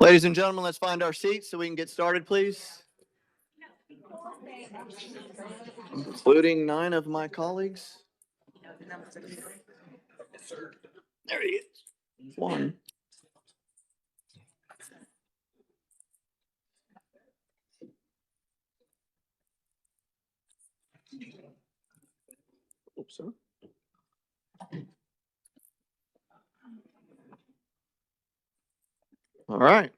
Ladies and gentlemen, let's find our seats so we can get started, please. Including 9 of my colleagues. There he is. 1. Oops, sir. All right.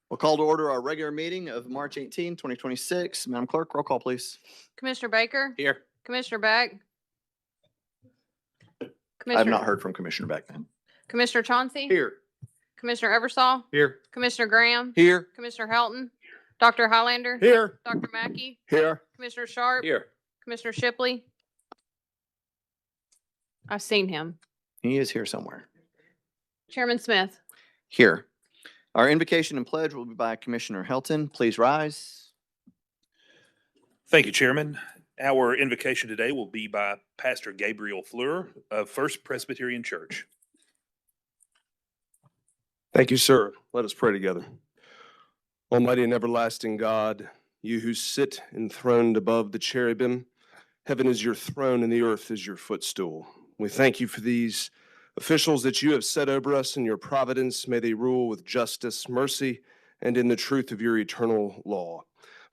We'll call to order our regular meeting of March 18, 2026. Madam Clerk, roll call, please. Commissioner Baker? Here. Commissioner Beck? I have not heard from Commissioner Beck, ma'am. Commissioner Chauncey? Here. Commissioner Eversol? Here. Commissioner Graham? Here. Commissioner Helton? Dr. Highlander? Here. Dr. Mackey? Here. Commissioner Sharp? Here. Commissioner Shipley? I've seen him. He is here somewhere. Chairman Smith? Here. Our invocation and pledge will be by Commissioner Helton. Please rise. Thank you, Chairman. Our invocation today will be by Pastor Gabriel Fleur of First Presbyterian Church. Thank you, sir. Let us pray together. Almighty and everlasting God, you who sit enthroned above the cherubim, heaven is your throne and the earth is your footstool. We thank you for these officials that you have set over us in your providence. May they rule with justice, mercy, and in the truth of your eternal law.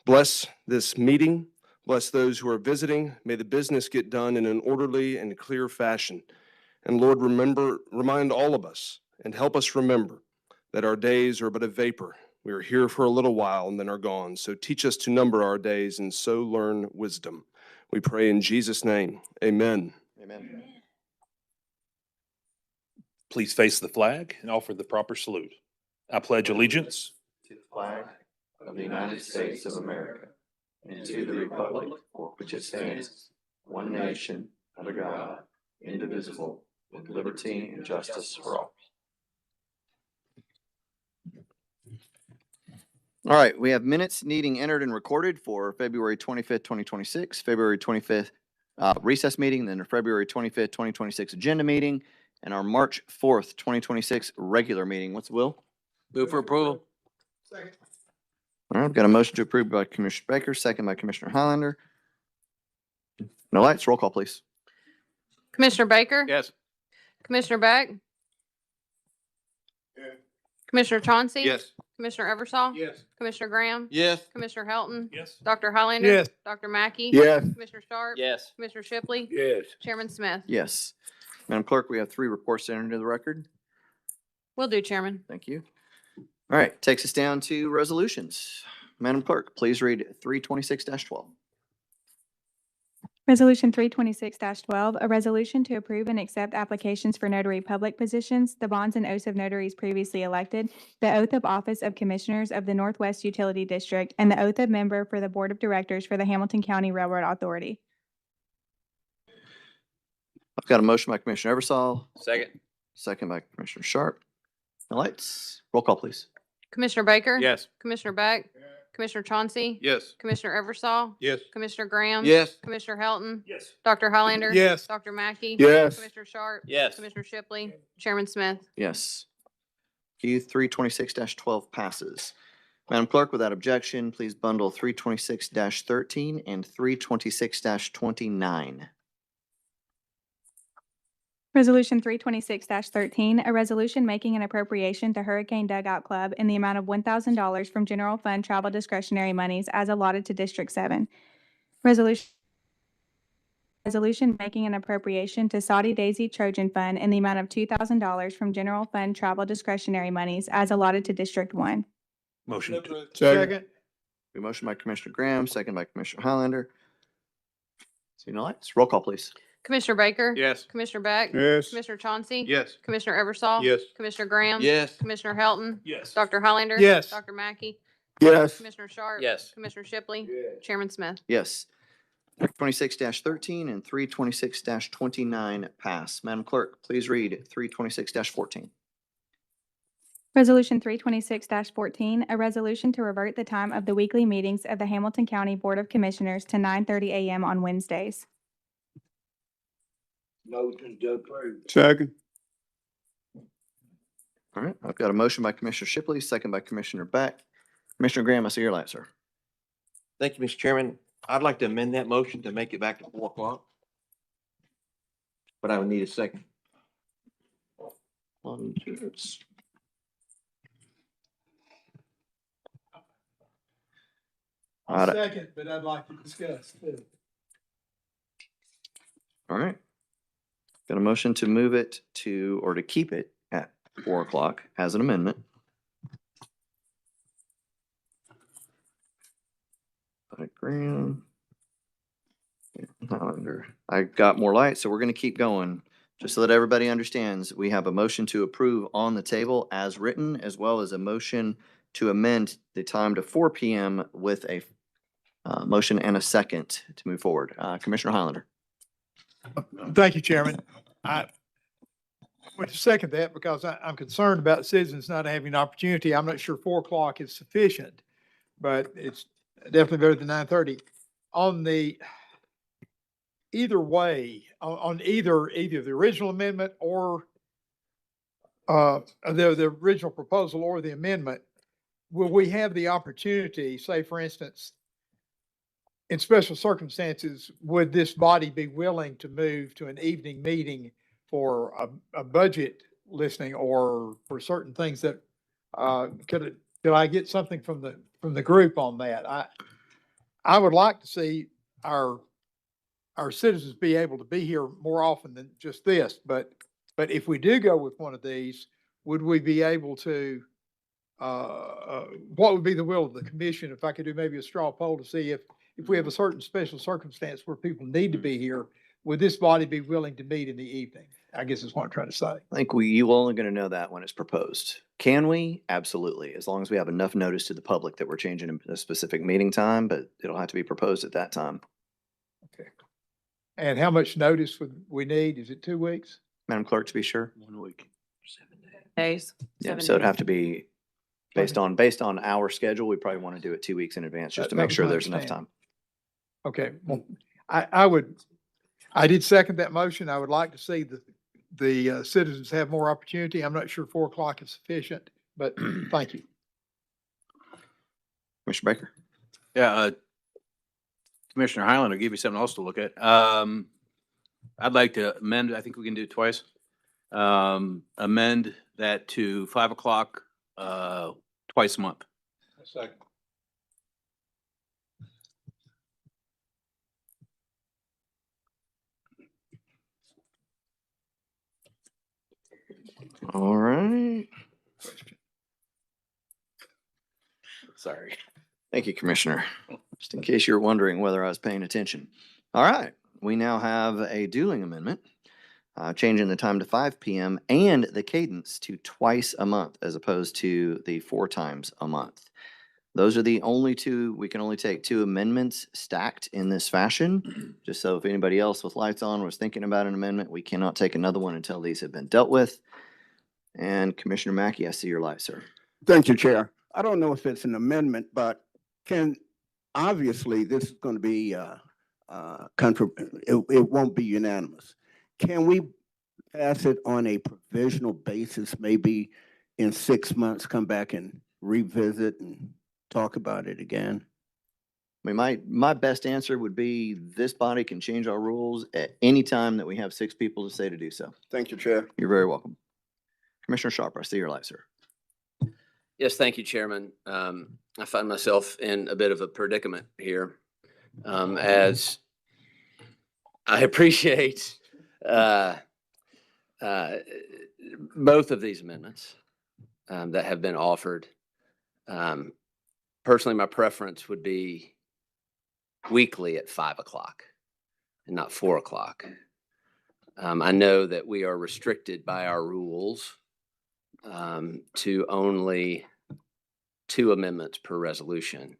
Bless this meeting. Bless those who are visiting. May the business get done in an orderly and clear fashion. And Lord, remind all of us and help us remember that our days are but a vapor. We are here for a little while and then are gone. So teach us to number our days and so learn wisdom. We pray in Jesus' name. Amen. Amen. Please face the flag and offer the proper salute. I pledge allegiance To the flag of the United States of America and to the republic for which it stands, one nation, under God, indivisible, with liberty and justice for all. All right, we have minutes needing entered and recorded for February 25th, 2026, February 25th recess meeting, then the February 25th, 2026 agenda meeting, and our March 4th, 2026 regular meeting. What's the will? Move for approval. All right, I've got a motion to approve by Commissioner Baker, second by Commissioner Highlander. No lights, roll call, please. Commissioner Baker? Yes. Commissioner Beck? Commissioner Chauncey? Yes. Commissioner Eversol? Yes. Commissioner Graham? Yes. Commissioner Helton? Yes. Dr. Highlander? Yes. Dr. Mackey? Yes. Commissioner Sharp? Yes. Commissioner Shipley? Yes. Chairman Smith? Yes. Madam Clerk, we have 3 reports to enter into the record. Will do, Chairman. Thank you. All right, takes us down to resolutions. Madam Clerk, please read 326-12. Resolution 326-12, a resolution to approve and accept applications for notary public positions, the bonds and oaths of notaries previously elected, the oath of office of commissioners of the Northwest Utility District, and the oath of member for the Board of Directors for the Hamilton County Railroad Authority. I've got a motion by Commissioner Eversol, Second. second by Commissioner Sharp. No lights, roll call, please. Commissioner Baker? Yes. Commissioner Beck? Commissioner Chauncey? Yes. Commissioner Eversol? Yes. Commissioner Graham? Yes. Commissioner Helton? Yes. Dr. Highlander? Yes. Dr. Mackey? Yes. Commissioner Sharp? Yes. Commissioner Shipley? Chairman Smith? Yes. Q 326-12 passes. Madam Clerk, without objection, please bundle 326-13 and 326-29. Resolution 326-13, a resolution making an appropriation to Hurricane Dugout Club in the amount of $1,000 from general fund travel discretionary monies as allotted to District 7. Resolution making an appropriation to Saudi Daisy Trojan Fund in the amount of $2,000 from general fund travel discretionary monies as allotted to District 1. Motion to Second. A motion by Commissioner Graham, second by Commissioner Highlander. See no lights, roll call, please. Commissioner Baker? Yes. Commissioner Beck? Yes. Commissioner Chauncey? Yes. Commissioner Eversol? Yes. Commissioner Graham? Yes. Commissioner Helton? Yes. Dr. Highlander? Yes. Dr. Mackey? Yes. Commissioner Sharp? Yes. Commissioner Shipley? Yes. Chairman Smith? Yes. 326-13 and 326-29 pass. Madam Clerk, please read 326-14. Resolution 326-14, a resolution to revert the time of the weekly meetings of the Hamilton County Board of Commissioners to 9:30 a.m. on Wednesdays. Motion to approve. Second. All right, I've got a motion by Commissioner Shipley, second by Commissioner Beck. Commissioner Graham, I see your light, sir. Thank you, Mr. Chairman. I'd like to amend that motion to make it back to 4 o'clock. But I would need a second. I'll second, but I'd like to discuss too. All right. Got a motion to move it to, or to keep it at 4 o'clock as an amendment. By Graham. Hollander. I got more light, so we're gonna keep going. Just so that everybody understands, we have a motion to approve on the table as written, as well as a motion to amend the time to 4 PM with a motion and a second to move forward. Commissioner Highlander. Thank you, Chairman. I would second that because I'm concerned about citizens not having an opportunity. I'm not sure 4 o'clock is sufficient, but it's definitely better than 9:30. On the, either way, on either the original amendment or the original proposal or the amendment, will we have the opportunity, say, for instance, in special circumstances, would this body be willing to move to an evening meeting for a budget listening or for certain things that, could I get something from the group on that? I would like to see our citizens be able to be here more often than just this, but if we do go with one of these, would we be able to, what would be the will of the commission? If I could do maybe a straw poll to see if we have a certain special circumstance where people need to be here, would this body be willing to meet in the evening? I guess is what I'm trying to say. I think you only gonna know that when it's proposed. Can we? Absolutely, as long as we have enough notice to the public that we're changing a specific meeting time, but it'll have to be proposed at that time. Okay. And how much notice would we need? Is it 2 weeks? Madam Clerk, to be sure. 1 week. Days. Yeah, 7 so it'd days. have to be based on our schedule. We probably want to do it 2 weeks in advance just to That make was sure my there's enough understanding. time. Okay, well, I did second that motion. I would like to see the citizens have more opportunity. I'm not sure 4 o'clock is sufficient, but thank you. Commissioner Baker? Yeah, Commissioner Highland will give you something else to look at. I'd like to amend, I think we can do it twice. Amend that to 5 o'clock, twice a month. Second. All right. Sorry. Thank you, Commissioner. Just in case you're wondering whether I was paying attention. All right, we now have a dueling amendment, changing the time to 5 PM and the cadence to twice a month as opposed to the 4 times a month. Those are the only two, we can only take 2 amendments stacked in this fashion. Just so if anybody else with lights on was thinking about an amendment, we cannot take another one until these have been dealt with. And Commissioner Mackey, I see your light, sir. Thank you, Chair. I don't know if it's an amendment, but obviously, this is going to be, it won't be unanimous. Can we pass it on a provisional basis, maybe in 6 months, come back and revisit and talk about it again? I mean, my best answer would be this body can change our rules at any time that we have 6 people to say to do so. Thank you, Chair. You're very welcome. Commissioner Sharp, I see your light, sir. Yes, thank you, Chairman. I find myself in a bit of a predicament here, as I appreciate both of these amendments that have been offered. Personally, my preference would be weekly at 5 o'clock and not 4 o'clock. I know that we are restricted by our rules to only 2 amendments per resolution.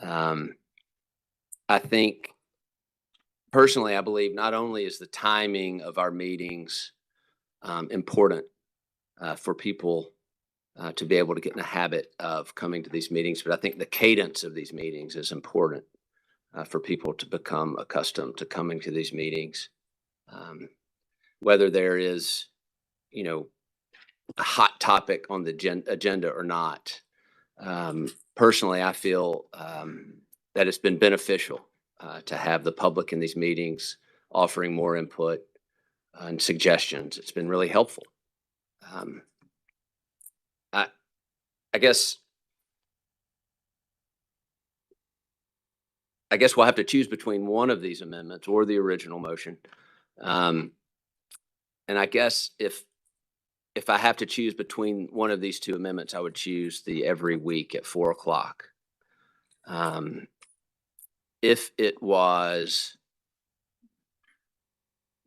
I think, personally, I believe not only is the timing of our meetings important for people to be able to get in a habit of coming to these meetings, but I think the cadence of these meetings is important for people to become accustomed to coming to these meetings. Whether there is, a hot topic on the agenda or not. Personally, I feel that it's been beneficial to have the public in these meetings offering more input and suggestions. It's been really helpful. I guess we'll have to choose between one of these amendments or the original motion. And I guess if I have to choose between one of these two amendments, I would choose the every week at 4 o'clock. If it was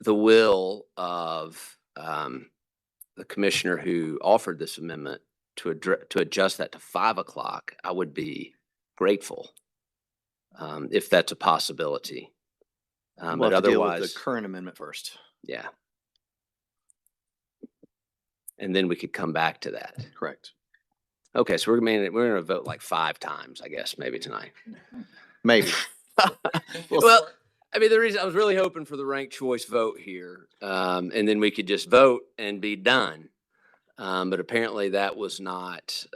the will of the commissioner who offered this amendment to adjust that to 5 o'clock, I would be grateful if that's a possibility. We'll But have to deal with otherwise, the current amendment first. yeah. And then we could come back to that. Correct. Okay, so we're gonna vote like 5 times, I guess, maybe tonight. Maybe. Well, I mean, the reason I was really hoping for the ranked choice vote here, and then we could just vote and be done. But apparently that was not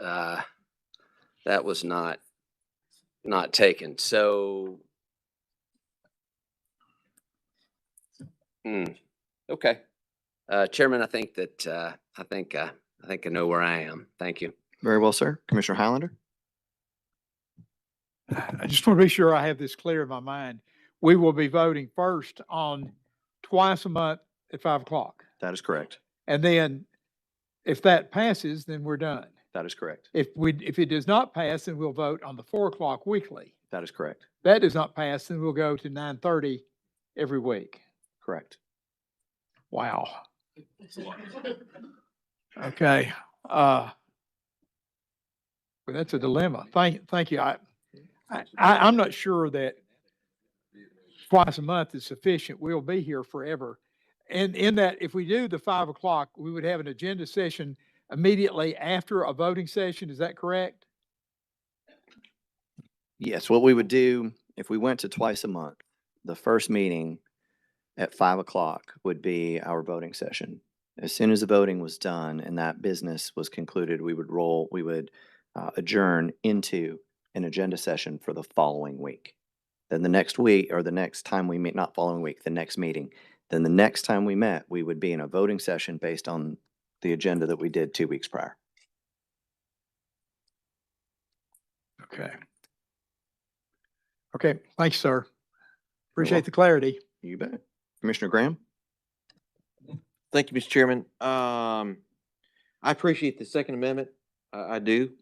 taken. So, okay. Chairman, I think I know where I am. Thank you. Very well, sir. Commissioner Highlander? I just want to be sure I have this clear in my mind. We will be voting first on twice a month at 5 o'clock. That is correct. And then if that passes, then we're done. That is correct. If it does not pass, then we'll vote on the 4 o'clock weekly. That is correct. That does not pass, then we'll go to 9:30 every week. Correct. Wow. Okay. Well, that's a dilemma. Thank you. I'm not sure that twice a month is sufficient. We'll be here forever. And in that, if we do the 5 o'clock, we would have an agenda session immediately after a voting session. Is that correct? Yes, what we would do if we went to twice a month, the first meeting at 5 o'clock would be our voting session. As soon as the voting was done and that business was concluded, we would adjourn into an agenda session for the following week. Then the next week, or the next time we meet, not following week, the next meeting, then the next time we met, we would be in a voting session based on the agenda that we did 2 weeks prior. Okay. Okay, thanks, sir. Appreciate the clarity. You bet. Commissioner Graham? Thank you, Mr. Chairman. I appreciate the Second Amendment. I do.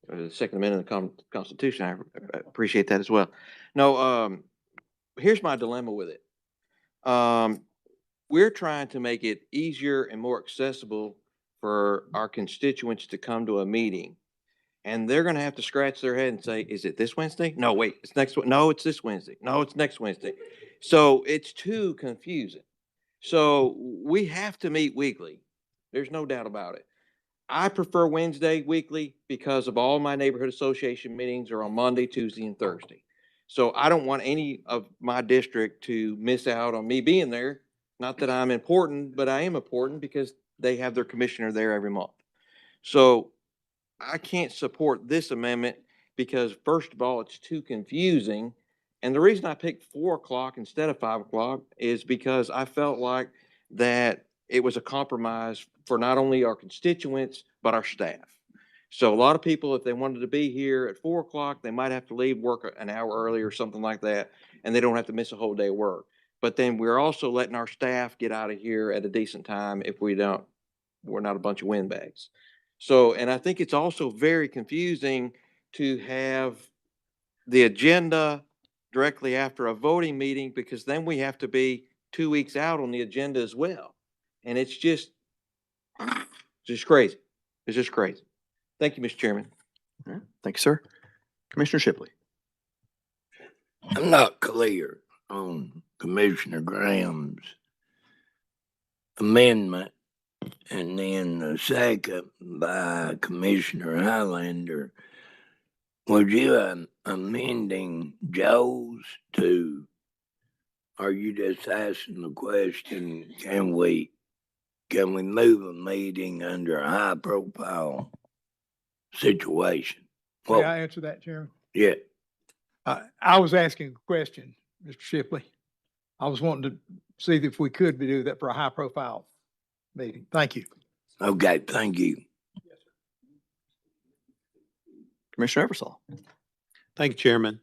The Second Amendment of the Constitution. I appreciate that as well. No, here's my dilemma with it. We're trying to make it easier and more accessible for our constituents to come to a meeting. And they're going to have to scratch their head and say, is it this Wednesday? No, wait, it's next one. No, it's this Wednesday. No, it's next Wednesday. So it's too confusing. So we have to meet weekly. There's no doubt about it. I prefer Wednesday weekly because of all my neighborhood association meetings are on Monday, Tuesday, and Thursday. So I don't want any of my district to miss out on me being there. Not that I'm important, but I am important because they have their commissioner there every month. So I can't support this amendment because first of all, it's too confusing. And the reason I picked 4 o'clock instead of 5 o'clock is because I felt like that it was a compromise for not only our constituents, but our staff. So a lot of people, if they wanted to be here at 4 o'clock, they might have to leave work an hour early or something like that, and they don't have to miss a whole day of work. But then we're also letting our staff get out of here at a decent time if we're not a bunch of windbags. So, and I think it's also very confusing to have the agenda directly after a voting meeting, because then we have to be 2 weeks out on the agenda as well. And it's just crazy. It's just crazy. Thank you, Mr. Chairman. All right. Thank you, sir. Commissioner Shipley? I'm not clear on Commissioner Graham's amendment, and then the second by Commissioner Highlander. Was you amending Joe's to, are you just asking the question, can we can we move a meeting under a high profile situation? May I Well, answer that, Chairman? yeah, I was asking a question, Mr. Shipley. I was wanting to see if we could do that for a high profile meeting. Thank you. okay, thank you. Commissioner Eversole. Thank you, Chairman.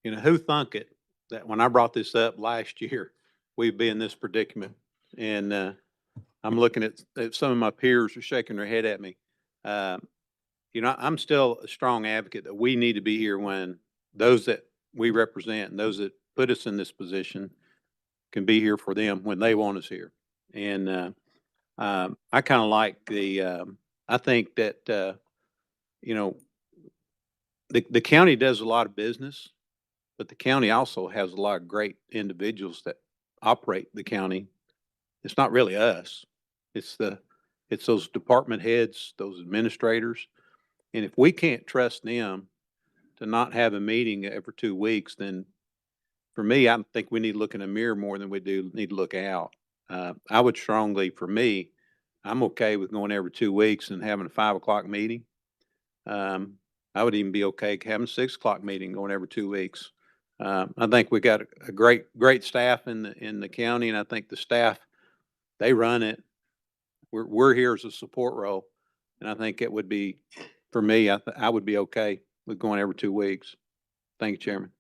You know, who thunk it that when I brought this up last year, we'd be in this predicament? And I'm looking at some of my peers are shaking their head at me. You know, I'm still a strong advocate that we need to be here when those that we represent and those that put us in this position can be here for them when they want us here. And I kind of like I think that, you know, the county does a lot of business, but the county also has a lot of great individuals that operate the county. It's not really us. It's those department heads, those administrators. And if we can't trust them to not have a meeting every 2 weeks, then for me, I think we need to look in a mirror more than we do need to look out. I would strongly, for me, I'm okay with going every 2 weeks and having a 5 o'clock meeting. I would even be okay having a 6 o'clock meeting going every 2 weeks. I think we got a great staff in the county, and I think the staff, they run it. We're here as a support role, and I think it would be, for me, I would be okay with going every 2 weeks. Thank you, Chairman.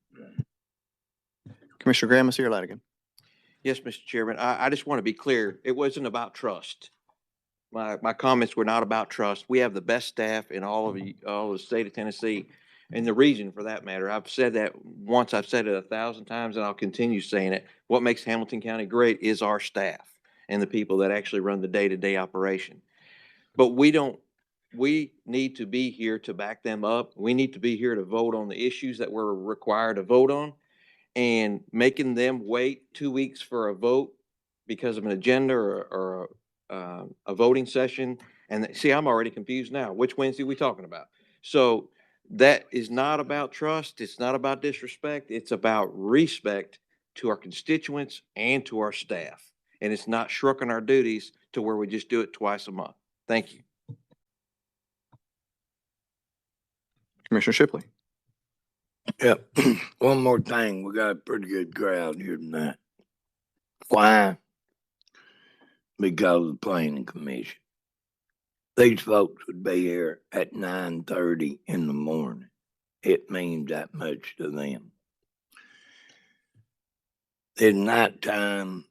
Commissioner Graham, Monsieur Ladigan. Yes, Mr. Chairman, I just want to be clear. It wasn't about trust. My comments were not about trust. We have the best staff in all of the state of Tennessee. And the reason for that matter, I've said that once, I've said it 1,000 times, and I'll continue saying it. What makes Hamilton County great is our staff and the people that actually run the day-to-day operation. But we need to be here to back them up. We need to be here to vote on the issues that we're required to vote on. And making them wait 2 weeks for a vote because of an agenda or a voting session. And see, I'm already confused now. Which Wednesday are we talking about? So that is not about trust. It's not about disrespect. It's about respect to our constituents and to our staff. And it's not shirking our duties to where we just do it twice a month. Thank you. Commissioner Shipley. Yep. One more thing, we got a pretty good crowd here tonight. Why? Because of the planning commission. These folks would be here at 9:30 in the morning. It means that much to them. At nighttime,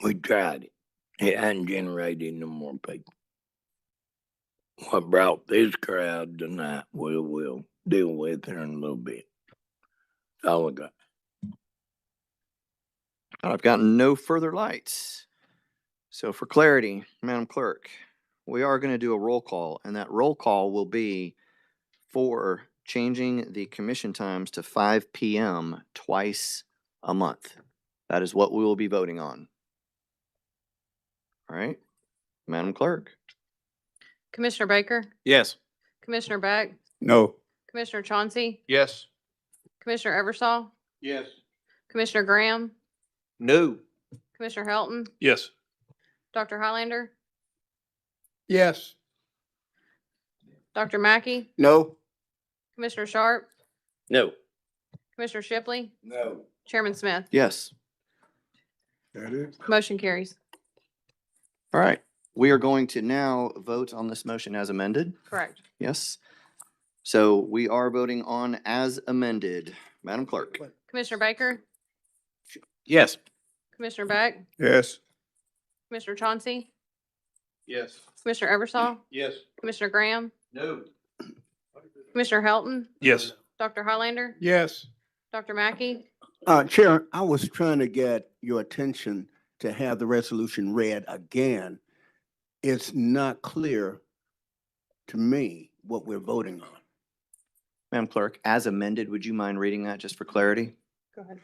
we tried it. It hadn't generated no more people. What brought this crowd tonight, we'll deal with here in a little bit. That's all I got. I've gotten no further lights. So for clarity, Madam Clerk, we are going to do a roll call, and that roll call will be for changing the commission times to 5 p.m. twice a month. That is what we will be voting on. All right, Madam Clerk. Commissioner Baker, Yes. Commissioner Beck, No. Commissioner Chauncey, Yes. Commissioner Eversole, Yes. Commissioner Graham, No. Commissioner Helton, Yes. Dr. Highlander, Yes. Dr. Mackey, No. Commissioner Sharp, No. Commissioner Shipley, No. Chairman Smith. Yes. Motion carries. All right. We are going to now vote on this motion as amended. Correct. Yes. So we are voting on as amended. Madam Clerk. Commissioner Baker, Yes. Commissioner Beck, Yes. Commissioner Chauncey, Yes. Commissioner Eversole, Yes. Commissioner Graham, No. Commissioner Helton, Yes. Dr. Highlander, Yes. Dr. Mackey, Chair, I was trying to get your attention to have the resolution read again. It's not clear to me what we're voting on. Madam Clerk, as amended, would you mind reading that just for clarity? go ahead.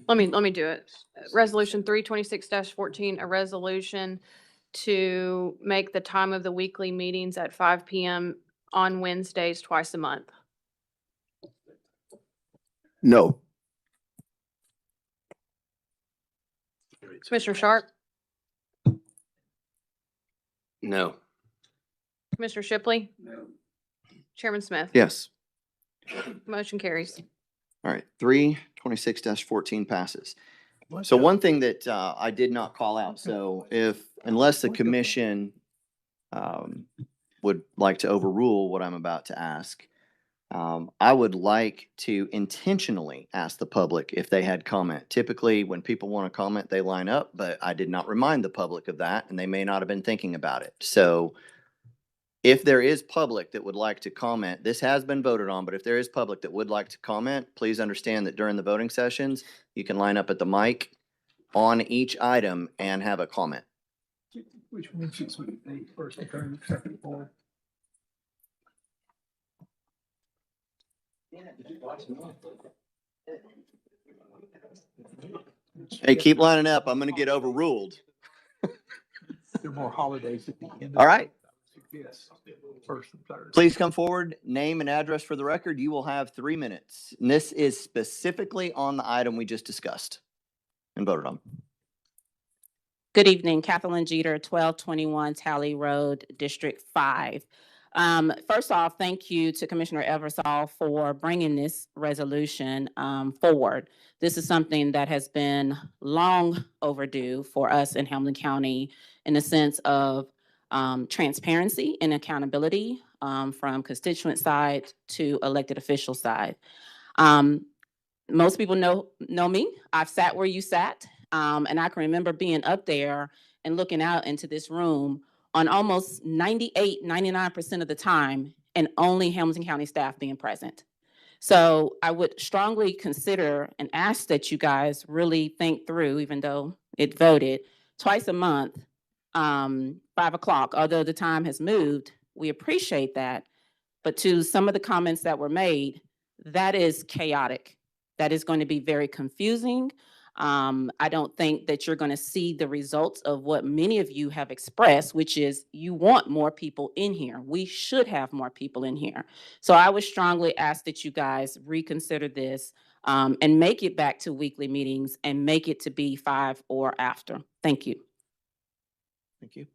Let me do it. Resolution 326-14, a resolution to make the time of the weekly meetings at 5 p.m. on Wednesdays twice a month. No. Commissioner Sharp, No. Commissioner Shipley. Chairman Smith. Yes. Motion carries. All right, 326-14 passes. So one thing that I did not call out, so unless the commission would like to overrule what I'm about to ask, I would like to intentionally ask the public if they had comment. Typically, when people want to comment, they line up, but I did not remind the public of that, and they may not have been thinking about it. So if there is public that would like to comment, this has been voted on, but if there is public that would like to comment, please understand that during the voting sessions, you can line up at the mic on each item and have a comment. Which one should we be first, third, second, fourth? Hey, keep lining up. I'm going to get overruled. There are more holidays at the end. All right. Yes, first and third. Please come forward, name and address for the record. You will have 3 minutes. And this is specifically on the item we just discussed and voted on. Good evening, Kathleen Jeter, 1221 Tally Road, District 5. First off, thank you to Commissioner Eversole for bringing this resolution forward. This is something that has been long overdue for us in Hamilton County in the sense of transparency and accountability from constituent side to elected official side. Most people know me. I've sat where you sat. And I can remember being up there and looking out into this room on almost 98, 99% of the time, and only Hamilton County staff being present. So I would strongly consider and ask that you guys really think through, even though it voted twice a month, 5 o'clock, although the time has moved, we appreciate that. But to some of the comments that were made, that is chaotic. That is going to be very confusing. I don't think that you're going to see the results of what many of you have expressed, which is you want more people in here. We should have more people in here. So I would strongly ask that you guys reconsider this and make it back to weekly meetings and make it to be 5 or after. Thank you. Thank you.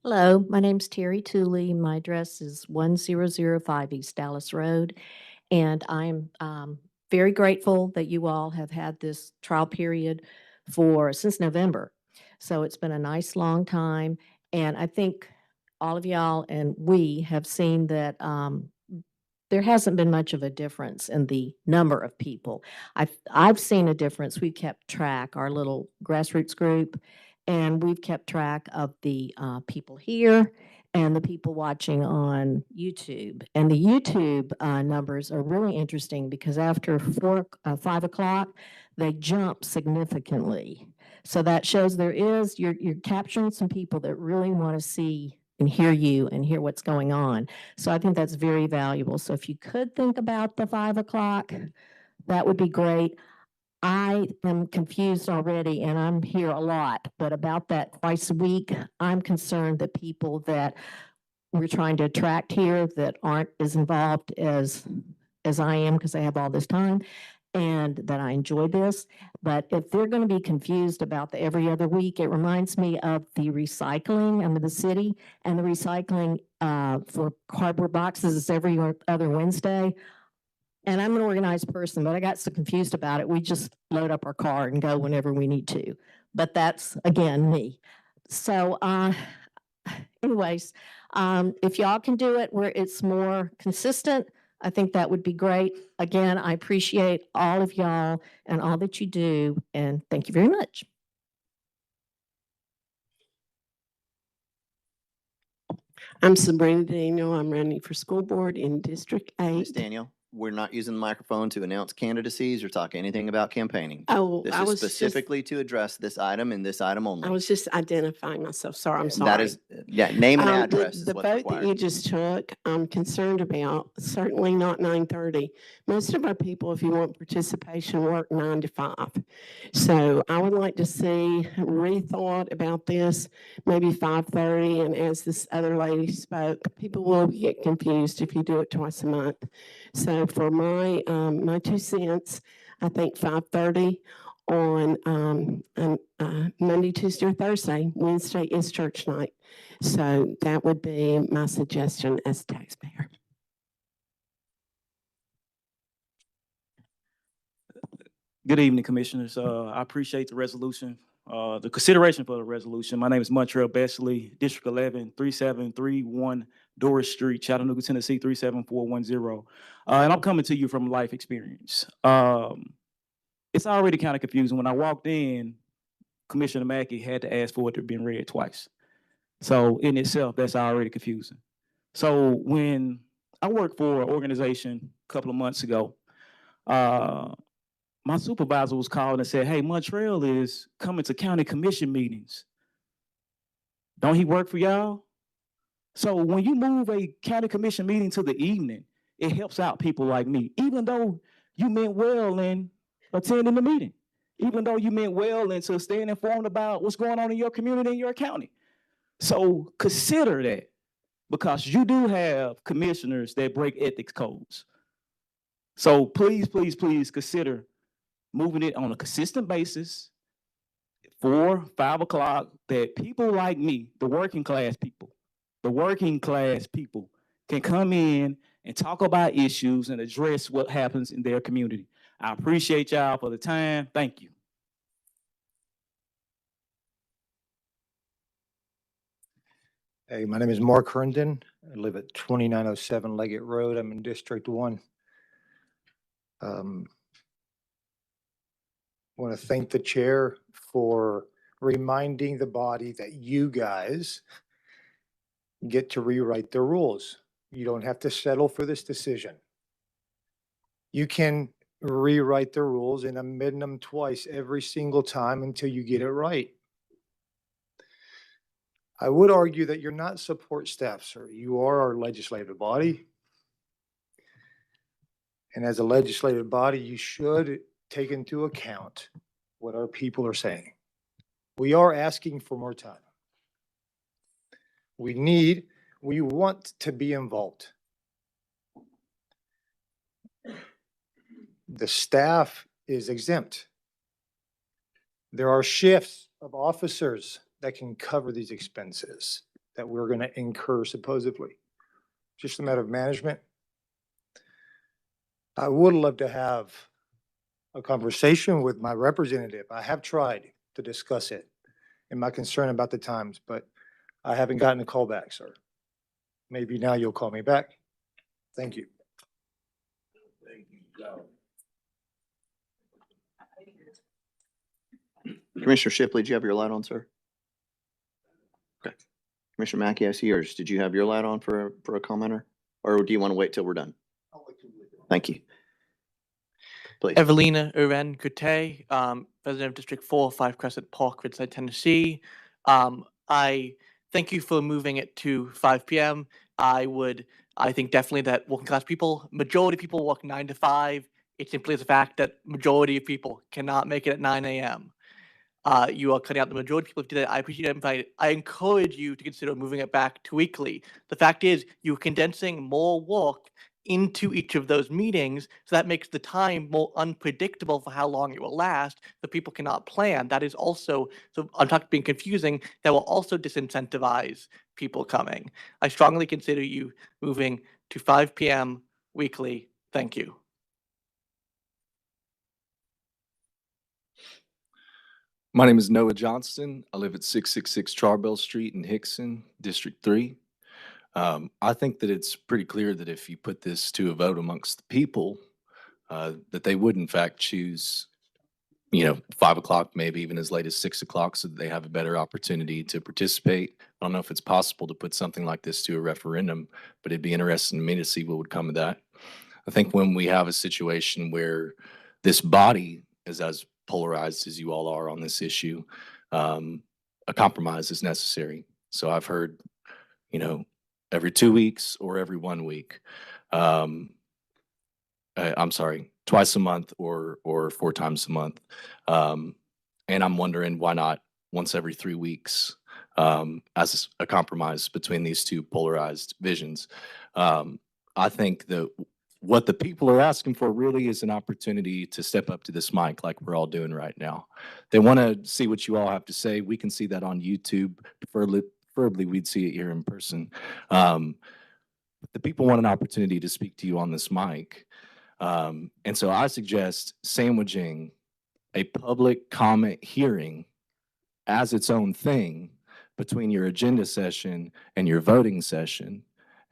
Hello, my name's Terry Tooley. My address is 1005 East Dallas Road. And I'm very grateful that you all have had this trial period since November. So it's been a nice long time. And I think all of y'all and we have seen that there hasn't been much of a difference in the number of people. I've seen a difference. We've kept track, our little grassroots group, and we've kept track of the people here and the people watching on YouTube. And the YouTube numbers are really interesting because after 5 o'clock, they jump significantly. So that shows you're capturing some people that really want to see and hear you and hear what's going on. So I think that's very valuable. So if you could think about the 5 o'clock, that would be great. I am confused already, and I'm here a lot, but about that twice a week, I'm concerned that people that we're trying to attract here that aren't as involved as I am, because I have all this time, and that I enjoy this. But if they're going to be confused about the every other week, it reminds me of the recycling under the city, and the recycling for cardboard boxes is every other Wednesday. And I'm an organized person, but I got so confused about it. We just load up our car and go whenever we need to. But that's, again, me. So anyways, if y'all can do it where it's more consistent, I think that would be great. Again, I appreciate all of y'all and all that you do. And thank you very much. I'm Sabrina Daniel. I'm running for school board in District 8. Ms. Daniel, we're not using the microphone to announce candidacies or talk anything about campaigning. Oh, This I is was just, specifically to address this item and this item I only. was just identifying myself. Sorry, I'm And sorry. that is, yeah, name and The- address is The what's vote that you required. just took, I'm concerned about, certainly not 9:30. Most of our people, if you want participation, work 9 to 5. So I would like to see rethought about this, maybe 5:30. And as this other lady spoke, people will get confused if you do it twice a month. So for my 2 cents, I think 5:30 on Monday, Tuesday, or Thursday. Wednesday is church night. So that would be my suggestion as a taxpayer. Good evening, Commissioners. I appreciate the resolution, the consideration for the resolution. My name is Montreal Beshley, District 11, 3731 Doris Street, Chattanooga, Tennessee, 37410. And I'm coming to you from life experience. It's already kind of confusing. When I walked in, Commissioner Mackey had to ask for it to be read twice. So in itself, that's already confusing. So when I worked for an organization a couple of months ago, my supervisor was called and said, hey, Montreal is coming to county commission meetings. Don't he work for y'all? So when you move a county commission meeting to the evening, it helps out people like me, even though you meant well in attending the meeting, even though you meant well into staying informed about what's going on in your community and your county. So consider that, because you do have commissioners that break ethics codes. So please, please, please consider moving it on a consistent basis, 4, 5 o'clock, that people like me, the working class people can come in and talk about issues and address what happens in their community. I appreciate y'all for the time. Thank you. Hey, my name is Mark Herndon. I live at 2907 Leggett Road. I'm in District 1. Want to thank the chair for reminding the body that you guys get to rewrite the rules. You don't have to settle for this decision. You can rewrite the rules and amend them twice every single time until you get it right. I would argue that you're not support staff, sir. You are our legislative body. And as a legislative body, you should take into account what our people are saying. We are asking for more time. We want to be involved. The staff is exempt. There are shifts of officers that can cover these expenses that we're going to incur supposedly. Just a matter of management. I would love to have a conversation with my representative. I have tried to discuss it and my concern about the times, but I haven't gotten a call back, sir. Maybe now you'll call me back. Thank you. Commissioner Shipley, do you have your light on, sir? Okay. Commissioner Mackey, I see yours. Did you have your light on for a commenter? Or do you want to wait till we're done? Thank you. Please. Evelina Uren Gute, resident of District 405 Crescent Park, Riverside, Tennessee. I thank you for moving it to 5 p.m. I think definitely that working class people, majority of people work 9 to 5. It simply is a fact that majority of people cannot make it at 9 a.m. You are cutting out the majority of people who do that. I appreciate it. I encourage you to consider moving it back to weekly. The fact is, you're condensing more work into each of those meetings, so that makes the time more unpredictable for how long it will last, so people cannot plan. That is also, so on top of being confusing, that will also disincentivize people coming. I strongly consider you moving to 5 p.m. weekly. Thank you. My name is Noah Johnston. I live at 666 Charbel Street in Hickson, District 3. I think that it's pretty clear that if you put this to a vote amongst the people, that they would in fact choose, 5 o'clock, maybe even as late as 6 o'clock, so that they have a better opportunity to participate. I don't know if it's possible to put something like this to a referendum, but it'd be interesting to me to see what would come of that. I think when we have a situation where this body is as polarized as you all are on this issue, a compromise is necessary. So I've heard, every 2 weeks or every 1 week. I'm sorry, twice a month or 4 times a month. And I'm wondering why not once every 3 weeks, as a compromise between these two polarized visions. I think that what the people are asking for really is an opportunity to step up to this mic like we're all doing right now. They want to see what you all have to say. We can see that on YouTube. Preferably we'd see it here in person. The people want an opportunity to speak to you on this mic. And so I suggest sandwiching a public comment hearing as its own thing between your agenda session and your voting session.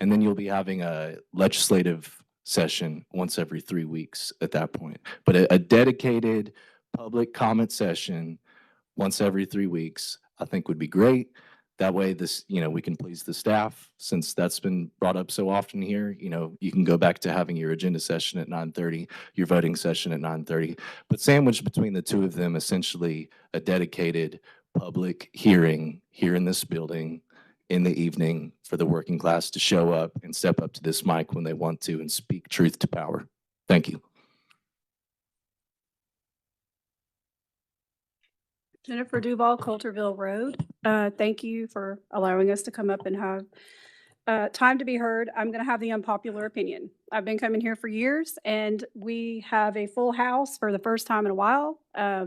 And then you'll be having a legislative session once every 3 weeks at that point. But a dedicated public comment session once every 3 weeks, I think would be great. That way we can please the staff, since that's been brought up so often here. You can go back to having your agenda session at 9:30, your voting session at 9:30, but sandwiched between the two of them, essentially a dedicated public hearing here in this building in the evening for the working class to show up and step up to this mic when they want to and speak truth to power. Thank you. Jennifer Duval, Coulterville Road. Thank you for allowing us to come up and have time to be heard. I'm going to have the unpopular opinion. I've been coming here for years, and we have a full house for the first time in a while,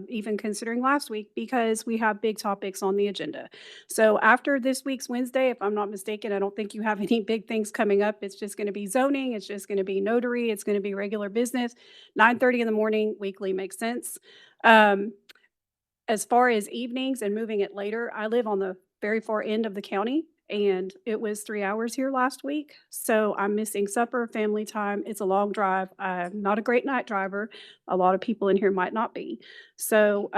even considering last week, because we have big topics on the agenda. So after this week's Wednesday, if I'm not mistaken, I don't think you have any big things coming up. It's just going to be zoning. It's just going to be notary. It's going to be regular business. 9:30 in the morning weekly makes sense. As far as evenings and moving it later, I live on the very far end of the county, and it was 3 hours here last week. So I'm missing supper, family time. It's a long drive. I'm not a great night driver. A lot of people in here might not be. So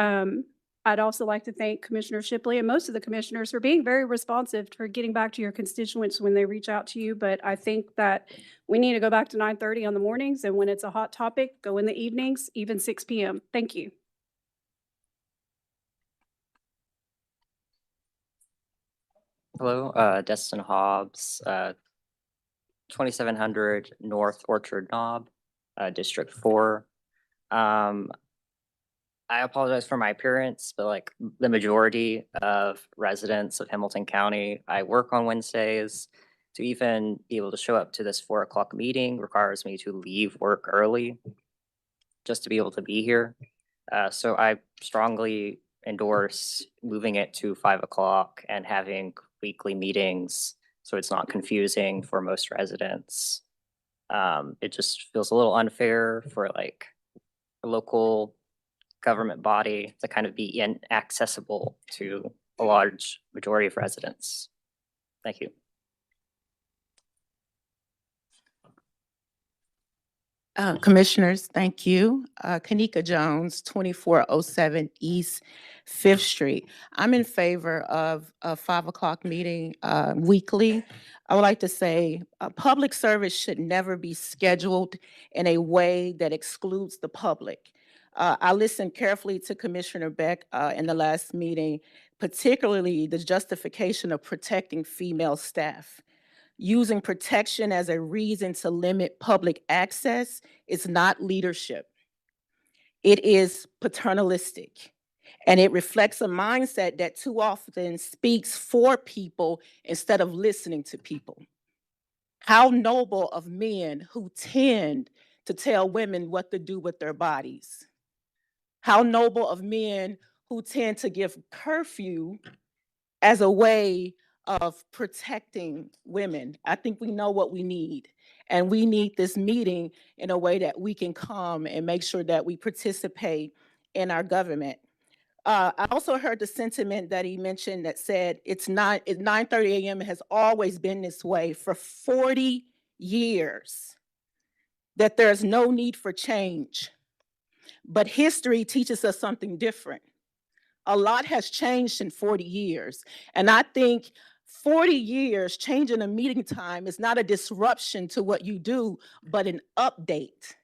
I'd also like to thank Commissioner Shipley and most of the commissioners for being very responsive for getting back to your constituents when they reach out to you. But I think that we need to go back to 9:30 on the mornings, and when it's a hot topic, go in the evenings, even 6 p.m. Thank you. Hello, Destin Hobbs, 2700 North Orchard Knob, District 4. I apologize for my appearance, but the majority of residents of Hamilton County, I work on Wednesdays. To even be able to show up to this 4 o'clock meeting requires me to leave work early just to be able to be here. So I strongly endorse moving it to 5 o'clock and having weekly meetings so it's not confusing for most residents. It just feels a little unfair for a local government body to kind of be inaccessible to a large majority of residents. Thank you. Commissioners, thank you. Kanika Jones, 2407 East 5th Street. I'm in favor of a 5 o'clock meeting weekly. I would like to say public service should never be scheduled in a way that excludes the public. I listened carefully to Commissioner Beck in the last meeting, particularly the justification of protecting female staff. Using protection as a reason to limit public access is not leadership. It is paternalistic, and it reflects a mindset that too often speaks for people instead of listening to people. How noble of men who tend to tell women what to do with their bodies. How noble of men who tend to give curfew as a way of protecting women. I think we know what we need, and we need this meeting in a way that we can come and make sure that we participate in our government. I also heard the sentiment that he mentioned that said it's 9:30 a.m. It has always been this way for 40 years, that there's no need for change. But history teaches us something different. A lot has changed in 40 years, and I think 40 years changing a meeting time is not a disruption to what you do, but an update.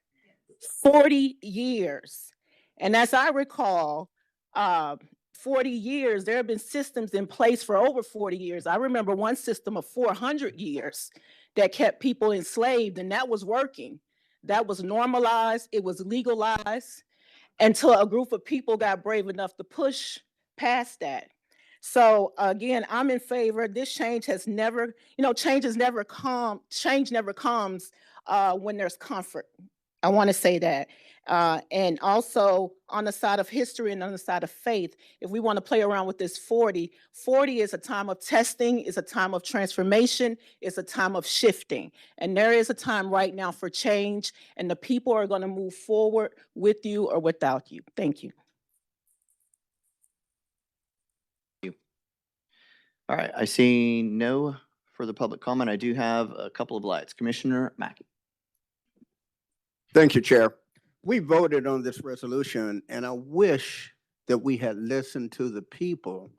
40 years. And as I recall, 40 years, there have been systems in place for over 40 years. I remember one system of 400 years that kept people enslaved, and that was working. That was normalized, it was legalized until a group of people got brave enough to push past that. So again, I'm in favor. This change has never, change never comes when there's comfort. I want to say that. And also on the side of history and on the side of faith, if we want to play around with this 40 is a time of testing, is a time of transformation, is a time of shifting. And there is a time right now for change, and the people are going to move forward with you or without you. Thank you. All right, I see no further public comment. I do have a couple of lights. Commissioner Mackey. Thank you, Chair. We voted on this resolution, and I wish that we had listened to the people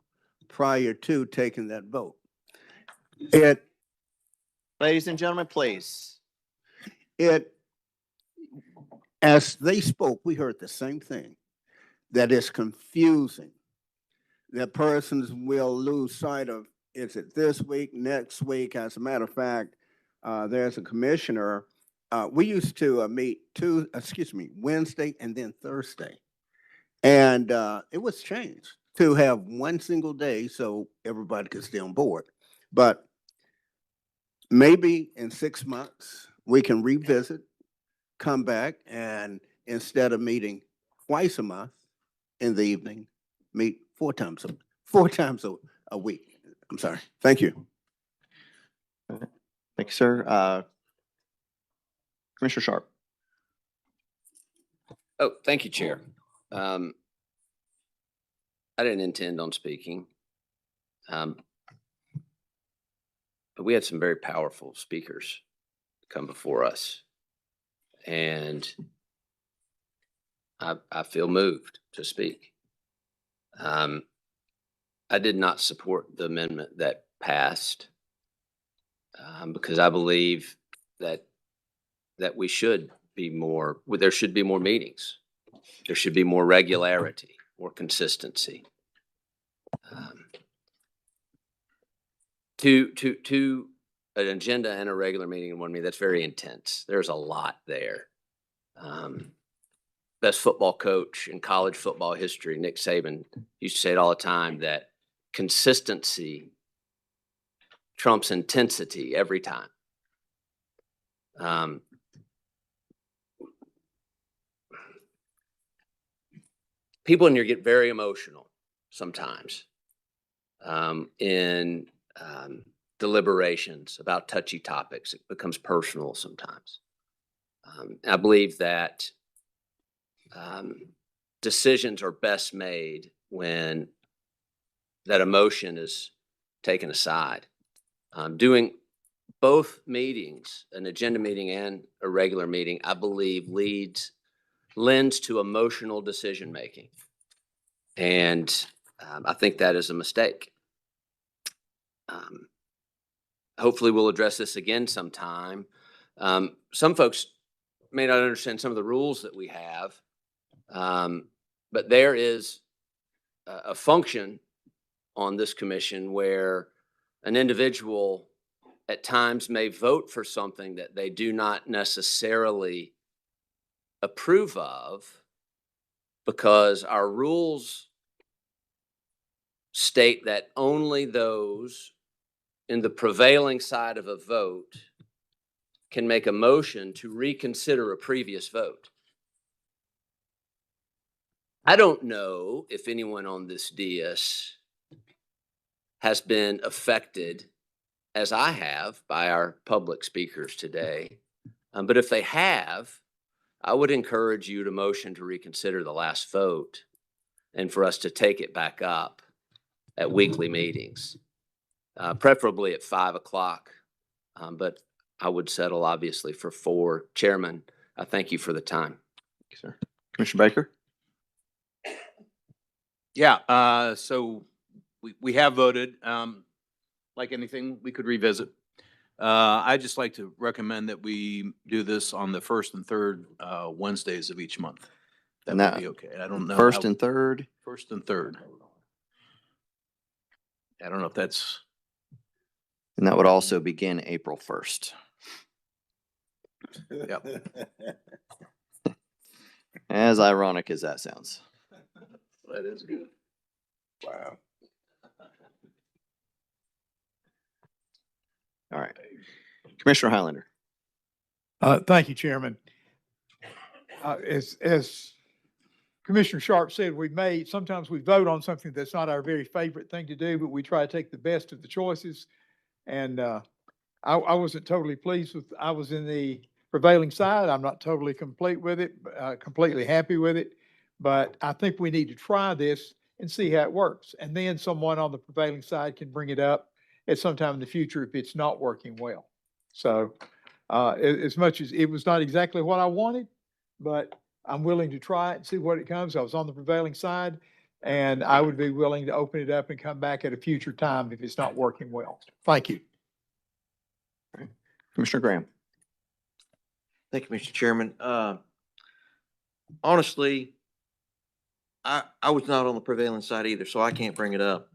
prior to taking that vote. Ladies and gentlemen, please. As they spoke, we heard the same thing, that it's confusing, that persons will lose sight of, is it this week, next week? As a matter of fact, there's a commissioner. We used to meet Wednesday and then Thursday. And it was changed to have one single day so everybody could stay on board. But maybe in 6 months, we can revisit, come back, and instead of meeting twice a month in the evening, meet four times a week. I'm sorry. Thank you. Thank you, sir. Commissioner Sharp. Oh, thank you, Chair. I didn't intend on speaking. But we had some very powerful speakers come before us. And I feel moved to speak. I did not support the amendment that passed because I believe that we should be more, there should be more meetings. There should be more regularity, more consistency. To an agenda and a regular meeting in one meeting, that's very intense. There's a lot there. Best football coach in college football history, Nick Saban, used to say it all the time that consistency trumps intensity every time. People in here get very emotional sometimes in deliberations about touchy topics. It becomes personal sometimes. I believe that decisions are best made when that emotion is taken aside. Doing both meetings, an agenda meeting and a regular meeting, I believe lends to emotional decision making. And I think that is a mistake. Hopefully we'll address this again sometime. Some folks may not understand some of the rules that we have, but there is a function on this commission where an individual at times may vote for something that they do not necessarily approve of, because our rules state that only those in the prevailing side of a vote can make a motion to reconsider a previous vote. I don't know if anyone on this dais has been affected, as I have, by our public speakers today. But if they have, I would encourage you to motion to reconsider the last vote and for us to take it back up at weekly meetings, preferably at 5 o'clock. But I would settle obviously for 4. Chairman, I thank you for the time. Thank you, sir. Commissioner Baker. Yeah, so we have voted. like anything, we could revisit. I'd just like to recommend that we do this on the first and third Wednesdays of each month. That And would that be okay. I don't know. First how- and third. First and third. I don't know if that's, And that would also begin April 1st. yep. As ironic as that sounds. That is good. Wow. All right. Commissioner Highlander. Thank you, Chairman. As Commissioner Sharp said, sometimes we vote on something that's not our very favorite thing to do, but we try to take the best of the choices. And I wasn't totally pleased with, I was in the prevailing side. I'm not totally complete with it, completely happy with it. But I think we need to try this and see how it works. And then someone on the prevailing side can bring it up at some time in the future if it's not working well. So as much as it was not exactly what I wanted, but I'm willing to try it and see what it comes. I was on the prevailing side, and I would be willing to open it up and come back at a future time if it's not working well. Thank you. Commissioner Graham. Thank you, Mr. Chairman. Honestly, I was not on the prevailing side either, so I can't bring it up.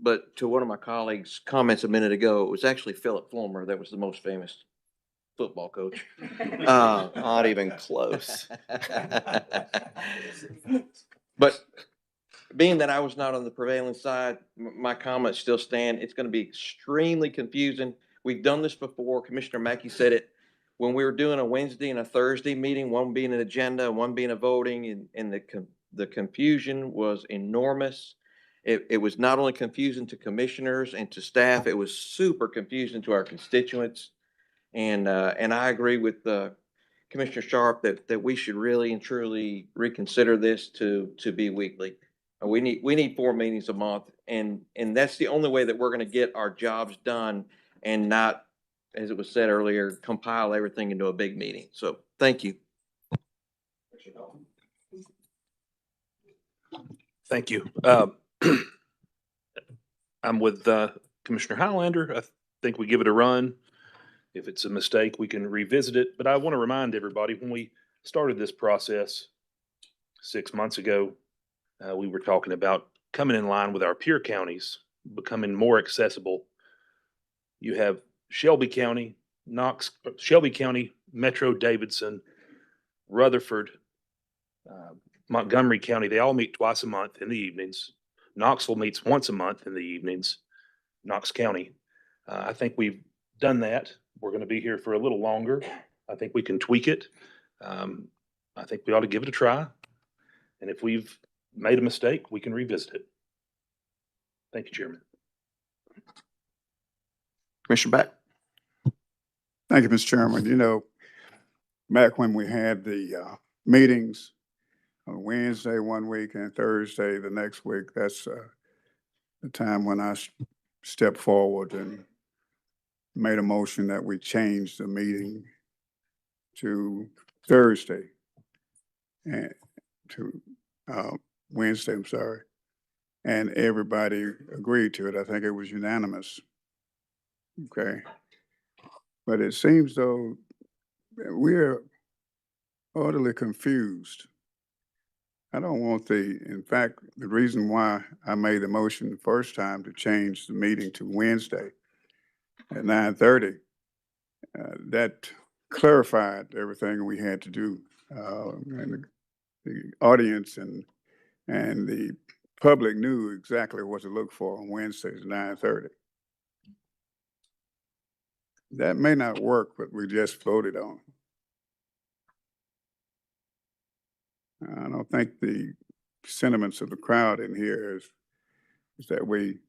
But to one of my colleagues' comments a minute ago, it was actually Philip Fulmer that was the most famous football coach. Not even close. But being that I was not on the prevailing side, my comments still stand. It's going to be extremely confusing. We've done this before. Commissioner Mackey said it when we were doing a Wednesday and a Thursday meeting, one being an agenda, one being a voting, and the confusion was enormous. It was not only confusing to commissioners and to staff, it was super confusing to our constituents. And I agree with Commissioner Sharp that we should really and truly reconsider this to be weekly. We need 4 meetings a month, and that's the only way that we're going to get our jobs done and not, as it was said earlier, compile everything into a big meeting. So thank you. Thank you. I'm with Commissioner Highlander. I think we give it a run. If it's a mistake, we can revisit it. But I want to remind everybody, when we started this process 6 months ago, we were talking about coming in line with our peer counties, becoming more accessible. You have Shelby County, Shelby County, Metro Davidson, Rutherford, Montgomery County. They all meet twice a month in the evenings. Knoxville meets once a month in the evenings. Knox County. I think we've done that. We're going to be here for a little longer. I think we can tweak it. I think we ought to give it a try. And if we've made a mistake, we can revisit it. Thank you, Chairman. Commissioner Beck. Thank you, Mr. Chairman. You know, back when we had the meetings on Wednesday one week and Thursday the next week, that's the time when I stepped forward and made a motion that we change the meeting to Thursday and to Wednesday, I'm sorry. And everybody agreed to it. I think it was unanimous. Okay. But it seems though we're utterly confused. I don't want in fact, the reason why I made the motion the first time to change the meeting to Wednesday at 9:30, that clarified everything we had to do. And the audience and the public knew exactly what to look for on Wednesdays at 9:30. That may not work, but we just voted on. I don't think the sentiments of the crowd in here is that we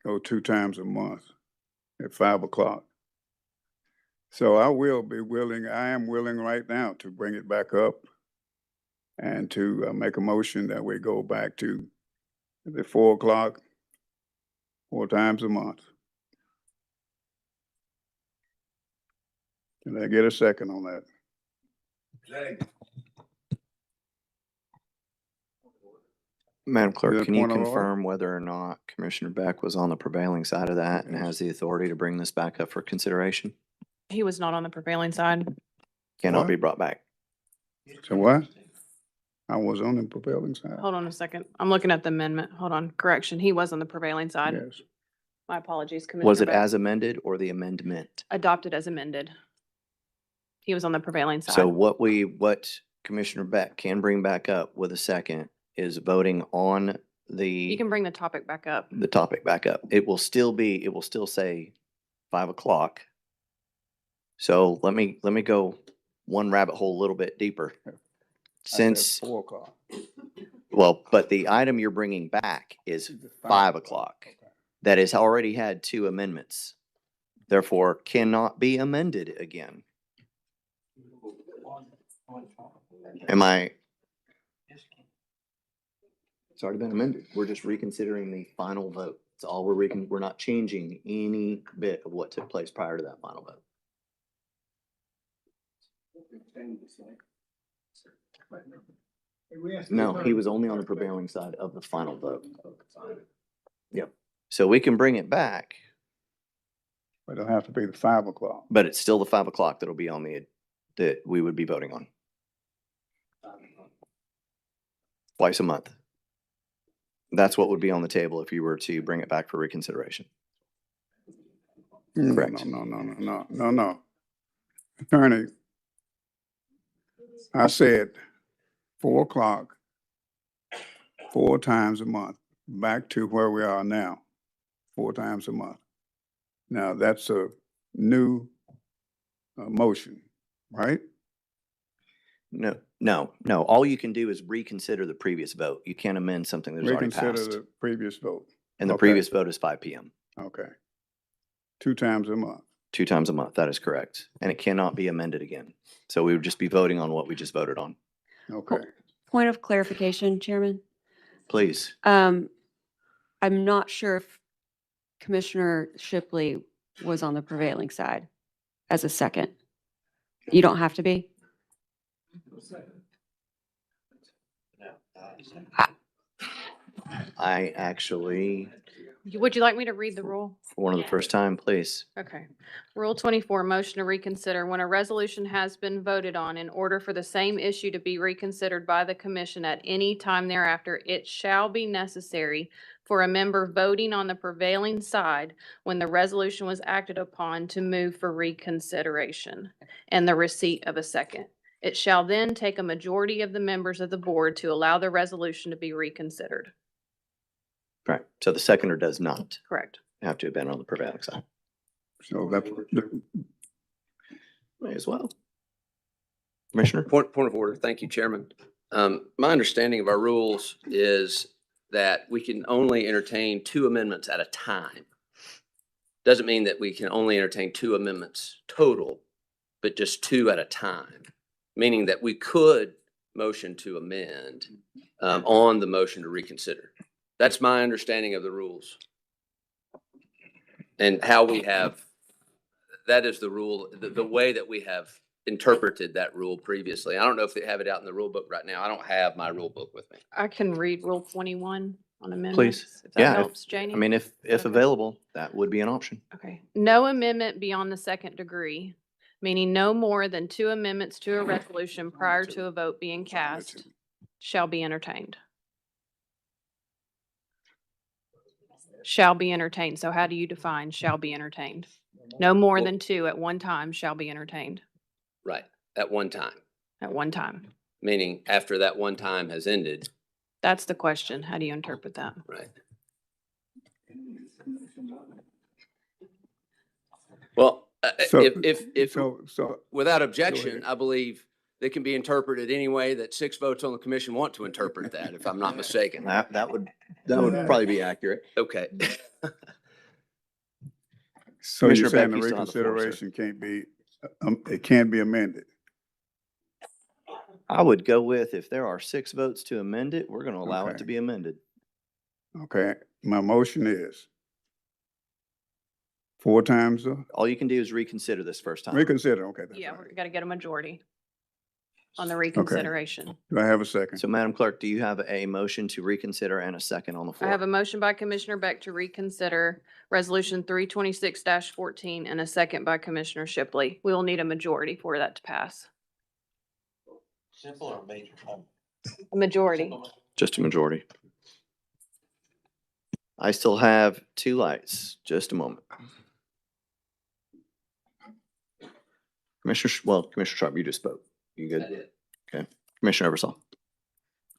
go 2 times a month at 5 o'clock. So I am willing right now to bring it back up and to make a motion that we go back to the 4 o'clock, 4 times a month. Can I get a second on that? Madam Is Clerk, that can you point of order? confirm whether or not Commissioner Beck was on the prevailing side of that and has the authority to bring this back up for consideration? He was not on the prevailing side. Cannot What? be brought back. So what? I was on the prevailing side. Hold on a second. I'm looking at the amendment. Hold on. Correction. He was on the prevailing side. Yes. My apologies, Commissioner. Was it Beck. as amended or the amendment? Adopted as amended. He was on the prevailing side. So what Commissioner Beck can bring back up with a second is voting on You the can bring the topic back up. topic back up. It will still say 5 o'clock. So let me go one rabbit hole a little bit deeper. I said Since, 4 o'clock. well, but the item you're bringing back is 5 o'clock. That has already had 2 amendments. Therefore, cannot be amended again. It's already been amended. We're just reconsidering the final vote. It's all we're not changing any bit of what took place prior to that final vote. No, he was only on the prevailing side of the final vote. Yep. So we can bring it back, But it'll have to be the 5 o'clock. but it's still the 5 o'clock that'll be on that we would be voting on. Twice a month. That's what would be on the table if you were to bring it back for reconsideration. Correct. No. Attorney, I said 4 o'clock, 4 times a month, back to where we are now, 4 times a month. Now, that's a new motion, right? No. All you can do is reconsider the previous vote. You can't amend something that was already Reconsider passed. the previous vote. And the Okay. previous vote is 5 PM. Okay. 2 times a month. 2 times a month. That is correct. And it cannot be amended again. So we would just be voting on what we just voted on. Okay. Point of clarification, Chairman. Please. I'm not sure if Commissioner Shipley was on the prevailing side as a second. You don't have to be? I actually, Would you like me to read the rule? for one of the first time, please. Okay. Rule 24, motion to reconsider. When a resolution has been voted on, in order for the same issue to be reconsidered by the commission at any time thereafter, it shall be necessary for a member voting on the prevailing side when the resolution was acted upon to move for reconsideration and the receipt of a second. It shall then take a majority of the members of the board to allow the resolution to be reconsidered. Right. So the seconder does not Correct. have to have been on the prevailing side. So that's, May as well. Commissioner? Point of order. Thank you, Chairman. My understanding of our rules is that we can only entertain 2 amendments at a time. Doesn't mean that we can only entertain 2 amendments total, but just 2 at a time. Meaning that we could motion to amend on the motion to reconsider. That's my understanding of the rules. And how we have, that is the rule, the way that we have interpreted that rule previously. I don't know if they have it out in the rule book right now. I don't have my rule book with me. I can read Rule 21 on amendments. Please. If that Yeah. helps, Janie. I mean, if Okay. available, that would be an option. Okay. No amendment beyond the second degree, meaning no more than 2 amendments to a resolution prior to a vote being cast, shall be entertained. Shall be entertained. So how do you define shall be entertained? No more than 2 at one time shall be entertained Right, at one time, at one time. meaning after that one time has ended, That's the question. How do you interpret that? right? Well, So- if, so, without objection, I believe they can be interpreted any way that 6 votes on the commission want to interpret that, if I'm not mistaken. That would probably be accurate. Okay. so you're Commissioner saying Beck, the you still have the floor, sir. reconsideration can't be, it can't be amended? I would go with if there are 6 votes to amend it, we're going to allow it Okay. to be amended. Okay, my motion is 4 times, All you can do is reconsider this first time. reconsider, okay. That's Yeah, right. we got to get a majority. on the reconsideration. Do I have a second? So Madam Clerk, do you have a motion to reconsider and a second on the I floor? have a motion by Commissioner Beck to reconsider Resolution 326-14 and a second by Commissioner Shipley. We will need a majority for that to pass. Simple or major? A majority. Just a majority. I still have two lights. Just a moment. Commissioner Sharp, you just spoke. You good? Okay. Commissioner Eversole.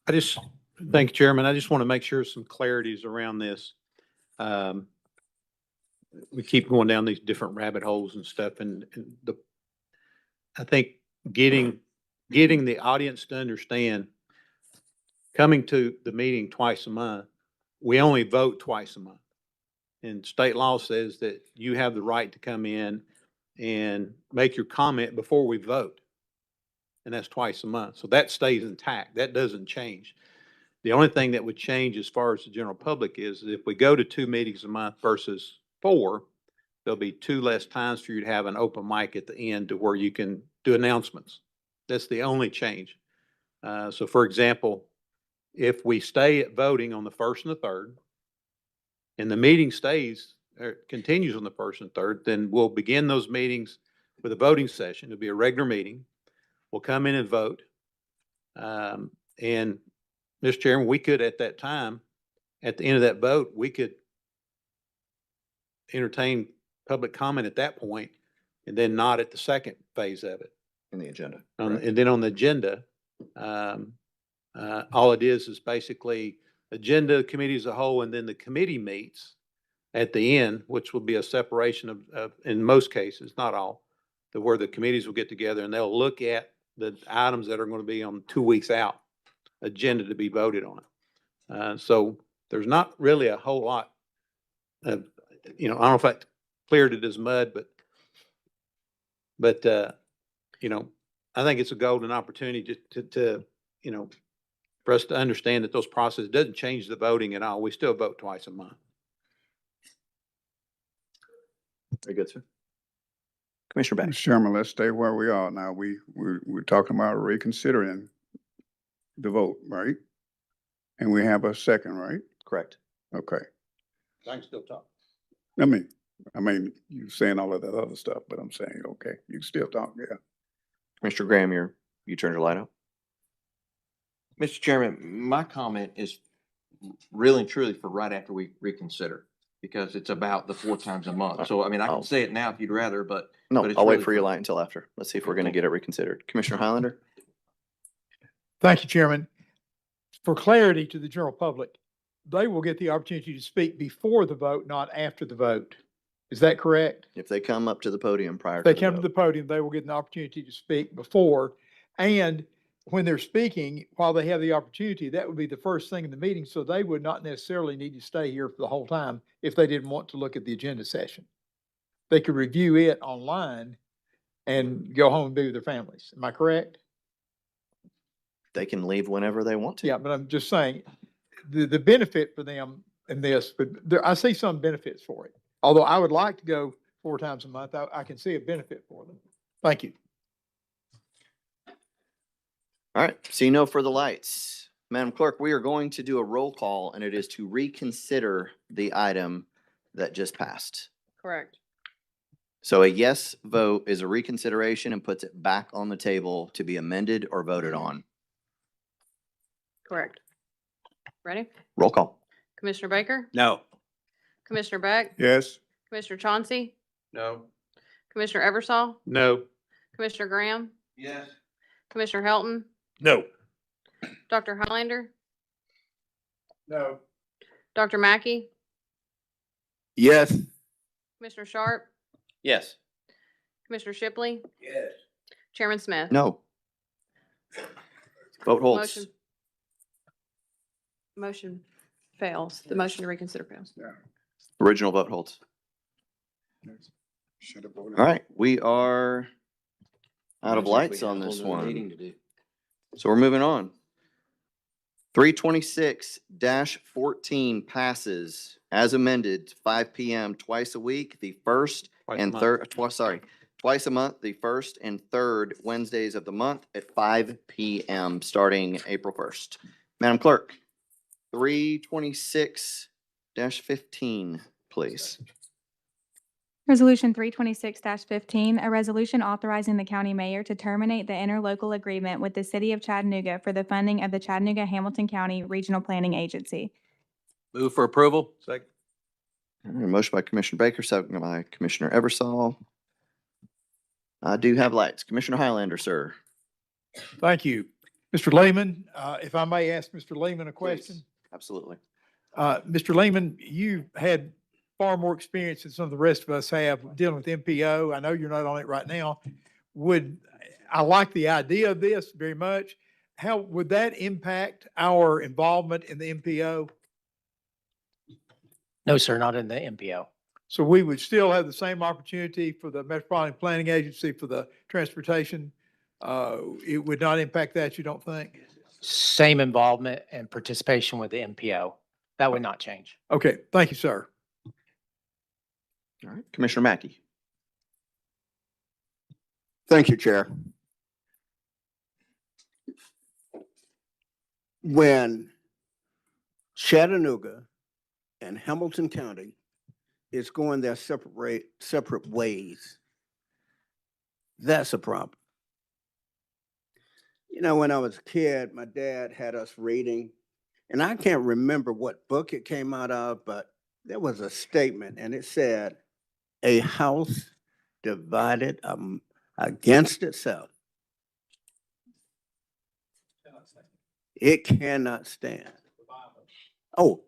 Thank you, Chairman. I just want to make sure some clarity is around this. We keep going down these different rabbit holes and stuff, and I think getting the audience to understand, coming to the meeting twice a month, we only vote twice a month. And state law says that you have the right to come in and make your comment before we vote. And that's twice a month. So that stays intact. That doesn't change. The only thing that would change as far as the general public is if we go to 2 meetings a month versus 4, there'll be 2 less times for you to have an open mic at the end to where you can do announcements. That's the only change. So for example, if we stay at voting on the 1st and the 3rd, and the meeting stays or continues on the 1st and 3rd, then we'll begin those meetings with a voting session. It'll be a regular meeting. We'll come in and vote. And Mr. Chairman, we could at that time, at the end of that vote, we could entertain public comment at that point and then not at the second phase of it. In the agenda. And then on the agenda, all it is basically agenda committee as a whole, and then the committee meets at the end, which will be a separation of in most cases, not all, where the committees will get together and they'll look at the items that are going to be on 2 weeks out agenda to be voted on. So there's not really a whole lot of, I don't know if I cleared it as mud, but I think it's a golden opportunity to for us to understand that those processes doesn't change the voting at all. We still vote twice a month. Very good, sir. Commissioner Beck. Mr. Chairman, let's stay where we are now. We're talking about reconsidering the vote, right? And we have a second, right? Correct. Okay. I can still talk. I mean, you're saying all of that other stuff, but I'm saying, okay, you can still talk, yeah. Commissioner Graham, you turned your light out. Mr. Chairman, my comment is really and truly for right after we reconsider, because it's about the 4 times a month. So, I mean, I can say it now if you'd rather, but. No, but it's I'll wait really for your light until after. Let's see if we're going to get it reconsidered. Commissioner Highlander? Thank you, Chairman. For clarity to the general public, they will get the opportunity to speak before the vote, not after the vote. Is that correct? If they come up to the podium prior If to they the come to vote. the podium, they will get an opportunity to speak before. And when they're speaking, while they have the opportunity, that would be the first thing in the meeting. So they would not necessarily need to stay here for the whole time if they didn't want to look at the agenda session. They could review it online and go home and be with their families. Am I correct? They can leave whenever they want to. Yeah, but I'm just saying, the benefit for them in this, but I see some benefits for it. Although I would like to go 4 times a month, I can see a benefit for them. Thank you. All right, see no further lights. Madam Clerk, we are going to do a roll call, and it is to reconsider the item that just passed. Correct. So a yes vote is a reconsideration and puts it back on the table to be amended or voted on. Correct. Ready? Roll call. Commissioner Baker? No. Commissioner Beck? Yes? Commissioner Chauncey? No. Commissioner Eversole? No. Commissioner Graham? Yes. Commissioner Helton? No. Dr. Highlander? No. Dr. Mackey? Yes. Commissioner Sharp? Yes. Commissioner Shipley? Yes. Chairman Smith? No. Vote holds. Motion fails. The motion to reconsider fails. Original vote holds. Should have voted. All right, we are out of Sounds like we lights have on a whole this nother meeting one. to do. So we're moving on. 326-14 passes as amended, 5 PM twice a week, the first Twice a and month. third, twice a month, the first and third Wednesdays of the month at 5 PM, starting April 1st. Madam Clerk, 326-15, please. Resolution 326-15, a resolution authorizing the county mayor to terminate the interlocal agreement with the city of Chattanooga for the funding of the Chattanooga-Hamilton County Regional Planning Agency. Move for approval. Second. All right, a motion by Commissioner Baker, second by Commissioner Eversol. I do have lights. Commissioner Highlander, sir. Thank you. Mr. Lehman, if I may ask Mr. Lehman a question? Please. Absolutely. Mr. Lehman, you've had far more experience than some of the rest of us have dealing with MPO. I know you're not on it right now. I like the idea of this very much. How would that impact our involvement in the MPO? No, sir, not in the MPO. So we would still have the same opportunity for the Metropolitan Planning Agency for the transportation. It would not impact that, you don't think? Same involvement and participation with the MPO. That would not change. Okay, thank you, sir. All right, Commissioner Mackey. Thank you, Chair. When Chattanooga and Hamilton County is going their separate ways, that's a problem. You know, when I was a kid, my dad had us reading, and I can't remember what book it came out of, but there was a statement, and it said, "A house divided against itself, it cannot stand." Oh,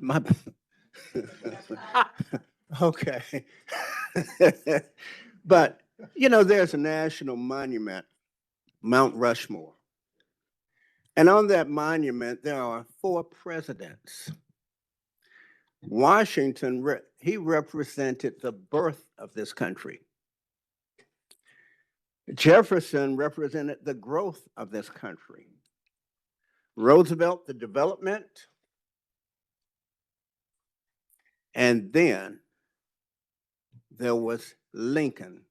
my. Okay. But, you know, there's a national monument, Mount Rushmore. And on that monument, there are 4 presidents. Washington, he represented the birth of this country. Jefferson represented the growth of this country. Roosevelt, the development. And then there was Lincoln,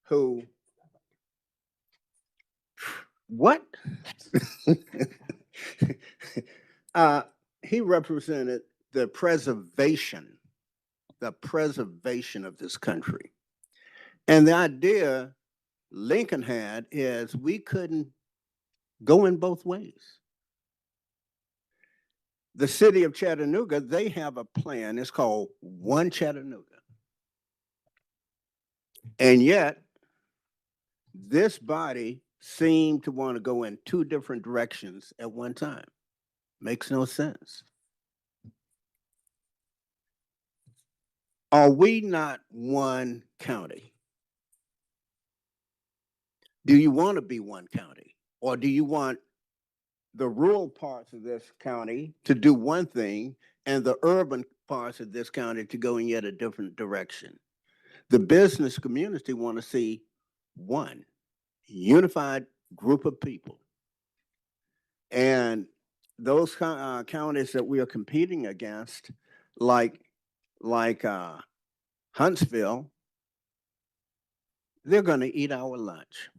who, what? He represented the preservation of this country. And the idea Lincoln had is we couldn't go in both ways. The city of Chattanooga, they have a plan. It's called One Chattanooga. And yet, this body seemed to want to go in 2 different directions at one time. Makes no sense. Are we not one county? Do you want to be one county? Or do you want the rural parts of this county to do one thing and the urban parts of this county to go in yet a different direction? The business community want to see one unified group of people. And those counties that we are competing against, like Huntsville, they're going to eat our lunch.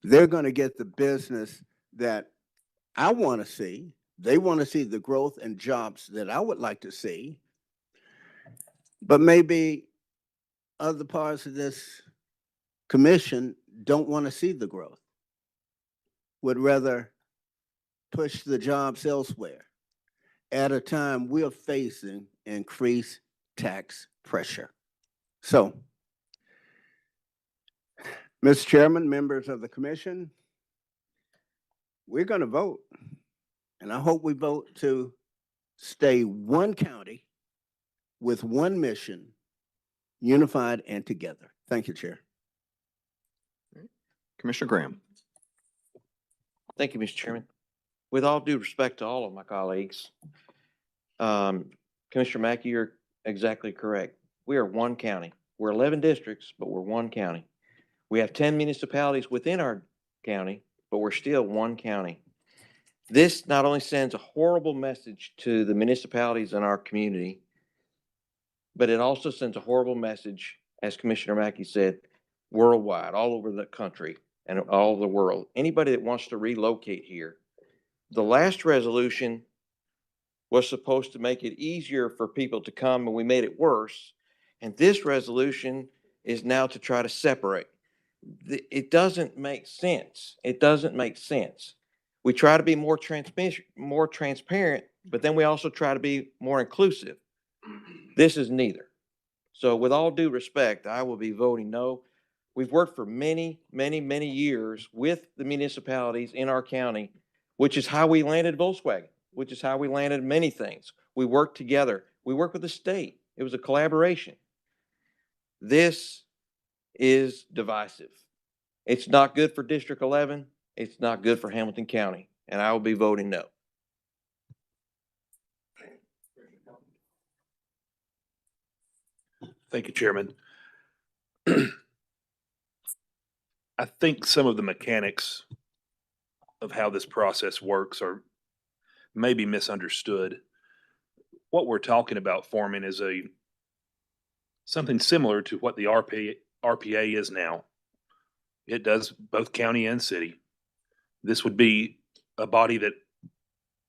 They're going to get the business that I want to see. They want to see the growth and jobs that I would like to see. But maybe other parts of this commission don't want to see the growth, would rather push the jobs elsewhere at a time we're facing increased tax pressure. So, Mr. Chairman, members of the commission, we're going to vote. And I hope we vote to stay one county with one mission, unified and together. Thank you, Chair. Commissioner Graham. Thank you, Mr. Chairman. With all due respect to all of my colleagues, Commissioner Mackey, you're exactly correct. We are one county. We're 11 districts, but we're one county. We have 10 municipalities within our county, but we're still one county. This not only sends a horrible message to the municipalities in our community, but it also sends a horrible message as Commissioner Mackey said, worldwide, all over the country and all over the world. Anybody that wants to relocate here, the last resolution was supposed to make it easier for people to come, and we made it worse. And this resolution is now to try to separate. It doesn't make sense. It doesn't make sense. We try to be more transparent, but then we also try to be more inclusive. This is neither. So with all due respect, I will be voting no. We've worked for many, many, many years with the municipalities in our county, which is how we landed Volkswagen, which is how we landed many things. We worked together. We worked with the state. It was a collaboration. This is divisive. It's not good for District 11. It's not good for Hamilton County, and I will be voting no. Thank you, Chairman. I think some of the mechanics of how this process works are maybe misunderstood. What we're talking about forming is something similar to what the RPA is now. It does both county and city. This would be a body that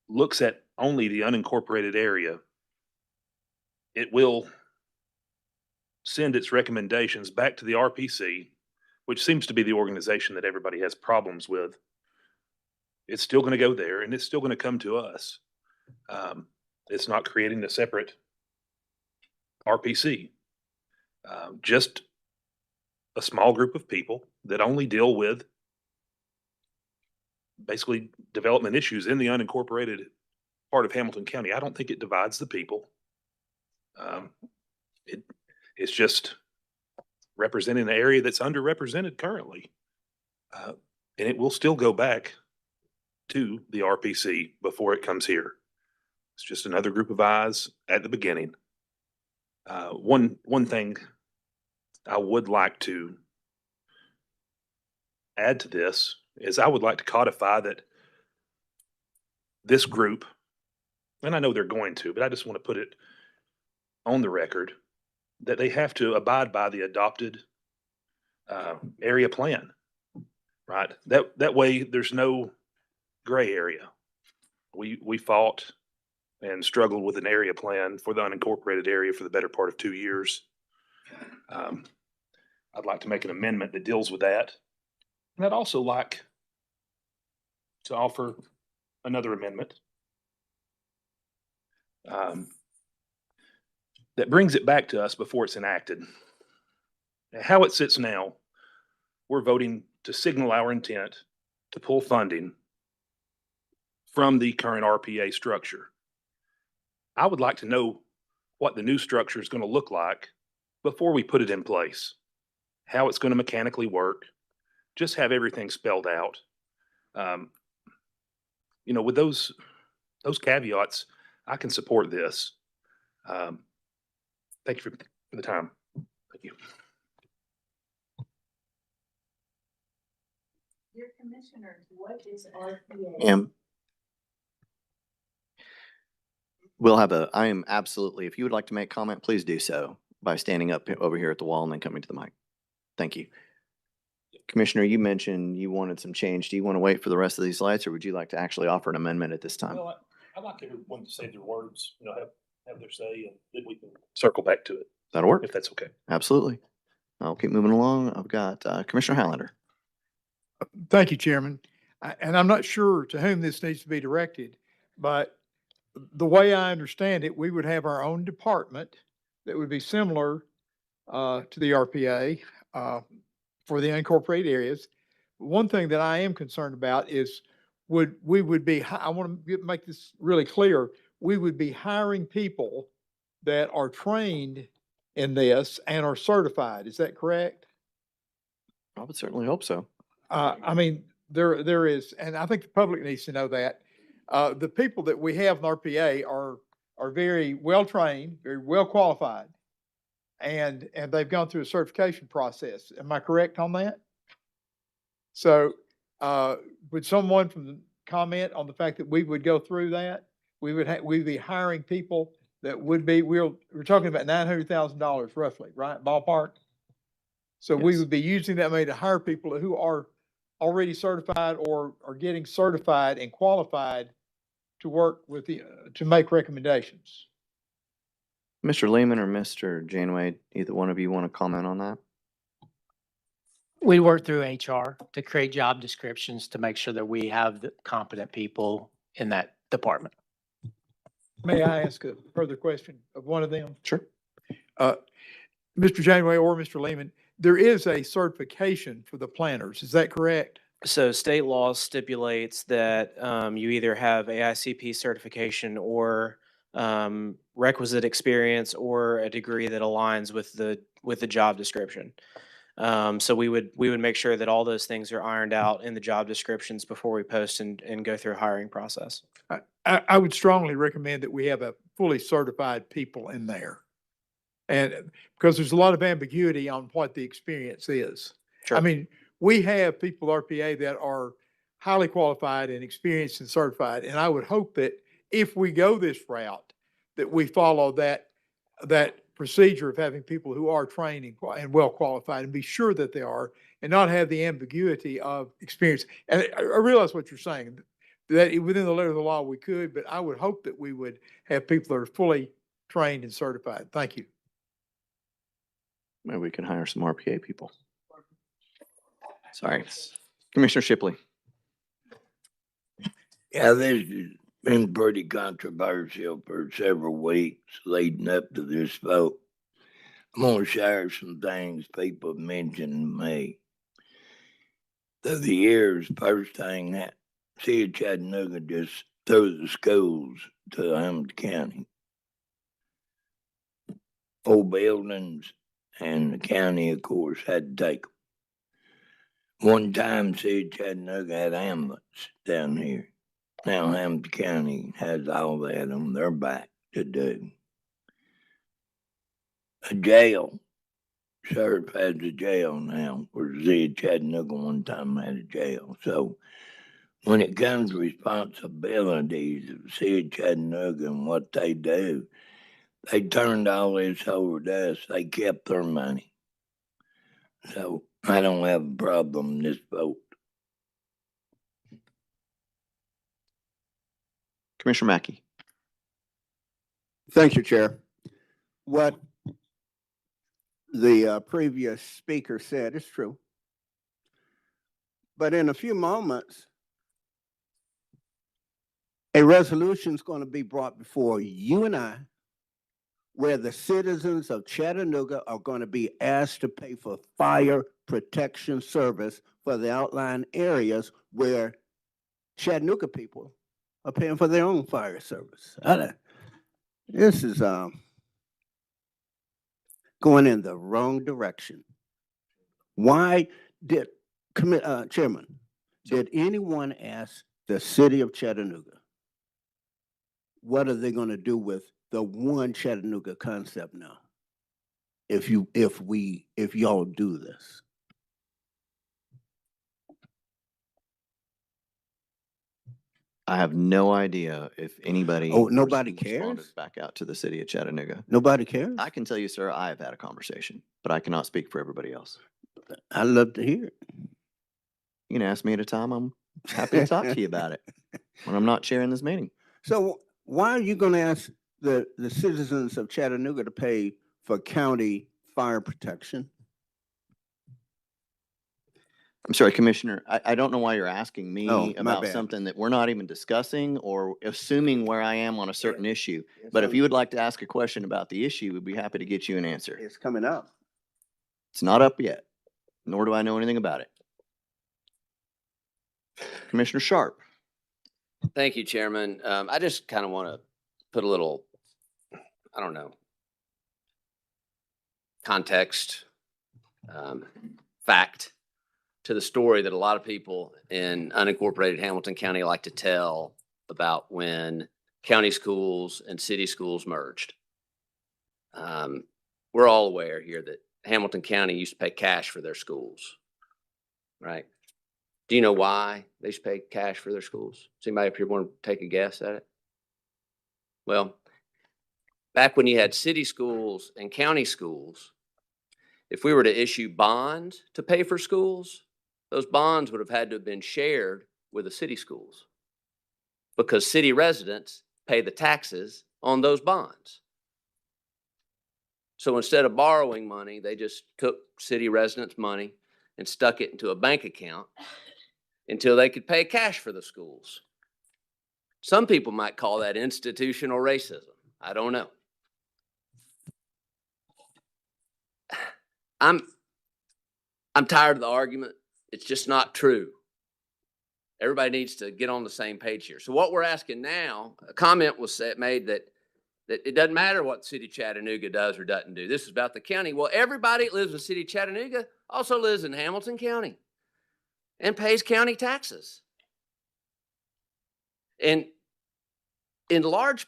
looks at only the unincorporated area. It will send its recommendations back to the RPC, which seems to be the organization that everybody has problems with. It's still going to go there, and it's still going to come to us. It's not creating a separate RPC. Just a small group of people that only deal with basically development issues in the unincorporated part of Hamilton County. I don't think it divides the people. It's just representing an area that's underrepresented currently. And it will still go back to the RPC before it comes here. It's just another group of eyes at the beginning. One thing I would like to add to this is I would like to codify that this group, and I know they're going to, but I just want to put it on the record, that they have to abide by the adopted area plan, right? That way there's no gray area. We fought and struggled with an area plan for the unincorporated area for the better part of 2 years. I'd like to make an amendment that deals with that. And I'd also like to offer another amendment that brings it back to us before it's enacted. How it sits now, we're voting to signal our intent to pull funding from the current RPA structure. I would like to know what the new structure is going to look like before we put it in place, how it's going to mechanically work, just have everything spelled out. With those caveats, I can support this. Thank you for the time. Thank you. Dear Commissioners, what is RPA? I am absolutely, if you would like to make comment, please do so by standing up over here at the wall and then coming to the mic. Thank you. Commissioner, you mentioned you wanted some change. Do you want to wait for the rest of these lights, or would you like to actually offer an amendment at this time? Well, I'd like everyone to say their words, have their say, and then we can circle back to it. That'll work. If that's okay. Absolutely. I'll keep moving along. I've got Commissioner Highlander. Thank you, Chairman. And I'm not sure to whom this needs to be directed, but the way I understand it, we would have our own department that would be similar to the RPA for the unincorporated areas. One thing that I am concerned about is I want to make this really clear. We would be hiring people that are trained in this and are certified. Is that correct? I would certainly hope so. There is, and I think the public needs to know that. The people that we have in RPA are very well trained, very well qualified, and they've gone through a certification process. Am I correct on that? So, would someone comment on the fact that we would go through that? We'd be hiring people that would be, we're talking about $900,000 roughly, right? Ballpark? So we Yes. would be using that money to hire people who are already certified or are getting certified and qualified to work with the, to make recommendations. Mr. Lehman or Mr. Janeway, either one of you want to comment on that? We work through HR to create job descriptions to make sure that we have the competent people in that department. May I ask a further question of one of them? Sure. Mr. Janeway or Mr. Lehman, there is a certification for the planners, is that correct? So state law stipulates that you either have AICP certification or requisite experience or a degree that aligns with the job description. So we would make sure that all those things are ironed out in the job descriptions before we post and go through a hiring process. I would strongly recommend that we have a fully certified people in there. And because there's a lot of ambiguity on what the experience is. Sure. I mean, we have people, RPA, that are highly qualified and experienced and certified. And I would hope that if we go this route, that we follow that procedure of having people who are trained and well qualified and be sure that they are, and not have the ambiguity of experience. And I realize what you're saying, that within the letter of the law we could, but I would hope that we would have people that are fully trained and certified. Thank you. Maybe we can hire some RPA people. Sorry. Commissioner Shipley. Yeah, this has been pretty controversial for several weeks leading up to this vote. I'm gonna share some things people have mentioned to me. Through the years, first thing that City of Chattanooga just threw the schools to Hamilton County. Old buildings, and the county, of course, had to take them. One time, City of Chattanooga had ambulance down here. Now Hamilton County has all that on their back to do. A jail. Sheriff has a jail now, where City of Chattanooga one time had a jail. So when it comes to responsibilities of City of Chattanooga and what they do, they turned all this over to us. They kept their money. So I don't have a problem in this vote. Commissioner Mackey. Thank you, Chair. What the previous speaker said is true. But in a few moments, a resolution is going to be brought before you and I, where the citizens of Chattanooga are going to be asked to pay for fire protection service for the outlying areas where Chattanooga people are paying for their own fire service. This is going in the wrong direction. Why did, Chairman, did anyone ask the city of Chattanooga, what are they going to do with the one Chattanooga concept now? If y'all do this. I have no idea if anybody. Oh, nobody responded cares? Back out to the city of Chattanooga. Nobody cares? I can tell you, sir, I have had a conversation, but I cannot speak for everybody else. I'd love to hear it. You can ask me at a time. I'm happy to talk to you about it when I'm not chairing this meeting. So why are you going to ask the citizens of Chattanooga to pay for county fire protection? I'm sorry, Commissioner, I don't know why you're asking me Oh, my about bad. something that we're not even discussing or assuming where I am on a certain issue. But if you would like to ask a question about the issue, we'd be happy to get you an answer. It's coming up. It's not up yet, nor do I know anything about it. Commissioner Sharp. Thank you, Chairman. I just kind of want to put a little, I don't know, context, fact to the story that a lot of people in unincorporated Hamilton County like to tell about when county schools and city schools merged. We're all aware here that Hamilton County used to pay cash for their schools, right? Do you know why they used to pay cash for their schools? Does anybody up here want to take a guess at it? Well, back when you had city schools and county schools, if we were to issue bonds to pay for schools, those bonds would have had to have been shared with the city schools because city residents pay the taxes on those bonds. So instead of borrowing money, they just took city residents' money and stuck it into a bank account until they could pay cash for the schools. Some people might call that institutional racism. I don't know. I'm tired of the argument. It's just not true. Everybody needs to get on the same page here. So what we're asking now, a comment was made that it doesn't matter what the city of Chattanooga does or doesn't do. This is about the county. Well, everybody that lives in the city of Chattanooga also lives in Hamilton County and pays county taxes. And in large,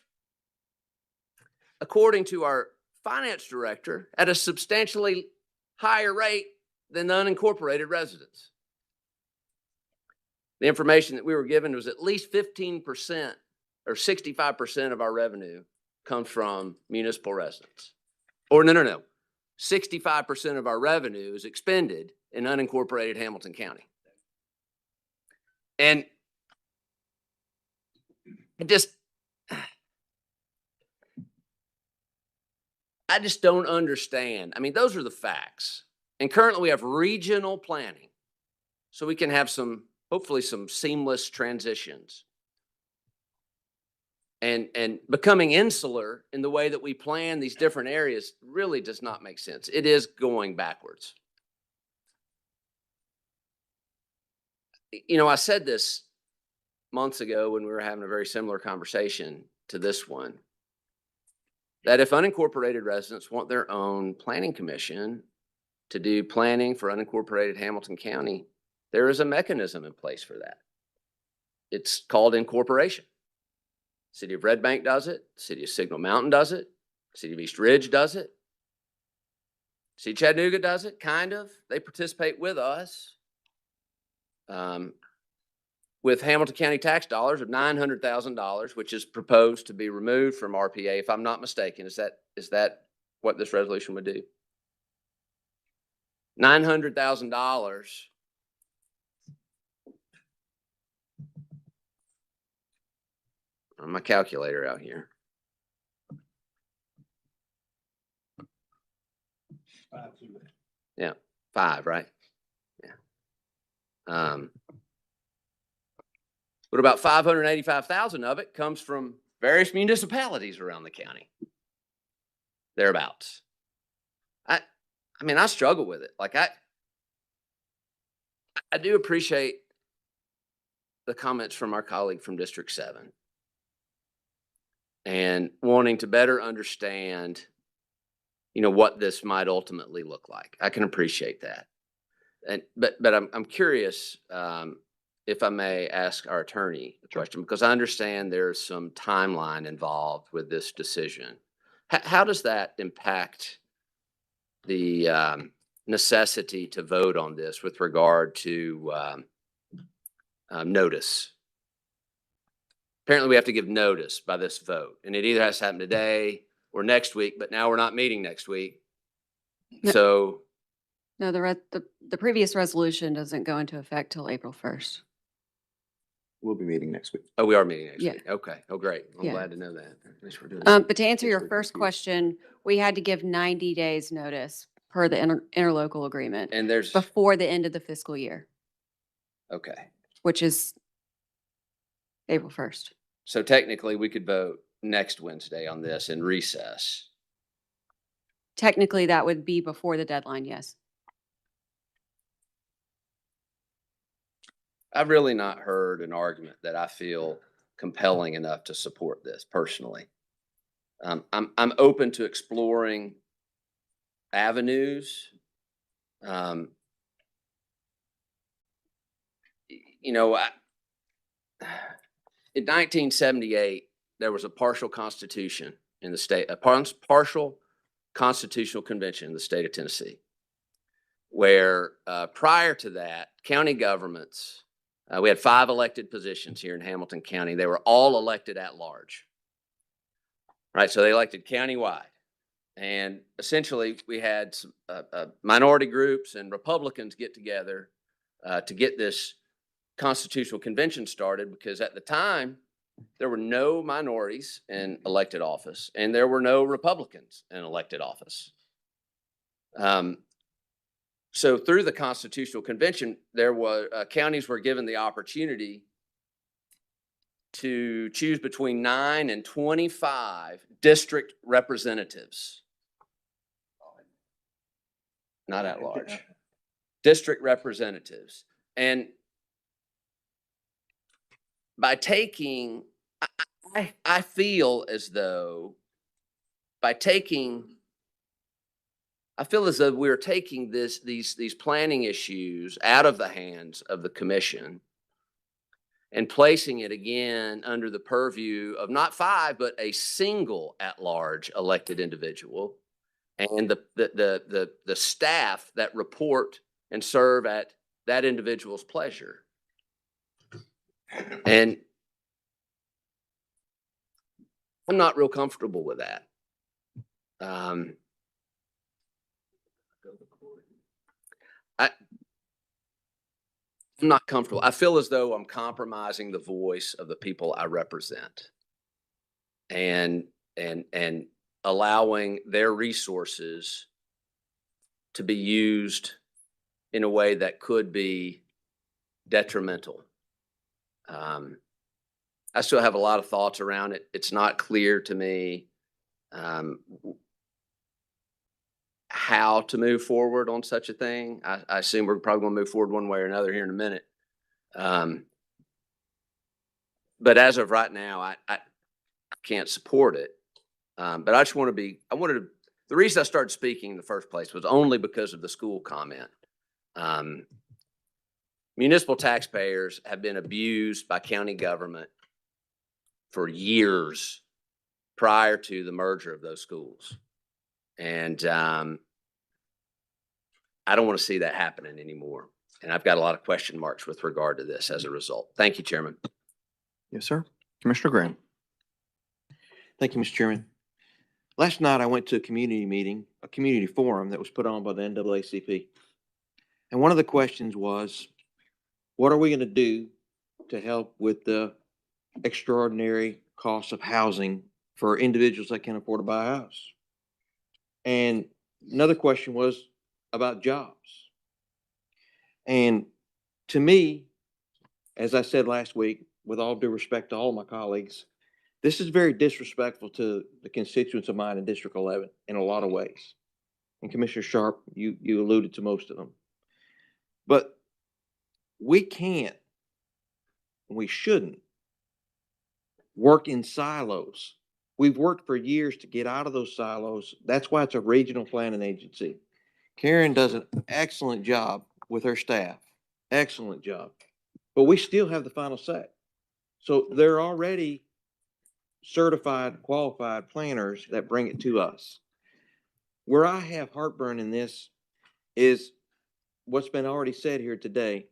according to our finance director, at a substantially higher rate than the unincorporated residents. The information that we were given was at least 15% or 65% of our revenue comes from municipal residents. Or no. 65% of our revenue is expended in unincorporated Hamilton County. And I just don't understand. I mean, those are the facts. And currently we have regional planning. So we can have hopefully some seamless transitions. And becoming insular in the way that we plan these different areas really does not make sense. It is going backwards. You know, I said this months ago when we were having a very similar conversation to this one, that if unincorporated residents want their own planning commission to do planning for unincorporated Hamilton County, there is a mechanism in place for that. It's called incorporation. City of Red Bank does it. City of Signal Mountain does it. City of East Ridge does it. City of Chattanooga does it, kind of. They participate with us. With Hamilton County tax dollars of $900,000, which is proposed to be removed from RPA, if I'm not mistaken. Is that what this resolution would do? $900,000. On my calculator out here. Yeah, 5, right? Yeah. But about 585,000 of it comes from various municipalities around the county. Thereabouts. I mean, I struggle with it. Like I do appreciate the comments from our colleague from District 7 and wanting to better understand, you know, what this might ultimately look like. I can appreciate that. But I'm curious, if I may ask our attorney a question, because I understand there's some timeline involved with this decision. How does that impact the necessity to vote on this with regard to notice? Apparently we have to give notice by this vote, and it either has to happen today or next week, but now we're not meeting next week. No. So. No, the previous resolution doesn't go into effect till April 1st. We'll be meeting next week. Oh, we are meeting next Yeah. week. Okay. Oh, great. I'm Yeah. glad to know that. At least we're doing. But to answer your first question, we had to give 90 days notice per the interlocal agreement And there's, before the end of the fiscal year, okay. which is April 1st. So technically we could vote next Wednesday on this in recess. Technically, that would be before the deadline, yes. I've really not heard an argument that I feel compelling enough to support this personally. I'm open to exploring avenues. You know, in 1978, there was a partial constitution in the state, a partial constitutional convention in the state of Tennessee, where prior to that, county governments, we had 5 elected positions here in Hamilton County. They were all elected at large. Right, so they elected countywide. And essentially, we had some, minority groups and Republicans get together to get this constitutional convention started, because at the time, there were no minorities in elected office and there were no Republicans in elected office. So through the constitutional convention, there was counties were given the opportunity to choose between 9 and 25 district representatives. Not at large. District representatives. And by taking, I feel as though we're taking these planning issues out of the hands of the commission and placing it again under the purview of not 5, but a single at-large elected individual and the staff that report and serve at that individual's pleasure. And I'm not real comfortable with that. I'm not comfortable. I feel as though I'm compromising the voice of the people I represent and allowing their resources to be used in a way that could be detrimental. I still have a lot of thoughts around it. It's not clear to me how to move forward on such a thing. I assume we're probably going to move forward one way or another here in a minute. But as of right now, I can't support it. But I just the reason I started speaking in the first place was only because of the school comment. Municipal taxpayers have been abused by county government for years prior to the merger of those schools. And I don't want to see that happening anymore. And I've got a lot of question marks with regard to this as a result. Thank you, Chairman. Yes, sir. Commissioner Graham. Thank you, Mr. Chairman. Last night, I went to a community meeting, a community forum that was put on by the NAACP. And one of the questions was, what are we going to do to help with the extraordinary cost of housing for individuals that can't afford to buy a house? And another question was about jobs. And to me, as I said last week, with all due respect to all my colleagues, this is very disrespectful to the constituents of mine in District 11 in a lot of ways. And Commissioner Sharp, you alluded to most of them. But we can't, we shouldn't work in silos. We've worked for years to get out of those silos. That's why it's a regional planning agency. Karen does an excellent job with her staff. Excellent job. But we still have the final say. So they're already certified, qualified planners that bring it to us. Where I have heartburn in this is what's been already said here today.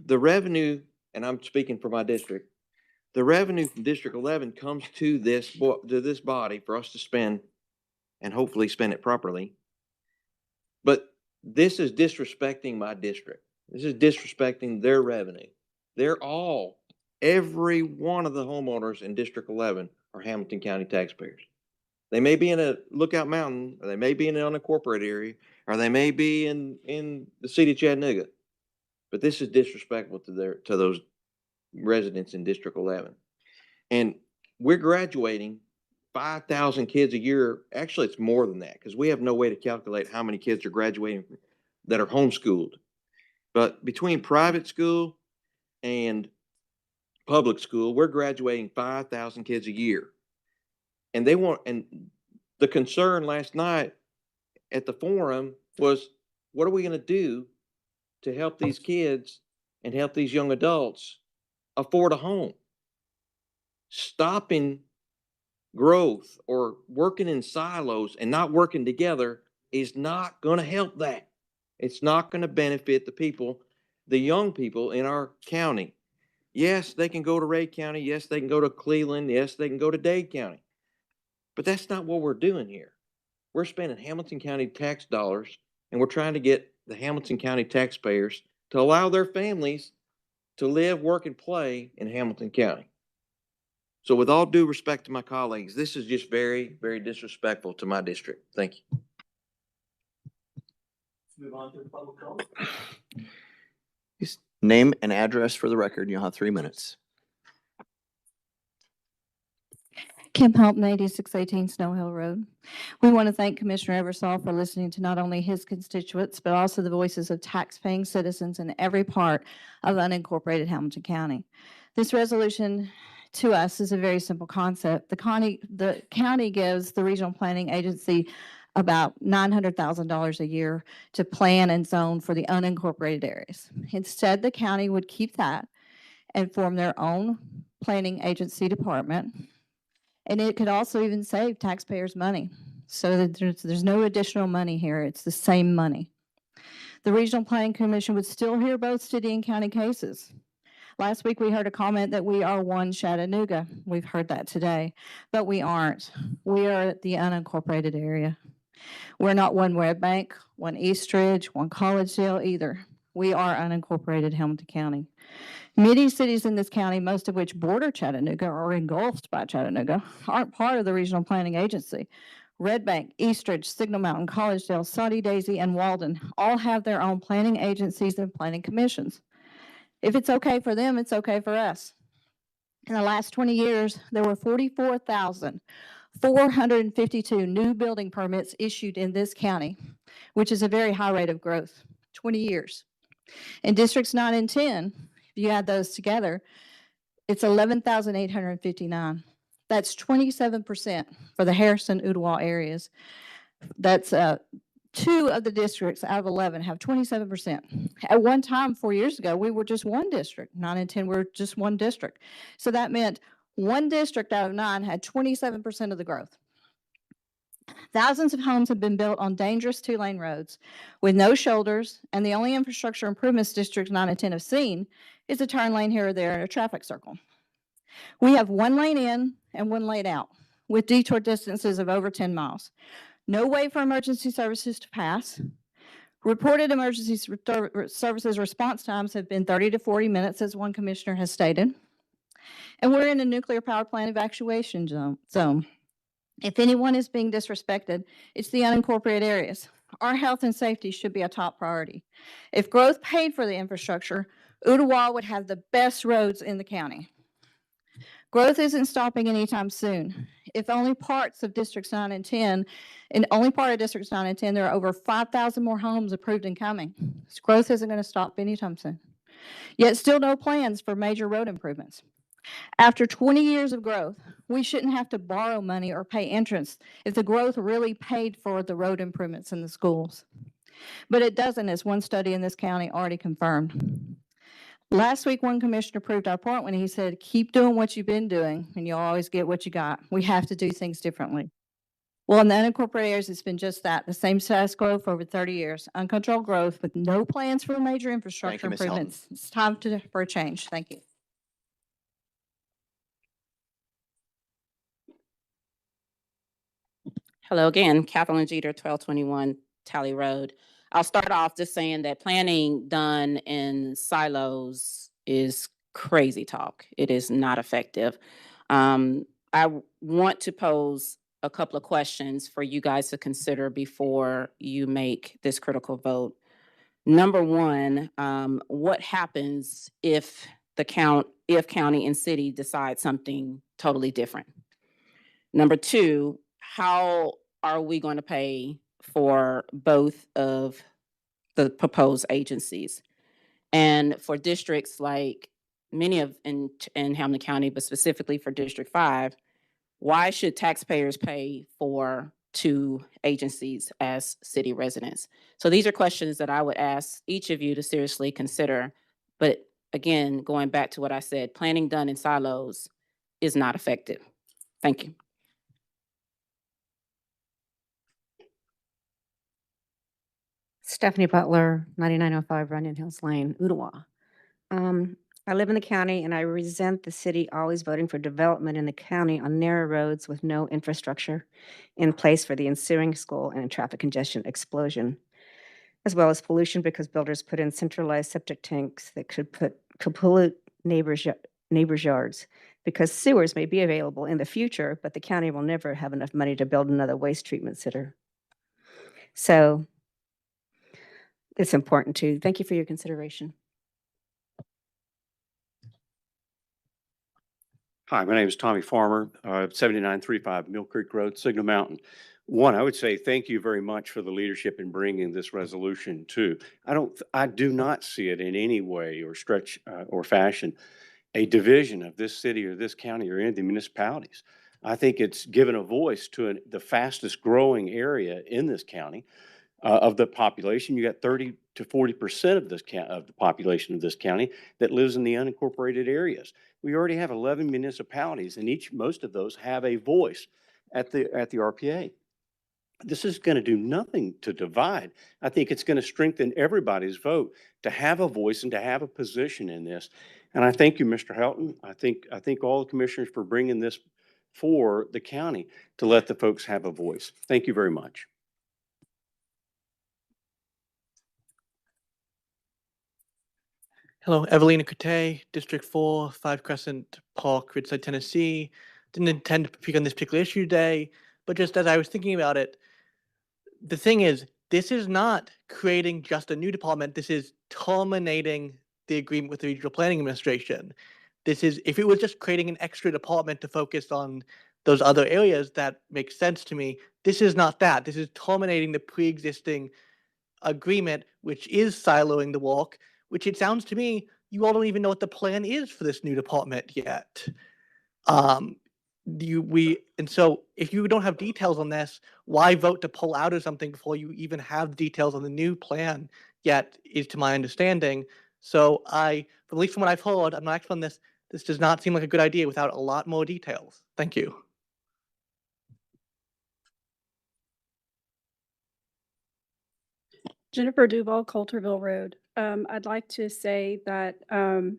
The revenue, and I'm speaking for my district, the revenue from District 11 comes to this body for us to spend and hopefully spend it properly. But this is disrespecting my district. This is disrespecting their revenue. Every one of the homeowners in District 11 are Hamilton County taxpayers. They may be in a Lookout Mountain, or they may be in an unincorporated area, or they may be in the city of Chattanooga. But this is disrespectful to those residents in District 11. And we're graduating 5,000 kids a year. Actually, it's more than that because we have no way to calculate how many kids are graduating that are homeschooled. But between private school and public school, we're graduating 5,000 kids a year. And the concern last night at the forum was, what are we going to do to help these kids and help these young adults afford a home? Stopping growth or working in silos and not working together is not going to help that. It's not going to benefit the people, the young people in our county. Yes, they can go to Ray County. Yes, they can go to Cleveland. Yes, they can go to Dade County. But that's not what we're doing here. We're spending Hamilton County tax dollars, and we're trying to get the Hamilton County taxpayers to allow their families to live, work, and play in Hamilton County. So with all due respect to my colleagues, this is just very, very disrespectful to my district. Thank you. Move on to the public comment. Please name and address for the record. You'll have 3 minutes. Kim Helton, 8618 Snow Hill Road. We want to thank Commissioner Eversole for listening to not only his constituents, but also the voices of tax-paying citizens in every part of unincorporated Hamilton County. This resolution to us is a very simple concept. The county gives the Regional Planning Agency about $900,000 a year to plan and zone for the unincorporated areas. Instead, the county would keep that and form their own planning agency department. And it could also even save taxpayers money. So that there's no additional money here. It's the same money. The Regional Planning Commission would still hear both city and county cases. Last week, we heard a comment that we are one Chattanooga. We've heard that today, but we aren't. We are the unincorporated area. We're not one Red Bank, one Eastridge, one Collegedale either. We are unincorporated Hamilton County. Many cities in this county, most of which border Chattanooga or engulfed by Chattanooga, aren't part of the Regional Planning Agency. Red Bank, Eastridge, Signal Mountain, Collegedale, Soddy Daisy, and Walden all have their own planning agencies and planning commissions. If it's okay for them, it's okay for us. In the last 20 years, there were 44,452 new building permits issued in this county, which is a very high rate of growth, 20 years. In districts 9 and 10, if you add those together, it's 11,859. That's 27% for the Harrison, Ooltewah areas. That's 2 of the districts out of 11 have 27%. At one time, 4 years ago, we were just one district. 9 and 10 were just one district. So that meant one district out of 9 had 27% of the growth. Thousands of homes have been built on dangerous 2-lane roads with no shoulders, and the only infrastructure improvements districts 9 and 10 have seen is a turn lane here or there and a traffic circle. We have 1 lane in and 1 lane out with detour distances of over 10 miles. No way for emergency services to pass. Reported emergency services response times have been 30 to 40 minutes, as one commissioner has stated. And we're in a nuclear power plant evacuation zone. If anyone is being disrespected, it's the unincorporated areas. Our health and safety should be a top priority. If growth paid for the infrastructure, Ooltewah would have the best roads in the county. Growth isn't stopping anytime soon. If only parts of districts 9 and 10, in only part of districts 9 and 10, there are over 5,000 more homes approved and coming. This growth isn't going to stop anytime soon. Yet still no plans for major road improvements. After 20 years of growth, we shouldn't have to borrow money or pay interest if the growth really paid for the road improvements in the schools. But it doesn't, as one study in this county already confirmed. Last week, one commissioner proved our point when he said, keep doing what you've been doing and you'll always get what you got. We have to do things differently. Well, in the unincorporated areas, it's been just that, the same status quo for over 30 years, uncontrolled growth with no plans for major infrastructure Ms. Helton. improvements. It's time for a change. Thank you. Hello again, Kathleen Jeter, 1221 Tally Road. I'll start off just saying that planning done in silos is crazy talk. It is not effective. I want to pose a couple of questions for you guys to consider before you make this critical vote. Number one, what happens if county and city decide something totally different? Number two, how are we going to pay for both of the proposed agencies? And for districts like many of in Hamilton County, but specifically for District 5, why should taxpayers pay for 2 agencies as city residents? So these are questions that I would ask each of you to seriously consider. But again, going back to what I said, planning done in silos is not effective. Thank you. Stephanie Butler, 9905 Runyon Hills Lane, Ooltewah. I live in the county and I resent the city always voting for development in the county on narrow roads with no infrastructure in place for the ensuing school and traffic congestion explosion, as well as pollution because builders put in centralized septic tanks that could pollute neighbors' yards, because sewers may be available in the future, but the county will never have enough money to build another waste treatment center. So it's important too. Thank you for your consideration. Hi, my name is Tommy Farmer, 7935 Mill Creek Road, Signal Mountain. One, I would say thank you very much for the leadership in bringing this resolution to. I do not see it in any way or stretch or fashion a division of this city or this county or any of the municipalities. I think it's given a voice to the fastest growing area in this county of the population. You got 30 to 40% of of the population of this county that lives in the unincorporated areas. We already have 11 municipalities, and most of those have a voice at the RPA. This is going to do nothing to divide. I think it's going to strengthen everybody's vote to have a voice and to have a position in this. And I thank you, Mr. Helton. I thank all the commissioners for bringing this for the county to let the folks have a voice. Thank you very much. Hello, Evelina Cote, District 4, 5 Crescent Park, Ridgeside, Tennessee. Didn't intend to speak on this particular issue today, but just as I was thinking about it, the thing is, this is not creating just a new department. This is terminating the agreement with the Regional Planning Administration. This is, if it was just creating an extra department to focus on those other areas, that makes sense to me. This is not that. This is terminating the pre-existing agreement, which is siloing the work, which it sounds to me, you all don't even know what the plan is for this new department yet. And so if you don't have details on this, why vote to pull out of something before you even have the details on the new plan yet, is to my understanding. So at least from what I've heard, I'm not expert on this, this does not seem like a good idea without a lot more details. Thank you. Jennifer Duval, Coulterville Road. I'd like to say that Plan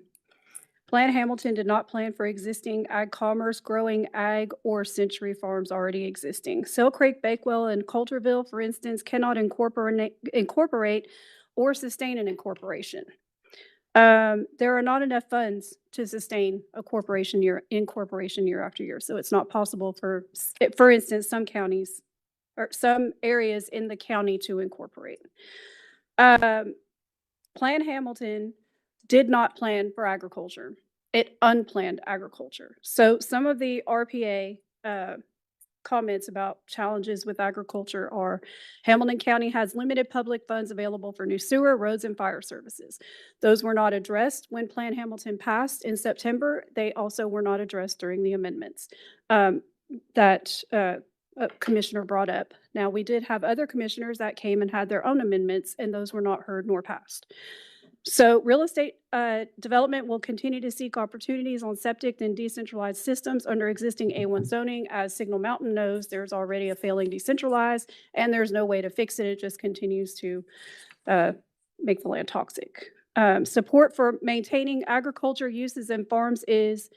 Hamilton did not plan for existing ag commerce, growing ag, or Century Farms already existing. Sail Creek, Bakewell, and Coulterville, for instance, cannot incorporate or sustain an incorporation. There are not enough funds to sustain a incorporation year after year. So it's not possible for instance, some counties or some areas in the county to incorporate. Plan Hamilton did not plan for agriculture. It unplanned agriculture. So some of the RPA comments about challenges with agriculture are Hamilton County has limited public funds available for new sewer, roads, and fire services. Those were not addressed when Plan Hamilton passed in September. They also were not addressed during the amendments that commissioner brought up. Now, we did have other commissioners that came and had their own amendments, and those were not heard nor passed. So real estate development will continue to seek opportunities on septic and decentralized systems under existing A1 zoning. As Signal Mountain knows, there's already a failing decentralized, and there's no way to fix it. It just continues to make the land toxic. Support for maintaining agriculture uses and farms is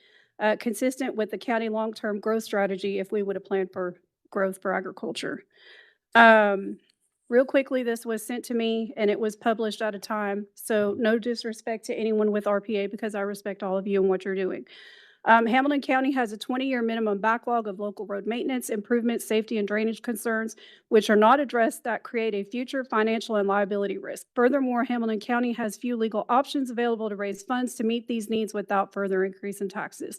consistent with the county long-term growth strategy if we would have planned for growth for agriculture. Real quickly, this was sent to me and it was published at a time. So no disrespect to anyone with RPA, because I respect all of you and what you're doing. Hamilton County has a 20-year minimum backlog of local road maintenance, improvements, safety, and drainage concerns, which are not addressed that create a future financial and liability risk. Furthermore, Hamilton County has few legal options available to raise funds to meet these needs without further increase in taxes.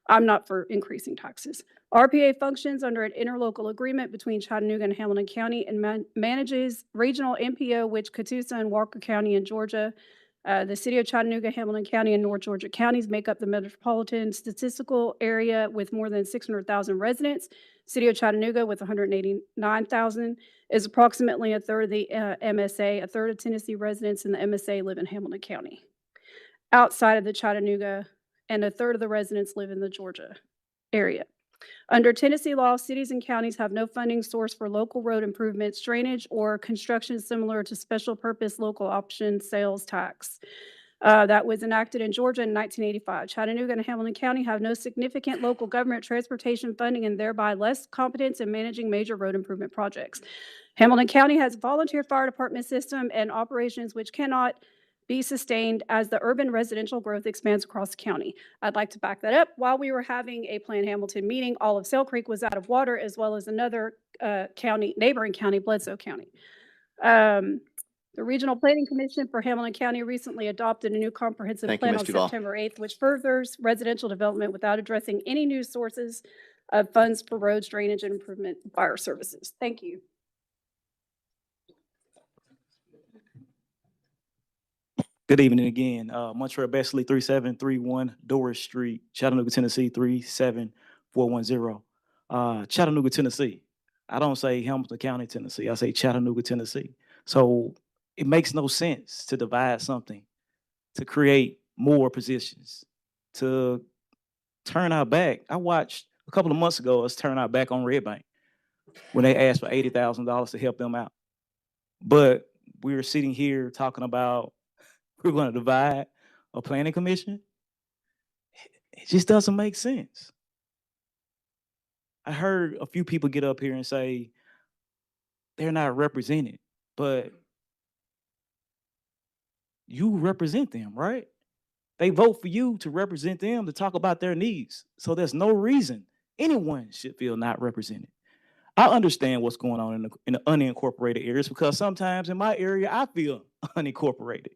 I'm not for increasing taxes. RPA functions under an interlocal agreement between Chattanooga and Hamilton County and manages regional MPO, which Catoosa and Walker County in Georgia. The city of Chattanooga, Hamilton County, and North Georgia counties make up the metropolitan statistical area with more than 600,000 residents. City of Chattanooga, with 189,000, is approximately a third of the MSA. A third of Tennessee residents in the MSA live in Hamilton County. Outside of the Chattanooga, and a third of the residents live in the Georgia area. Under Tennessee law, cities and counties have no funding source for local road improvements, drainage, or construction similar to special purpose local option sales tax. that was enacted in Georgia in 1985. Chattanooga and Hamilton County have no significant local government transportation funding and thereby less competence in managing major road improvement projects. Hamilton County has a volunteer fire department system and operations which cannot be sustained as the urban residential growth expands across the county. I'd like to back that up. While we were having a Plan Hamilton meeting, all of Sale Creek was out of water, as well as another county, neighboring county, Bledsoe County. The Regional Planning Commission for Hamilton County recently adopted a new comprehensive Thank you, plan Ms. on Duval. September 8th, which furthers residential development without addressing any new sources of funds for roads, drainage, and improvement fire services. Thank you. Good evening again. Montreal Bestley, 3731 Doris Street, Chattanooga, Tennessee, 37410. Chattanooga, Tennessee. I don't say Hamilton County, Tennessee. I say Chattanooga, Tennessee. So it makes no sense to divide something, to create more positions, to turn our back. I watched a couple of months ago us turn our back on Red Bank when they asked for $80,000 to help them out. But we were sitting here talking about we're going to divide a planning commission. It just doesn't make sense. I heard a few people get up here and say they're not represented, but you represent them, right? They vote for you to represent them, to talk about their needs. So there's no reason anyone should feel not represented. I understand what's going on in the unincorporated areas because sometimes in my area, I feel unincorporated.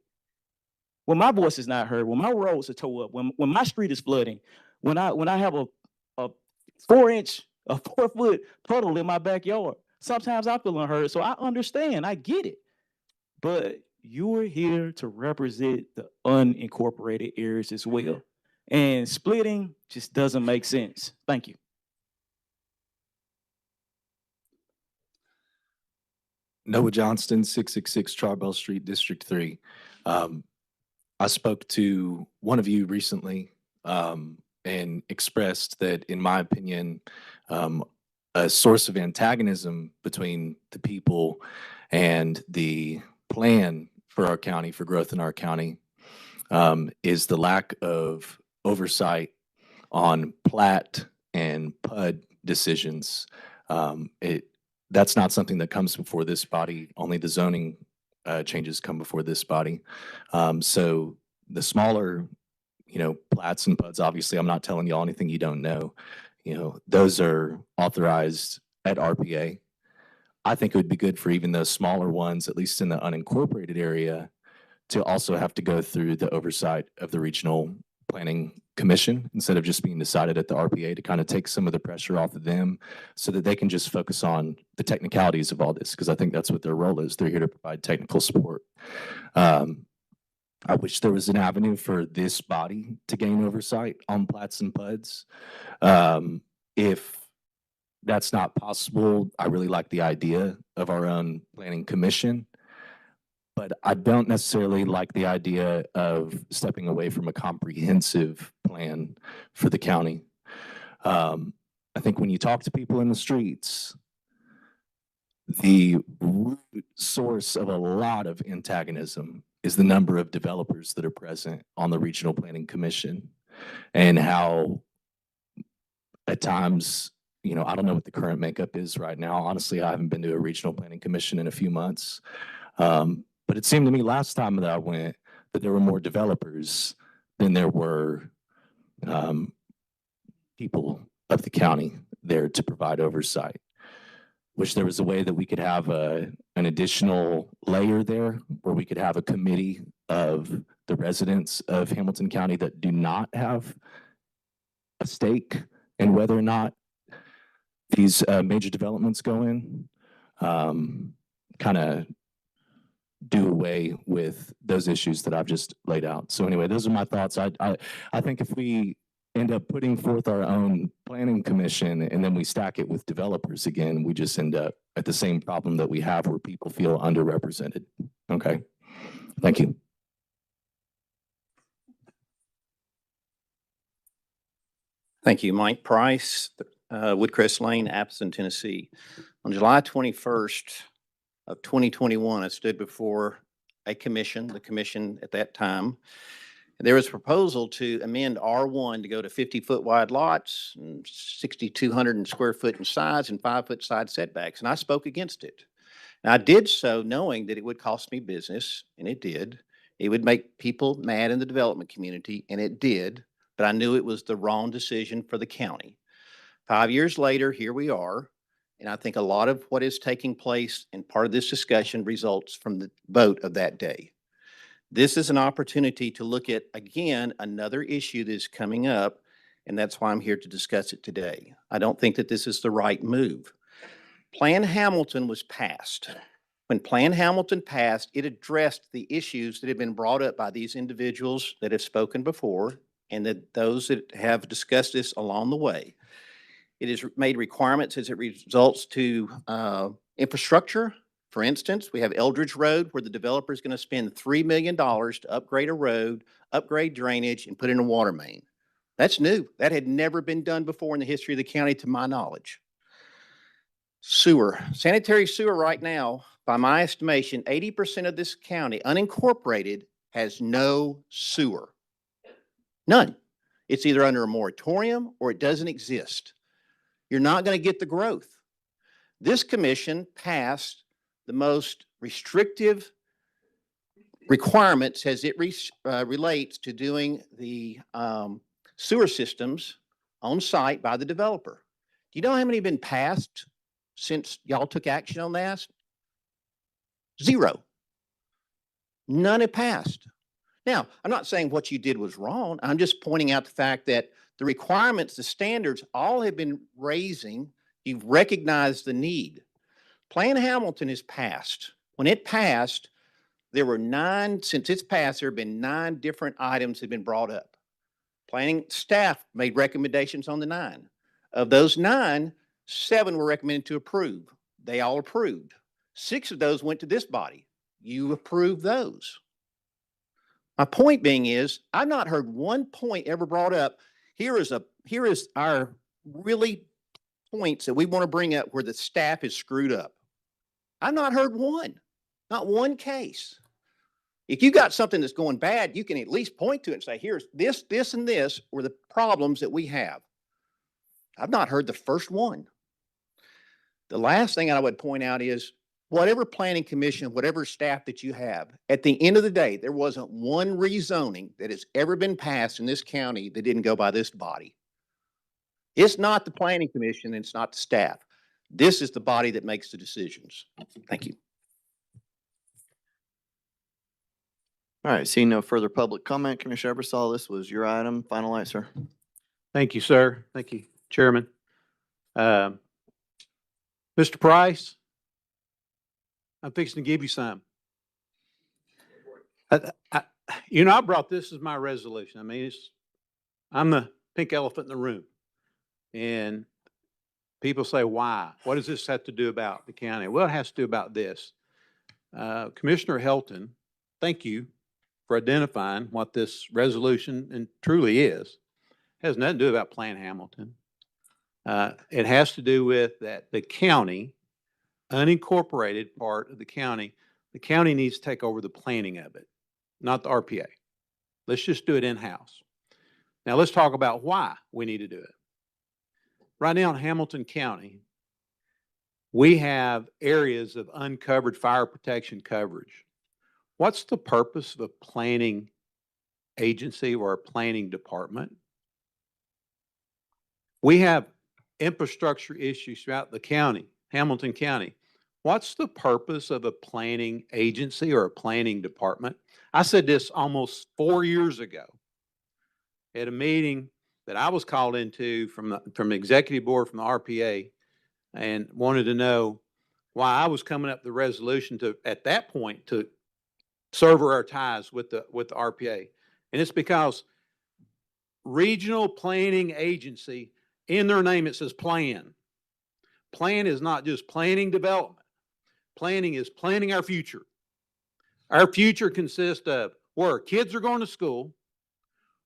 When my voice is not heard, when my roads are tore up, when my street is flooding, when I have a 4-foot puddle in my backyard, sometimes I feel unheard. So I understand, I get it. But you are here to represent the unincorporated areas as well. And splitting just doesn't make sense. Thank you. Noah Johnston, 666 Charbel Street, District 3. I spoke to one of you recently and expressed that, in my opinion, a source of antagonism between the people and the plan for our county, for growth in our county, is the lack of oversight on plat and PUD decisions. That's not something that comes before this body. Only the zoning changes come before this body. So the smaller, plats and PUDs, obviously, I'm not telling y'all anything you don't know. Those are authorized at RPA. I think it would be good for even those smaller ones, at least in the unincorporated area, to also have to go through the oversight of the Regional Planning Commission instead of just being decided at the RPA, to kind of take some of the pressure off of them so that they can just focus on the technicalities of all this, because I think that's what their role is. They're here to provide technical support. I wish there was an avenue for this body to gain oversight on plats and PUDs. If that's not possible, I really like the idea of our own planning commission, but I don't necessarily like the idea of stepping away from a comprehensive plan for the county. I think when you talk to people in the streets, the root source of a lot of antagonism is the number of developers that are present on the Regional Planning Commission, and how at times, I don't know what the current makeup is right now. Honestly, I haven't been to a Regional Planning Commission in a few months. But it seemed to me last time that I went that there were more developers than there were people of the county there to provide oversight. Wish there was a way that we could have an additional layer there, where we could have a committee of the residents of Hamilton County that do not have a stake in whether or not these major developments go in. Kind of do away with those issues that I've just laid out. So anyway, those are my thoughts. I think if we end up putting forth our own planning commission and then we stack it with developers again, we just end up at the same problem that we have, where people feel underrepresented. Okay, thank you. Thank you. Mike Price, Woodcrest Lane, Appleton, Tennessee. On July 21st of 2021, I stood before a commission, the commission at that time. There was a proposal to amend R1 to go to 50-foot wide lots, and 6,200 square foot in size and 5-foot side setbacks, and I spoke against it. And I did so knowing that it would cost me business, and it did. It would make people mad in the development community, and it did, but I knew it was the wrong decision for the county. 5 years later, here we are, and I think a lot of what is taking place and part of this discussion results from the vote of that day. This is an opportunity to look at, again, another issue that is coming up, and that's why I'm here to discuss it today. I don't think that this is the right move. Plan Hamilton was passed. When Plan Hamilton passed, it addressed the issues that have been brought up by these individuals that have spoken before and that those that have discussed this along the way. It has made requirements as it results to infrastructure. For instance, we have Eldridge Road where the developer is going to spend $3 million to upgrade a road, upgrade drainage, and put in a water main. That's new. That had never been done before in the history of the county to my knowledge. Sewer, sanitary sewer right now, by my estimation, 80% of this county, unincorporated, has no sewer. None. It's either under a moratorium or it doesn't exist. You're not going to get the growth. This commission passed the most restrictive requirements as it relates to doing the sewer systems on site by the developer. Do you know how many have been passed since y'all took action on that? 0. None have passed. Now, I'm not saying what you did was wrong. I'm just pointing out the fact that the requirements, the standards, all have been raising. You've recognized the need. Plan Hamilton is passed. When it passed, there were 9, since it's passed, there have been 9 different items that have been brought up. Planning staff made recommendations on the 9. Of those 9, 7 were recommended to approve. They all approved. 6 of those went to this body. You approved those. My point being is, I've not heard one point ever brought up. Here is our really points that we want to bring up where the staff is screwed up. I've not heard one, not one case. If you got something that's going bad, you can at least point to it and say, here's this, this, and this were the problems that we have. I've not heard the first one. The last thing I would point out is whatever planning commission, whatever staff that you have, at the end of the day, there wasn't one rezoning that has ever been passed in this county that didn't go by this body. It's not the planning commission, it's not the staff. This is the body that makes the decisions. Thank you. All right, seeing no further public comment, Commissioner Eversole, this was your item. Final answer. Thank you, sir. Thank you, Chairman. Mr. Price, I'm fixing to give you some. I brought this as my resolution. I mean, I'm the pink elephant in the room. And people say, why? What does this have to do about the county? Well, it has to do about this. Commissioner Helton, thank you for identifying what this resolution and truly is. It has nothing to do about Plan Hamilton. It has to do with that the county, unincorporated part of the county needs to take over the planning of it, not the RPA. Let's just do it in-house. Now let's talk about why we need to do it. Right now in Hamilton County, we have areas of uncovered fire protection coverage. What's the purpose of a planning agency or a planning department? We have infrastructure issues throughout the county, Hamilton County. What's the purpose of a planning agency or a planning department? I said this almost 4 years ago at a meeting that I was called into from the executive board from the RPA and wanted to know why I was coming up with the resolution to, at that point, to sever our ties with the RPA. And it's because Regional Planning Agency, in their name it says plan. Plan is not just planning development. Planning is planning our future. Our future consists of where kids are going to school,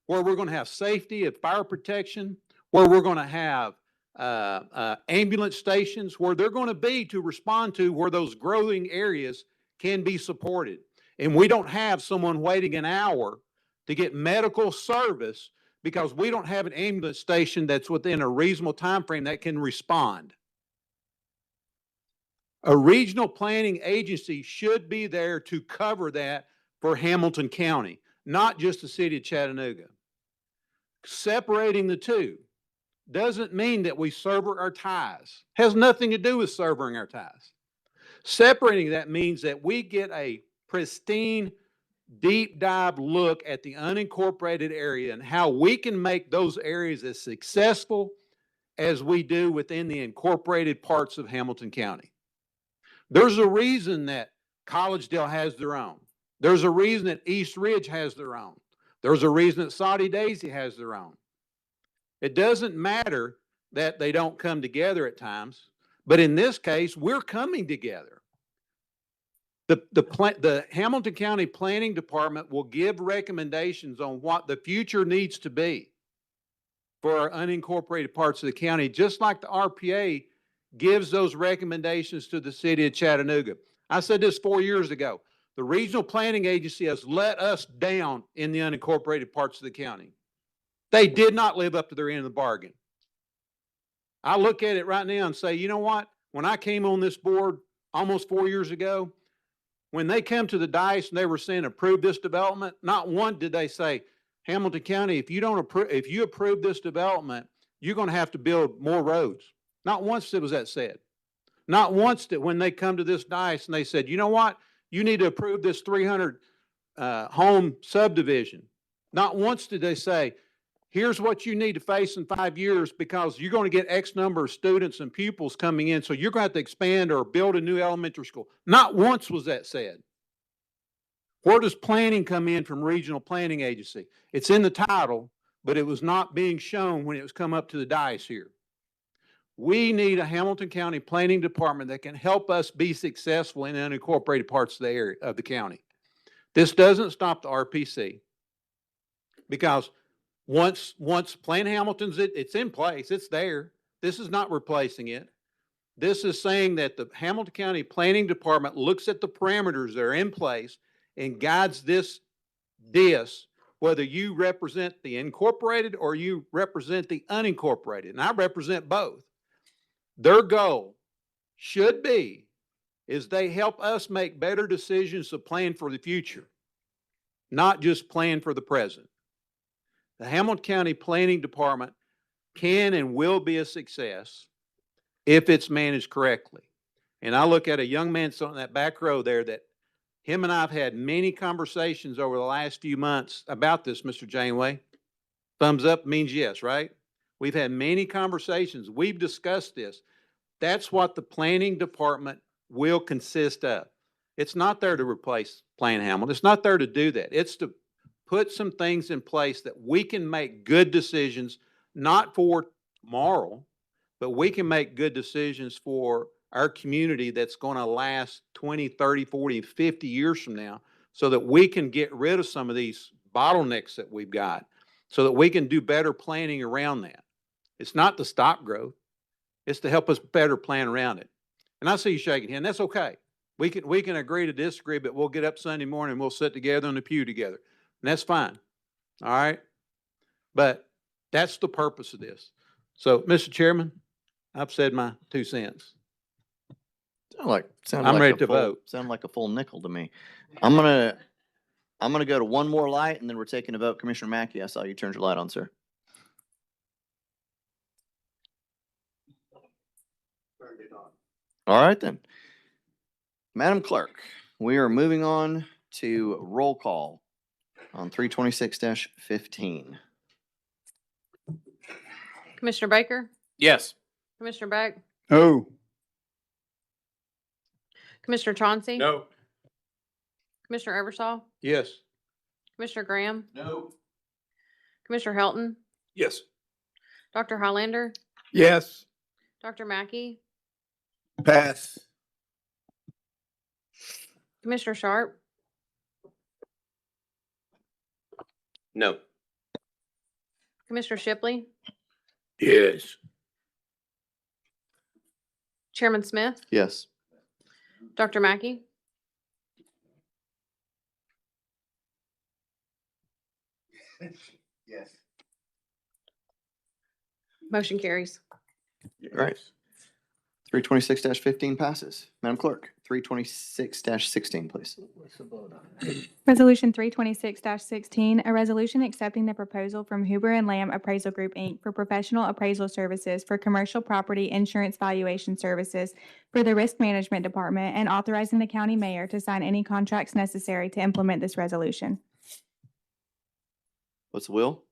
where we're going to have safety and fire protection, where we're going to have ambulance stations, where they're going to be to respond to where those growing areas can be supported. And we don't have someone waiting an hour to get medical service because we don't have an ambulance station that's within a reasonable time frame that can respond. A regional planning agency should be there to cover that for Hamilton County, not just the city of Chattanooga. Separating the two doesn't mean that we sever our ties. Has nothing to do with severing our ties. Separating that means that we get a pristine, deep dive look at the unincorporated area and how we can make those areas as successful as we do within the incorporated parts of Hamilton County. There's a reason that Collegedale has their own. There's a reason that East Ridge has their own. There's a reason that Soddy Daisy has their own. It doesn't matter that they don't come together at times, but in this case, we're coming together. The Hamilton County Planning Department will give recommendations on what the future needs to be for our unincorporated parts of the county, just like the RPA gives those recommendations to the city of Chattanooga. I said this 4 years ago. The Regional Planning Agency has let us down in the unincorporated parts of the county. They did not live up to their end of the bargain. I look at it right now and say, you know what? When I came on this board almost 4 years ago, when they come to the dais and they were saying approve this development, not one did they say, Hamilton County, if you approve this development, you're going to have to build more roads. Not once was that said. Not once did when they come to this dais and they said, you know what? You need to approve this 300 home subdivision. Not once did they say, here's what you need to face in 5 years because you're going to get X number of students and pupils coming in. So you're going to have to expand or build a new elementary school. Not once was that said. Where does planning come in from Regional Planning Agency? It's in the title, but it was not being shown when it was come up to the dais here. We need a Hamilton County Planning Department that can help us be successful in unincorporated parts of the area of the county. This doesn't stop the RPC because once Plan Hamilton's, it's in place, it's there. This is not replacing it. This is saying that the Hamilton County Planning Department looks at the parameters that are in place and guides this, whether you represent the incorporated or you represent the unincorporated. And I represent both. Their goal should be is they help us make better decisions to plan for the future, not just plan for the present. The Hamilton County Planning Department can and will be a success if it's managed correctly. And I look at a young man sitting in that back row there that him and I have had many conversations over the last few months about this, Mr. Janeway. Thumbs up means yes, right? We've had many conversations. We've discussed this. That's what the planning department will consist of. It's not there to replace Plan Hamilton. It's not there to do that. It's to put some things in place that we can make good decisions, not for tomorrow, but we can make good decisions for our community that's going to last 20, 30, 40, 50 years from now so that we can get rid of some of these bottlenecks that we've got so that we can do better planning around that. It's not to stop growth. It's to help us better plan around it. And I see you shaking hand. That's okay. We can agree to disagree, but we'll get up Sunday morning and we'll sit together in the pew together. And that's fine. All right. But that's the purpose of this. So, Mr. Chairman, I've said my 2 cents. I'm ready to vote. Sound like a full nickel to me. I'm gonna go to one more light and then we're taking a vote. Commissioner Mackey, I saw you turned your light on, sir. All right then. Madam Clerk, we are moving on to roll call on 326-15. Commissioner Baker? Yes. Commissioner Beck? No. Commissioner Chauncey? No. Commissioner Eversol? Yes. Commissioner Graham? No. Commissioner Helton? Yes. Dr. Highlander? Yes. Dr. Mackey? Pass. Commissioner Sharp? No. Commissioner Shipley? Yes. Chairman Smith? Yes. Dr. Mackey? Yes. Motion carries. All right. 326-15 passes. Madam Clerk, 326-16, please. Resolution 326-16, a resolution accepting the proposal from Huber and Lamb Appraisal Group, Inc. for professional appraisal services for commercial property insurance valuation services for the Risk Management Department and authorizing the county mayor to sign any contracts necessary to implement this resolution. What's the will?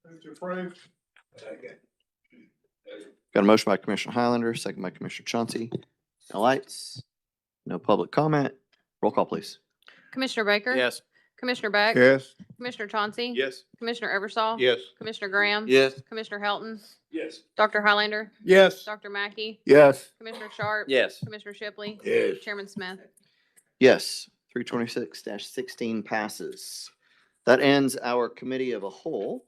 Move to approve. Got a motion by Commissioner Highlander, second by Commissioner Chauncey. No lights, no public comment. Roll call, please. Commissioner Baker? Yes. Commissioner Beck? Yes. Commissioner Chauncey? Yes. Commissioner Eversol? Yes. Commissioner Graham? Yes. Commissioner Helton? Yes. Dr. Highlander? Yes. Dr. Mackey? Yes. Commissioner Sharp? Yes. Commissioner Shipley? Yes. Chairman Smith? Yes, 326-16 passes. That ends our committee of a whole.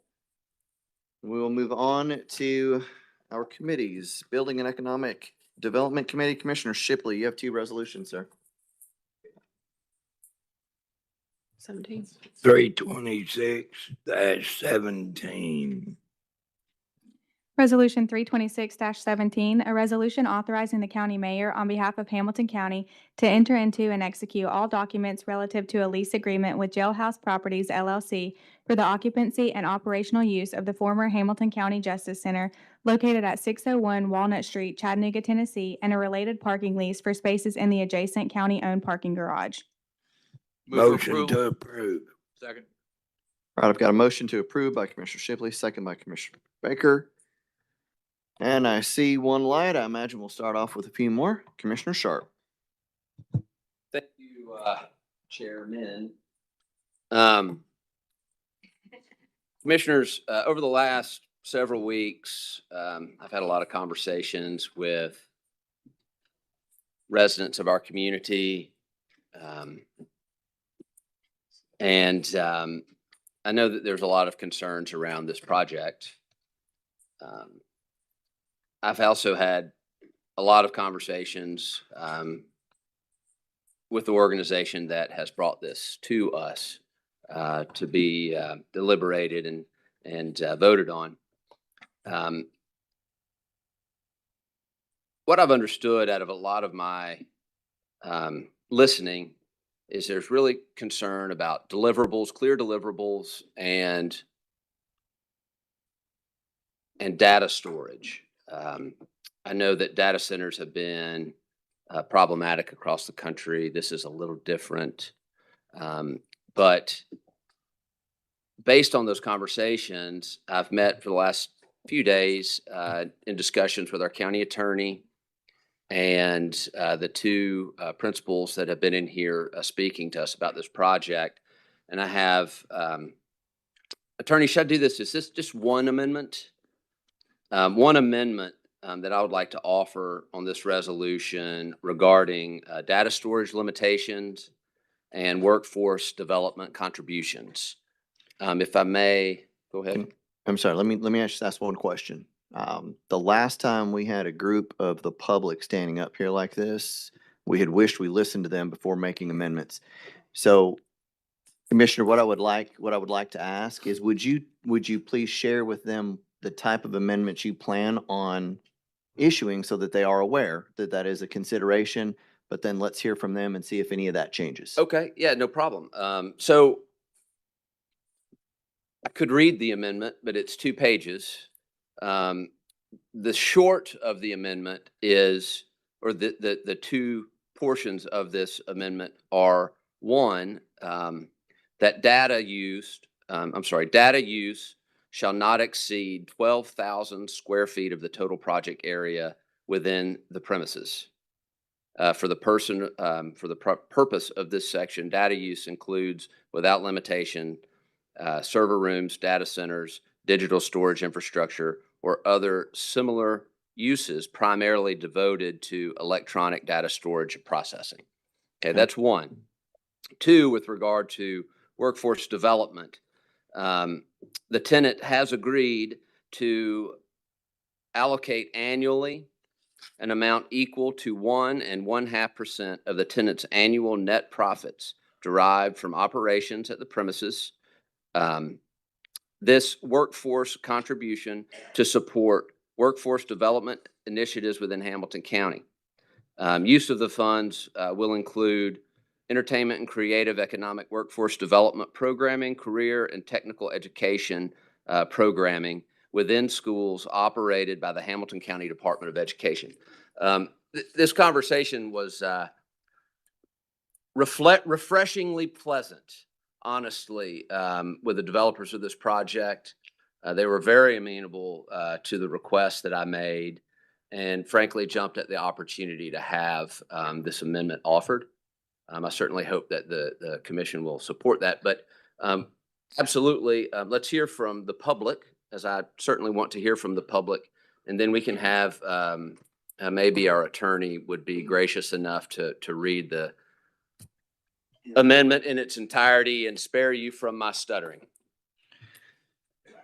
We will move on to our committees. Building and Economic Development Committee, Commissioner Shipley, you have two resolutions, sir. 17. 326-17. Resolution 326-17, a resolution authorizing the county mayor on behalf of Hamilton County to enter into and execute all documents relative to a lease agreement with Jailhouse Properties LLC for the occupancy and operational use of the former Hamilton County Justice Center located at 601 Walnut Street, Chattanooga, Tennessee, and a related parking lease for spaces in the adjacent county-owned parking garage. Motion to approve. Second. All right, I've got a motion to approve by Commissioner Shipley, second by Commissioner Baker. And I see one light. I imagine we'll start off with a few more. Commissioner Sharp. Thank you, Chairman. Commissioners, over the last several weeks, I've had a lot of conversations with residents of our community. And I know that there's a lot of concerns around this project. I've also had a lot of conversations with the organization that has brought this to us to be deliberated and voted on. What I've understood out of a lot of my listening is there's really concern about deliverables, clear deliverables, and data storage. I know that data centers have been problematic across the country. This is a little different. But based on those conversations, I've met for the last few days in discussions with our county attorney and the two principals that have been in here speaking to us about this project. And I have, Attorney, should I do this? Is this just one amendment? One amendment that I would like to offer on this resolution regarding data storage limitations and workforce development contributions. If I may, go ahead. I'm sorry, let me just ask one question. The last time we had a group of the public standing up here like this, we had wished we listened to them before making amendments. So, Commissioner, what I would like to ask is, would you please share with them the type of amendments you plan on issuing so that they are aware that that is a consideration, but then let's hear from them and see if any of that changes. Okay, yeah, no problem. So I could read the amendment, but it's 2 pages. The short of the amendment is, or the two portions of this amendment are, one, that data use shall not exceed 12,000 square feet of the total project area within the premises. For the purpose of this section, data use includes, without limitation, server rooms, data centers, digital storage infrastructure, or other similar uses primarily devoted to electronic data storage and processing. Okay, that's one. Two, with regard to workforce development, the tenant has agreed to allocate annually an amount equal to 1 1/2% of the tenant's annual net profits derived from operations at the premises. This workforce contribution to support workforce development initiatives within Hamilton County. Use of the funds will include entertainment and creative economic workforce development programming, career and technical education programming within schools operated by the Hamilton County Department of Education. This conversation was refreshingly pleasant, honestly, with the developers of this project. They were very amenable to the request that I made, and frankly jumped at the opportunity to have this amendment offered. I certainly hope that the commission will support that, but absolutely, let's hear from the public, as I certainly want to hear from the public, and then we can have maybe our attorney would be gracious enough to read the amendment in its entirety and spare you from my stuttering.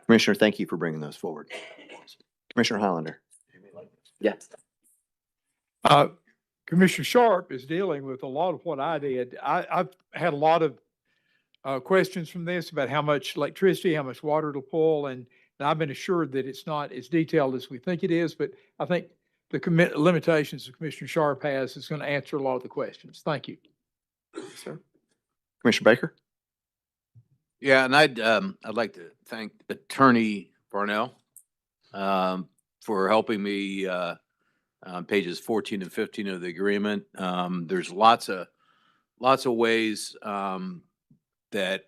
Commissioner, thank you for bringing those forward. Commissioner Highlander. Yeah. Commissioner Sharp is dealing with a lot of what I did. I've had a lot of questions from this about how much electricity, how much water it'll pull, and I've been assured that it's not as detailed as we think it is, but I think the limitations that Commissioner Sharp has is going to answer a lot of the questions. Thank you. Sir. Commissioner Baker. Yeah, and I'd like to thank Attorney Barnell for helping me on pages 14 and 15 of the agreement. There's lots of ways that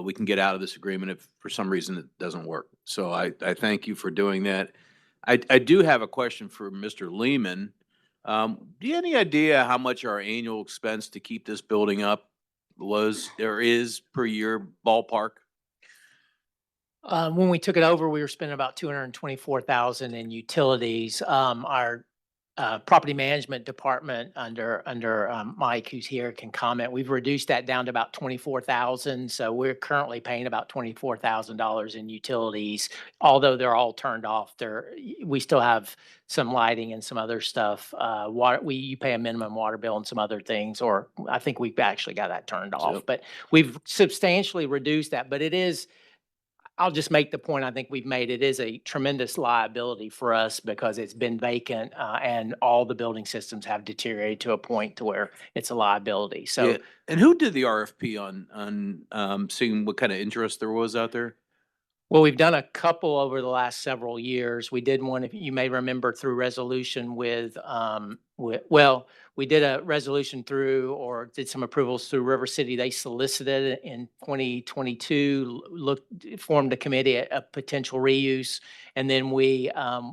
we can get out of this agreement if for some reason it doesn't work. So I thank you for doing that. I do have a question for Mr. Lehman. Do you have any idea how much our annual expense to keep this building up is per year ballpark? When we took it over, we were spending about $224,000 in utilities. Our property management department under Mike, who's here, can comment. We've reduced that down to about $24,000. So we're currently paying about $24,000 in utilities. Although they're all turned off, we still have some lighting and some other stuff. You pay a minimum water bill and some other things, or I think we've actually got that turned off. But we've substantially reduced that. But it is, I'll just make the point I think we've made. It is a tremendous liability for us because it's been vacant and all the building systems have deteriorated to a point to where it's a liability. So, Yeah. And who did the RFP on seeing what kind of interest there was out there? well, we've done a couple over the last several years. We did one, if you may remember, through resolution we did a resolution through, or did some approvals through River City. They solicited it in 2022, formed a committee of potential reuse. And then we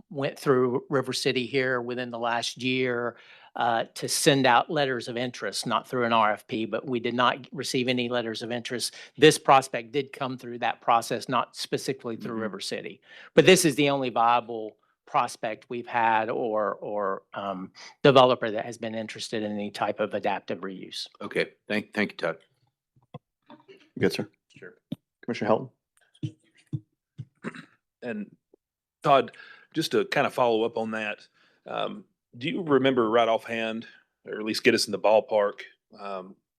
went through River City here within the last year to send out letters of interest, not through an RFP, but we did not receive any letters of interest. This prospect did come through that process, not specifically through River City. But this is the only viable prospect we've had or developer that has been interested in any type of adaptive reuse. Okay, thank you, Todd. Good, sir. Sure. Commissioner Helton. And Todd, just to kind of follow up on that, do you remember right offhand, or at least get us in the ballpark?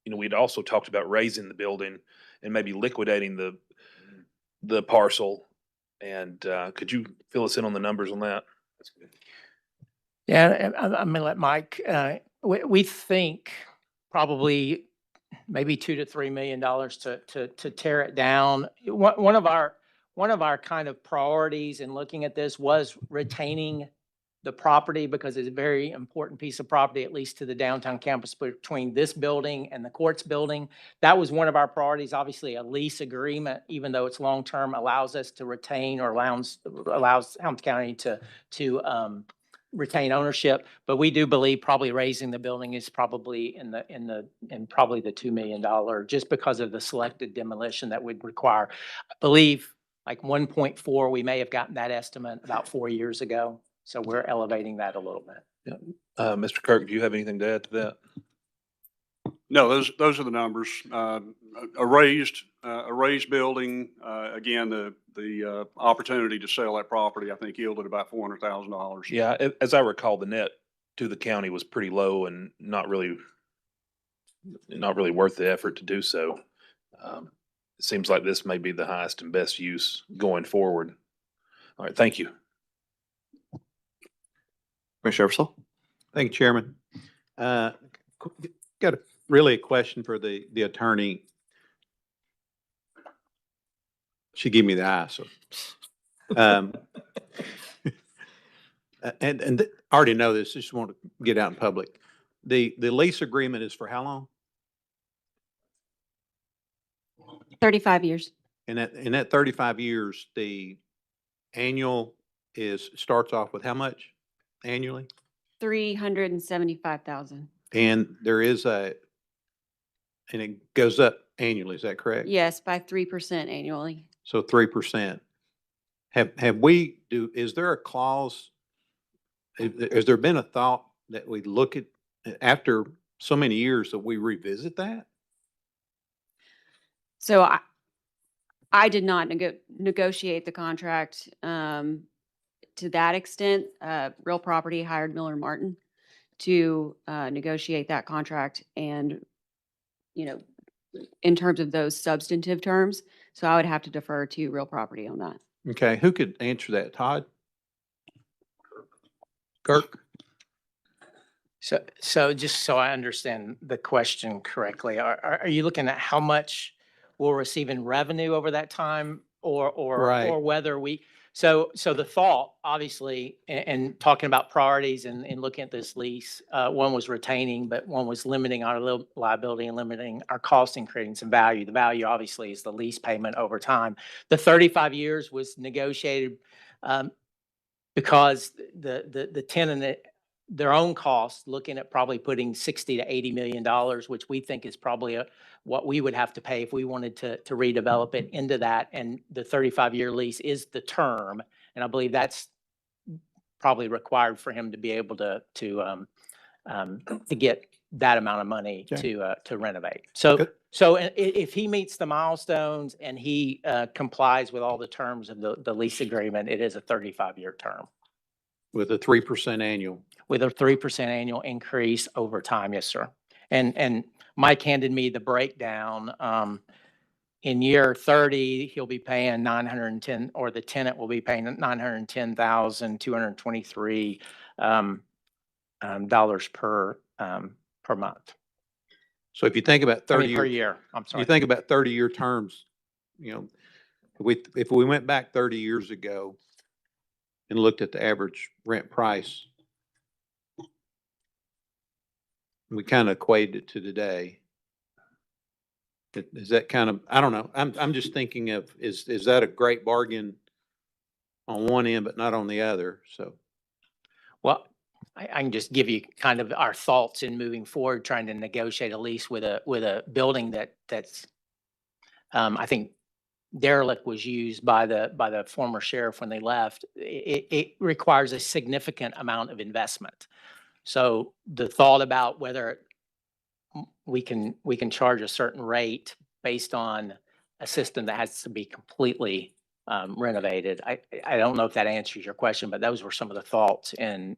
We'd also talked about raising the building and maybe liquidating the parcel. And could you fill us in on the numbers on that? That's good. Yeah, I'm gonna let Mike. We think probably maybe $2 to $3 million to tear it down. One of our kind of priorities in looking at this was retaining the property because it's a very important piece of property, at least to the downtown campus between this building and the courts building. That was one of our priorities. Obviously, a lease agreement, even though it's long-term, allows us to retain or allows Hamilton County to retain ownership. But we do believe probably raising the building is probably in probably the $2 million, just because of the selected demolition that would require. I believe like 1.4, we may have gotten that estimate about 4 years ago. So we're elevating that a little bit. Yeah. Mr. Kirk, do you have anything to add to that? No, those are the numbers. A raised building. Again, the opportunity to sell that property, I think, yielded about $400,000. Yeah, as I recall, the net to the county was pretty low and not really not really worth the effort to do so. It seems like this may be the highest and best use going forward. All right, thank you. Commissioner Eversole? Thank you, Chairman. Got really a question for the attorney. She gave me the eye, so. I already know this, just want to get out in public. The lease agreement is for how long? 35 years. And in that 35 years, the annual starts off with how much annually? 375,000. And there is and it goes up annually, is that correct? Yes, by 3% annually. So 3%. Is there a clause? Has there been a thought that we look at after so many years that we revisit that? So I did not negotiate the contract to that extent. Real Property hired Miller Martin to negotiate that contract, and in terms of those substantive terms. So I would have to defer to Real Property on that. Okay, who could answer that? Todd? Kirk? So just so I understand the question correctly, are you looking at how much we'll receive in revenue over that time, Right. or whether so the thought, obviously, and talking about priorities and looking at this lease, one was retaining, but one was limiting our liability and limiting our cost and creating some value. The value obviously is the lease payment over time. The 35 years was negotiated because the tenant, their own costs, looking at probably putting $60 to $80 million, which we think is probably what we would have to pay if we wanted to redevelop it into that. And the 35-year lease is the term, and I believe that's probably required for him to be able to get that amount of money to renovate. So if he meets the milestones and he complies with all the terms of the lease agreement, it is a 35-year term. With a 3% annual. With a 3% annual increase over time, yes, sir. And Mike handed me the breakdown. In year 30, he'll be paying 910, or the tenant will be paying $910,223 dollars per month. So if you think about 30 per year, I'm sorry. You think about 30-year terms, if we went back 30 years ago and looked at the average rent price, we kind of equated it to today. Is that kind of, I don't know. I'm just thinking of, is that a great bargain on one end, but not on the other? So. Well, I can just give you kind of our thoughts in moving forward, trying to negotiate a lease with a building that's, I think derelict was used by the former sheriff when they left. It requires a significant amount of investment. So the thought about whether we can charge a certain rate based on a system that has to be completely renovated. I don't know if that answers your question, but those were some of the thoughts in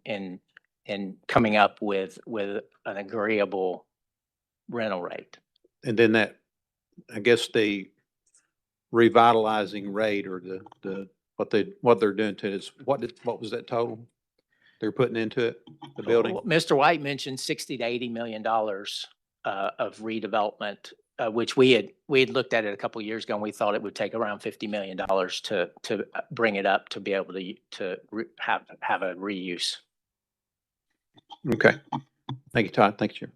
coming up with an agreeable rental rate. And then that, I guess the revitalizing rate, or what they're doing to it is, what was that total they're putting into it, the building? Well, Mr. White mentioned $60 to $80 million of redevelopment, which we had looked at it a couple of years ago, and we thought it would take around $50 million to bring it up to be able to have a reuse. Okay. Thank you, Todd. Thank you, Chair.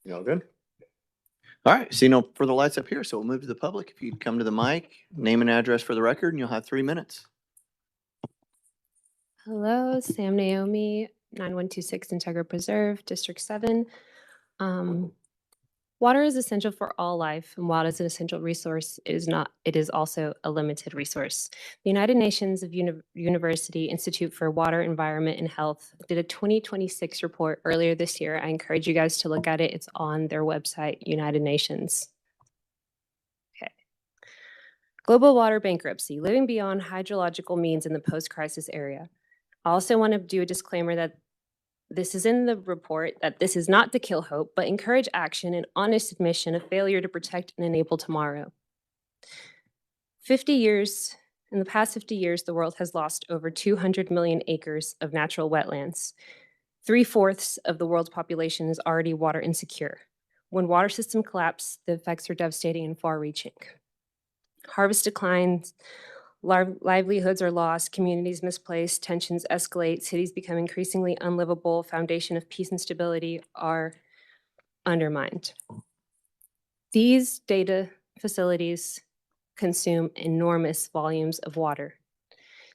You all good? All right, see no further lights up here, so we'll move to the public. If you'd come to the mic, name and address for the record, and you'll have 3 minutes. Hello, Sam Naomi, 9126 Integra Preserve, District 7. Water is essential for all life, and while it is an essential resource, it is also a limited resource. The United Nations of University Institute for Water, Environment, and Health did a 2026 report earlier this year. I encourage you guys to look at it. It's on their website, United Nations. Okay. Global water bankruptcy, living beyond hydrological means in the post-crisis area. I also want to do a disclaimer that this is in the report, that this is not to kill hope, but encourage action and honest admission of failure to protect and enable tomorrow. In the past 50 years, the world has lost over 200 million acres of natural wetlands. 3/4 of the world's population is already water insecure. When water systems collapse, the effects are devastating and far-reaching. Harvest declines, livelihoods are lost, communities misplaced, tensions escalate, cities become increasingly unlivable, foundation of peace and stability are undermined. These data facilities consume enormous volumes of water.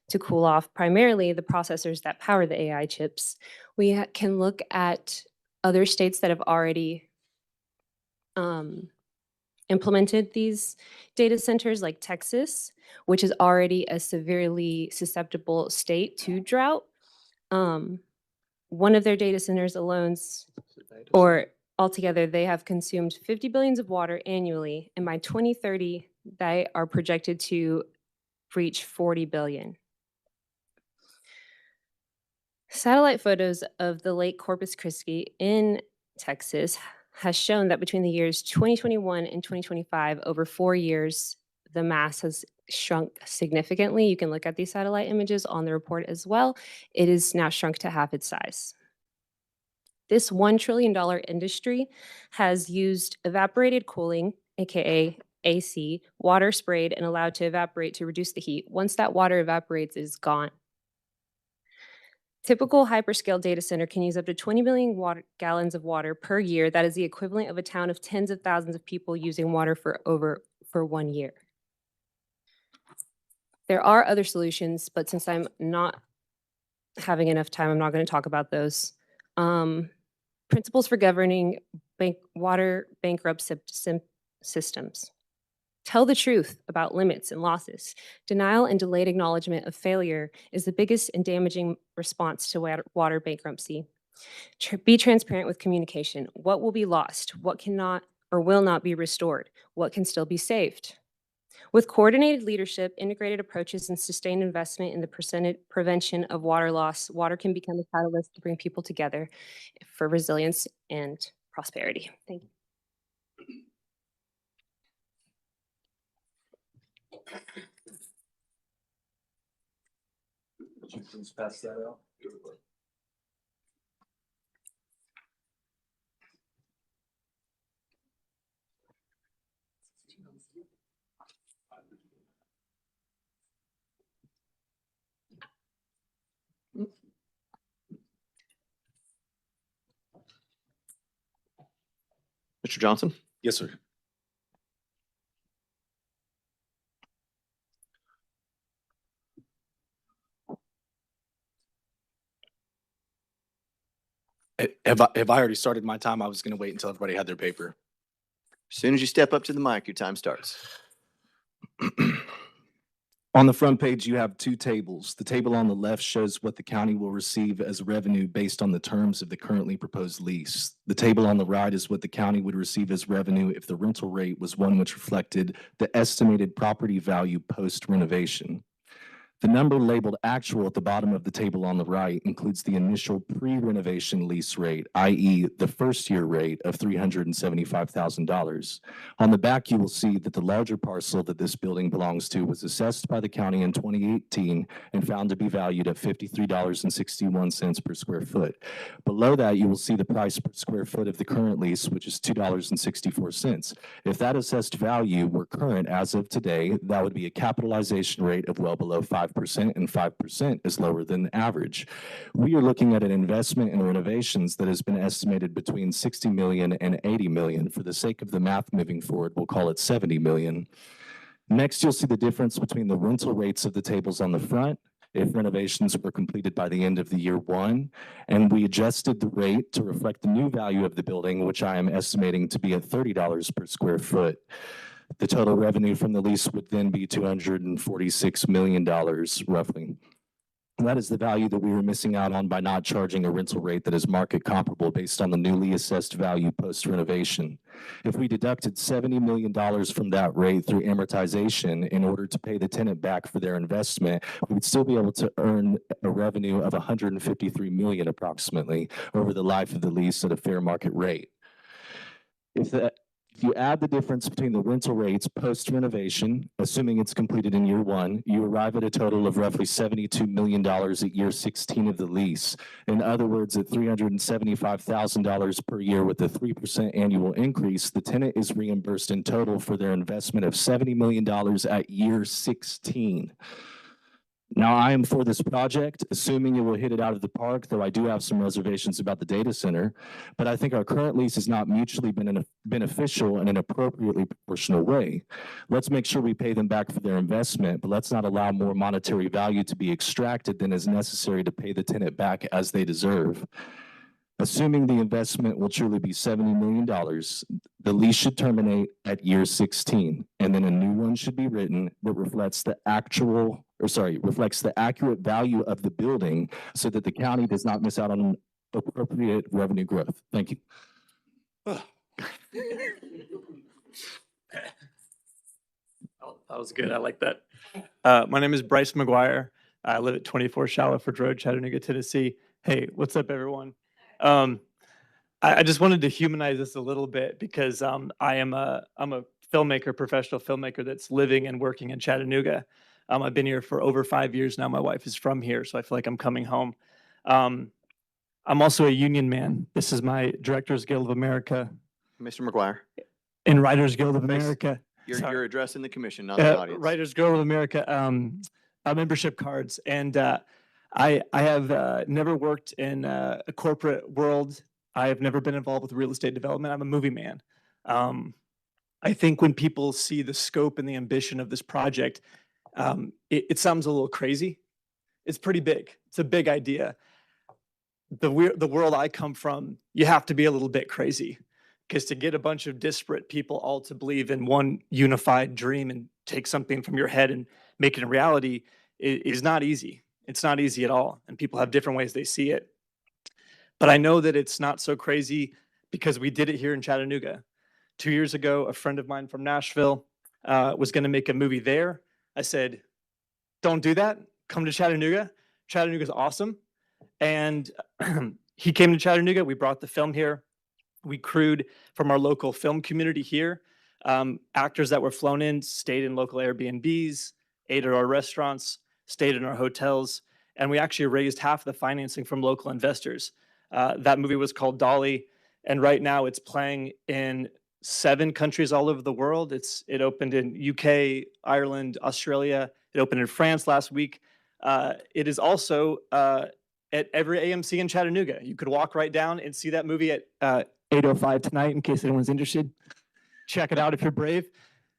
To cool off primarily the processors that power the AI chips, we can look at other states that have already implemented these data centers, like Texas, which is already a severely susceptible state to drought. One of their data centers alone, or altogether, they have consumed 50 billions of water annually, and by 2030, they are projected to reach 40 billion. Satellite photos of the Lake Corpus Christi in Texas has shown that between the years 2021 and 2025, over 4 years, the mass has shrunk significantly. You can look at these satellite images on the report as well. It is now shrunk to half its size. This $1 trillion industry has used evaporated cooling, AKA AC, water sprayed and allowed to evaporate to reduce the heat. Once that water evaporates, it is gone. Typical hyperscale data center can use up to 20 million gallons of water per year. That is the equivalent of a town of tens of thousands of people using water for 1 year. There are other solutions, but since I'm not having enough time, I'm not going to talk about those. Principles for governing water bankrupt systems. Tell the truth about limits and losses. Denial and delayed acknowledgement of failure is the biggest and damaging response to water bankruptcy. Be transparent with communication. What will be lost? What cannot or will not be restored? What can still be saved? With coordinated leadership, integrated approaches, and sustained investment in the prevention of water loss, water can become a catalyst to bring people together for resilience and prosperity. Thank you. Would you please pass that out? Mr. Johnson? Yes, sir. Have I already started my time? I was going to wait until everybody had their paper. As soon as you step up to the mic, your time starts. On the front page, you have two tables. The table on the left shows what the county will receive as revenue based on the terms of the currently proposed lease. The table on the right is what the county would receive as revenue if the rental rate was one which reflected the estimated property value post-renovation. The number labeled actual at the bottom of the table on the right includes the initial pre-renovation lease rate, i.e. the first year rate of $375,000. On the back, you will see that the larger parcel that this building belongs to was assessed by the county in 2018 and found to be valued at $53.61 per square foot. Below that, you will see the price per square foot of the current lease, which is $2.64. If that assessed value were current as of today, that would be a capitalization rate of well below 5%, and 5% is lower than the average. We are looking at an investment in renovations that has been estimated between 60 million and 80 million. For the sake of the math moving forward, we'll call it 70 million. Next, you'll see the difference between the rental rates of the tables on the front if renovations were completed by the end of the year one, and we adjusted the rate to reflect the new value of the building, which I am estimating to be at $30 per square foot. The total revenue from the lease would then be $246 million roughly. And that is the value that we were missing out on by not charging a rental rate that is market comparable based on the newly assessed value post renovation. If we deducted $70 million from that rate through amortization in order to pay the tenant back for their investment, we would still be able to earn a revenue of $153 million approximately over the life of the lease at a fair market rate. If you add the difference between the rental rates post renovation, assuming it's completed in year 1, you arrive at a total of roughly $72 million at year 16 of the lease. In other words, at $375,000 per year with a 3% annual increase, the tenant is reimbursed in total for their investment of $70 million at year 16. Now, I am for this project, assuming it will hit it out of the park, though I do have some reservations about the data center. But I think our current lease is not mutually beneficial in an appropriately proportional way. Let's make sure we pay them back for their investment, but let's not allow more monetary value to be extracted than is necessary to pay the tenant back as they deserve. Assuming the investment will truly be $70 million, the lease should terminate at year 16, and then a new one should be written that reflects the accurate value of the building so that the county does not miss out on appropriate revenue growth. Thank you. Oh, that was good. I like that. My name is Bryce McGuire. I live at 24 Shaliford Road, Chattanooga, Tennessee. Hey, what's up, everyone? I just wanted to humanize this a little bit because I'm a filmmaker, professional filmmaker that's living and working in Chattanooga. I've been here for over 5 years now. My wife is from here, so I feel like I'm coming home. I'm also a union man. This is my Directors Guild of America Mr. McGuire, and Writers Guild of America. you're addressing the commission, not the audience. Writers Guild of America membership cards, and I have never worked in a corporate world. I have never been involved with real estate development. I'm a movie man. I think when people see the scope and the ambition of this project, it sounds a little crazy. It's pretty big. It's a big idea. The world I come from, you have to be a little bit crazy, because to get a bunch of disparate people all to believe in one unified dream and take something from your head and make it a reality is not easy. It's not easy at all. And people have different ways they see it. But I know that it's not so crazy because we did it here in Chattanooga. 2 years ago, a friend of mine from Nashville was going to make a movie there. I said, don't do that. Come to Chattanooga. Chattanooga's awesome. And he came to Chattanooga. We brought the film here. We crewed from our local film community here. Actors that were flown in stayed in local Airbnbs, ate at our restaurants, stayed in our hotels, and we actually raised half the financing from local investors. That movie was called Dolly, and right now it's playing in 7 countries all over the world. It opened in UK, Ireland, Australia. It opened in France last week. It is also at every AMC in Chattanooga. You could walk right down and see that movie at 8:05 tonight, in case anyone's interested. Check it out if you're brave.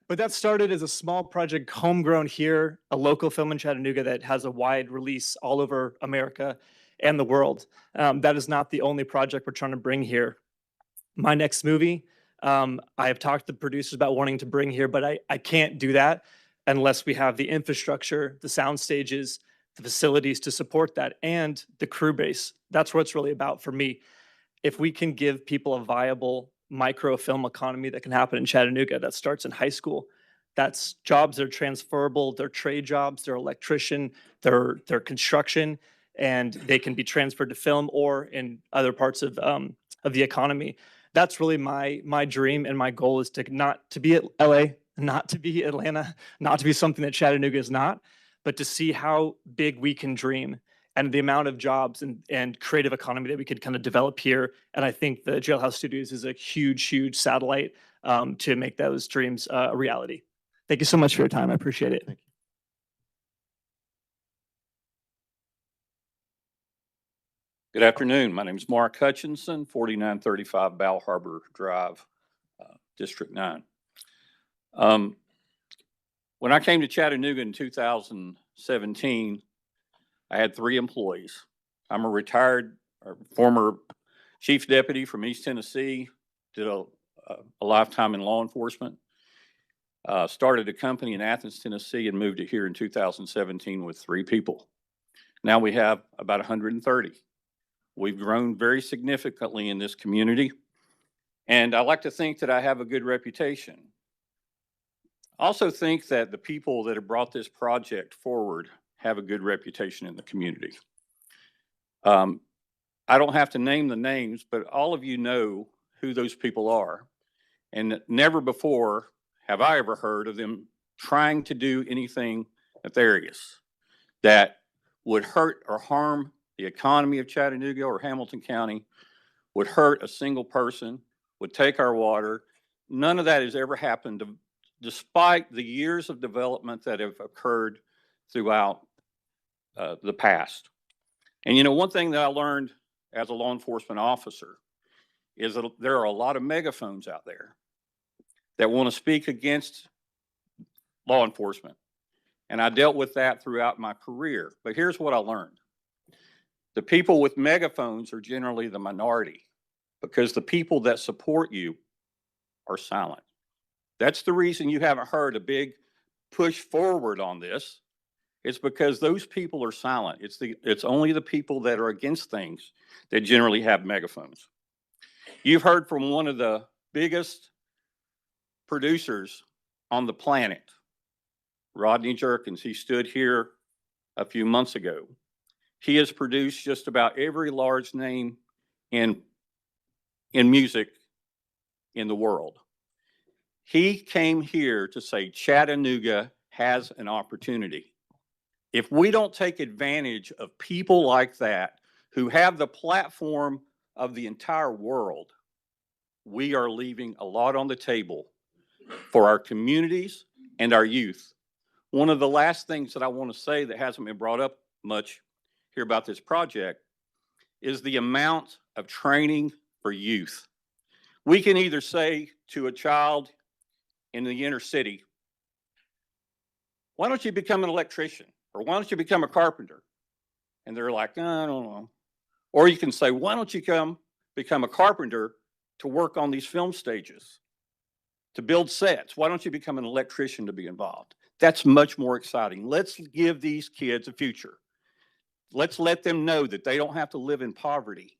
But that started as a small project, homegrown here, a local film in Chattanooga that has a wide release all over America and the world. That is not the only project we're trying to bring here. My next movie, I have talked to the producers about wanting to bring here, but I can't do that unless we have the infrastructure, the sound stages, the facilities to support that, and the crew base. That's what it's really about for me. If we can give people a viable microfilm economy that can happen in Chattanooga, that starts in high school. That's jobs that are transferable. They're trade jobs. They're electrician. They're construction, and they can be transferred to film or in other parts of the economy. That's really my dream, and my goal is not to be at LA, not to be Atlanta, not to be something that Chattanooga is not, but to see how big we can dream and the amount of jobs and creative economy that we could kind of develop here. And I think the Jailhouse Studios is a huge, huge satellite to make those dreams a reality. Thank you so much for your time. I appreciate it. Good afternoon. My name is Mark Hutchinson, 4935 Bal Harbor Drive, District 9. When I came to Chattanooga in 2017, I had 3 employees. I'm a retired or former chief deputy from East Tennessee, did a lifetime in law enforcement, started a company in Athens, Tennessee, and moved it here in 2017 with 3 people. Now we have about 130. We've grown very significantly in this community, and I like to think that I have a good reputation. I also think that the people that have brought this project forward have a good reputation in the community. I don't have to name the names, but all of you know who those people are. And never before have I ever heard of them trying to do anything nefarious that would hurt or harm the economy of Chattanooga or Hamilton County, would hurt a single person, would take our water. None of that has ever happened despite the years of development that have occurred throughout the past. And you know, one thing that I learned as a law enforcement officer is that there are a lot of megaphones out there that want to speak against law enforcement. And I dealt with that throughout my career. But here's what I learned. The people with megaphones are generally the minority because the people that support you are silent. That's the reason you haven't heard a big push forward on this. It's because those people are silent. It's only the people that are against things that generally have megaphones. You've heard from one of the biggest producers on the planet, Rodney Jerkins. He stood here a few months ago. He has produced just about every large name in music in the world. He came here to say Chattanooga has an opportunity. If we don't take advantage of people like that who have the platform of the entire world, we are leaving a lot on the table for our communities and our youth. One of the last things that I want to say that hasn't been brought up much here about this project is the amount of training for youth. We can either say to a child in the inner city, why don't you become an electrician? Or why don't you become a carpenter? And they're like, I don't know. Or you can say, why don't you become a carpenter to work on these film stages, to build sets? Why don't you become an electrician to be involved? That's much more exciting. Let's give these kids a future. Let's let them know that they don't have to live in poverty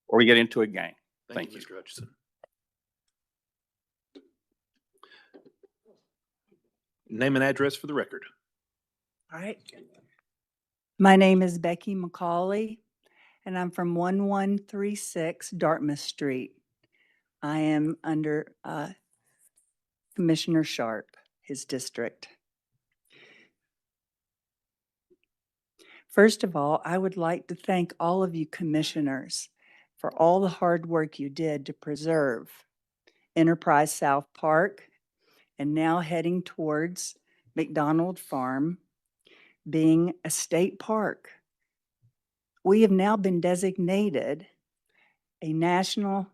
or get into a gang. Thank you. Mr. Hutchison. Name and address for the record. All right. My name is Becky McCauley, and I'm from 1136 Dartmouth Street. I am under Commissioner Sharp, his district. First of all, I would like to thank all of you commissioners for all the hard work you did to preserve Enterprise South Park and now heading towards McDonald Farm being a state park. We have now been designated a national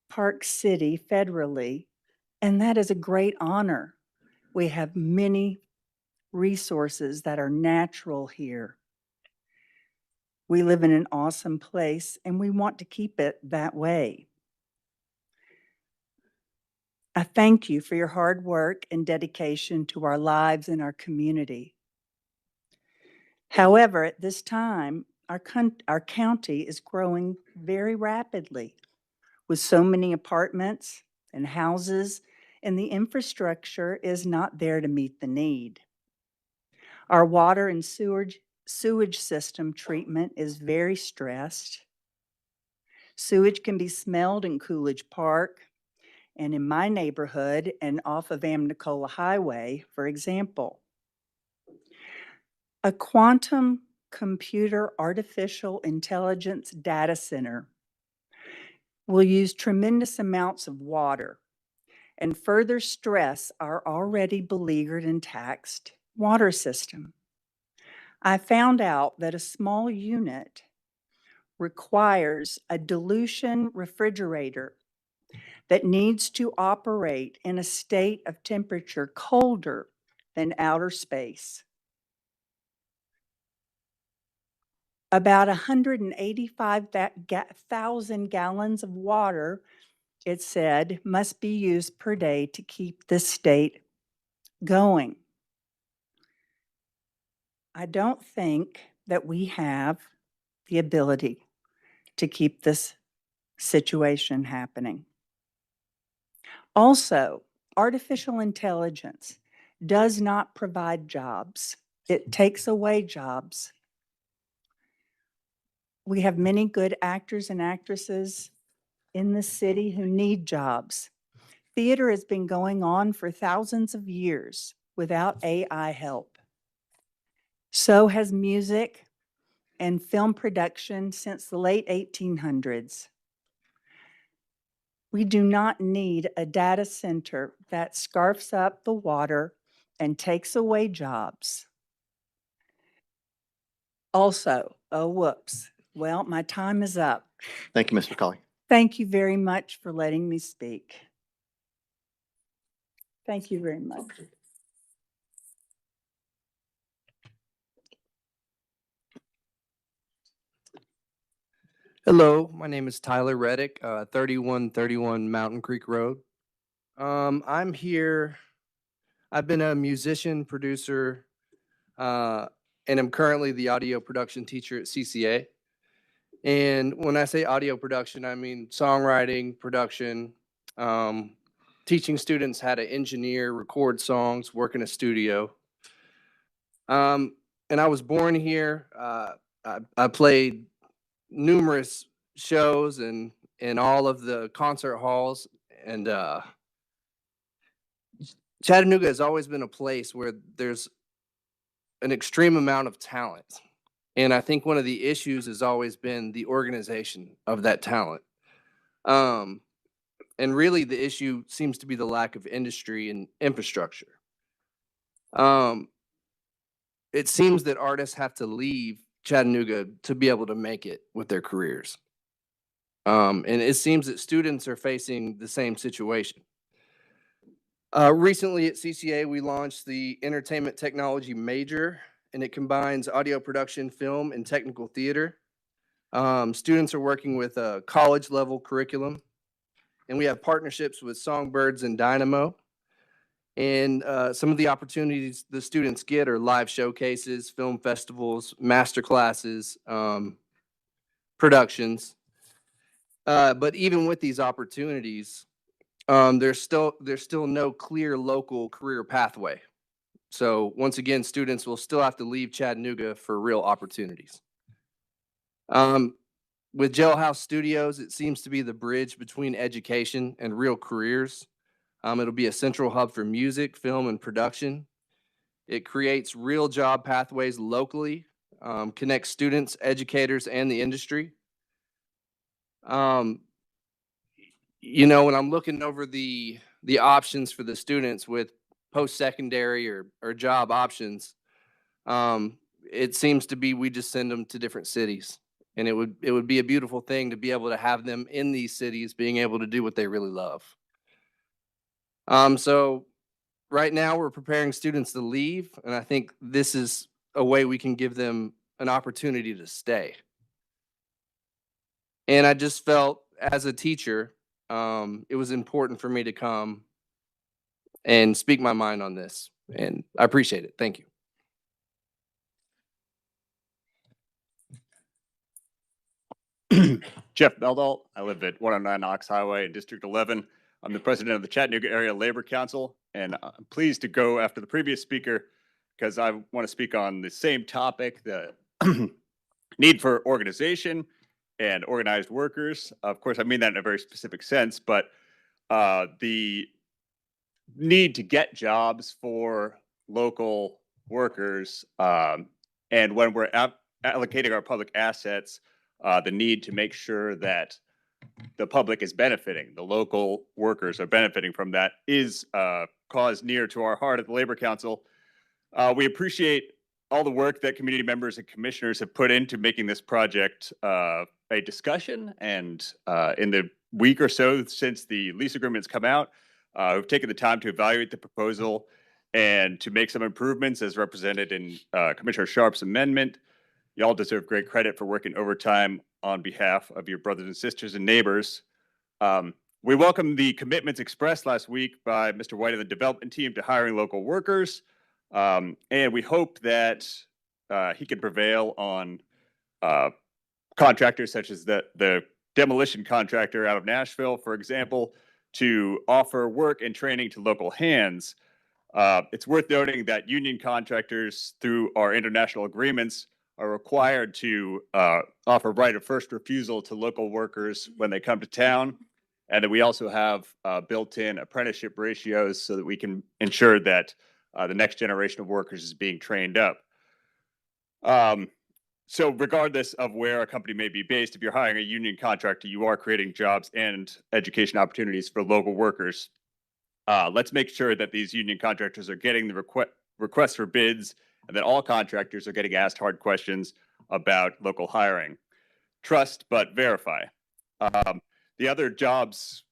park city federally, and that is a great honor. We have many resources that are natural here. We live in an awesome place, and we want to keep it that way. I thank you for your hard work and dedication to our lives and our community. However, at this time, our county is growing very rapidly with so many apartments and houses, and the infrastructure is not there to meet the need. Our water and sewage system treatment is very stressed. Sewage can be smelled in Coolidge Park and in my neighborhood and off of Amnicola Highway, for example. A quantum computer artificial intelligence data center will use tremendous amounts of water and further stress our already beleaguered and taxed water system. I found out that a small unit requires a dilution refrigerator that needs to operate in a state of temperature colder than outer space. About 185,000 gallons of water, it said, must be used per day to keep the state going. I don't think that we have the ability to keep this situation happening. Also, artificial intelligence does not provide jobs. It takes away jobs. We have many good actors and actresses in the city who need jobs. Theater has been going on for thousands of years without AI help. So has music and film production since the late 1800s. We do not need a data center that scarfs up the water and takes away jobs. Also, oh, whoops. Well, my time is up. Thank you, Ms. McCauley. Thank you very much for letting me speak. Thank you very much. Hello, my name is Tyler Reddick, 3131 Mountain Creek Road. I'm here, I've been a musician, producer, and I'm currently the audio production teacher at CCA. And when I say audio production, I mean songwriting, production, teaching students how to engineer, record songs, work in a studio. And I was born here. I played numerous shows and in all of the concert halls, and Chattanooga has always been a place where there's an extreme amount of talent, and I think one of the issues has always been the organization of that talent, and really the issue seems to be the lack of industry and infrastructure. It seems that artists have to leave Chattanooga to be able to make it with their careers. And it seems that students are facing the same situation. Recently at CCA, we launched the Entertainment Technology Major, and it combines audio production, film, and technical theater. Students are working with a college-level curriculum, and we have partnerships with Songbirds and Dynamo. And some of the opportunities the students get are live showcases, film festivals, master classes, productions. But even with these opportunities, there's still no clear local career pathway. So once again, students will still have to leave Chattanooga for real opportunities. With Jailhouse Studios, it seems to be the bridge between education and real careers. It'll be a central hub for music, film, and production. It creates real job pathways locally, connects students, educators, and the industry. You know, when I'm looking over the options for the students with post-secondary or job options, it seems to be we just send them to different cities. And it would be a beautiful thing to be able to have them in these cities being able to do what they really love. So right now we're preparing students to leave, and I think this is a way we can give them an opportunity to stay. And I just felt as a teacher, it was important for me to come and speak my mind on this, and I appreciate it. Thank you. Jeff Beldall. I live at 109 Ox Highway in District 11. I'm the president of the Chattanooga Area Labor Council, and I'm pleased to go after the previous speaker because I want to speak on the same topic, the need for organization and organized workers. Of course, I mean that in a very specific sense, but the need to get jobs for local workers, and when we're allocating our public assets, the need to make sure that the public is benefiting, the local workers are benefiting from that is a cause near to our heart at the Labor Council. We appreciate all the work that community members and commissioners have put into making this project a discussion. And in the week or so since the lease agreements come out, we've taken the time to evaluate the proposal and to make some improvements as represented in Commissioner Sharp's amendment. Y'all deserve great credit for working overtime on behalf of your brothers and sisters and neighbors. We welcome the commitments expressed last week by Mr. White and the development team to hiring local workers. And we hope that he can prevail on contractors such as the demolition contractor out of Nashville, for example, to offer work and training to local hands. It's worth noting that union contractors, through our international agreements, are required to offer right of first refusal to local workers when they come to town. And that we also have built-in apprenticeship ratios so that we can ensure that the next generation of workers is being trained up. So regardless of where a company may be based, if you're hiring a union contractor, you are creating jobs and education opportunities for local workers. Let's make sure that these union contractors are getting the requests for bids and that all contractors are getting asked hard questions about local hiring. Trust, but verify. The other jobs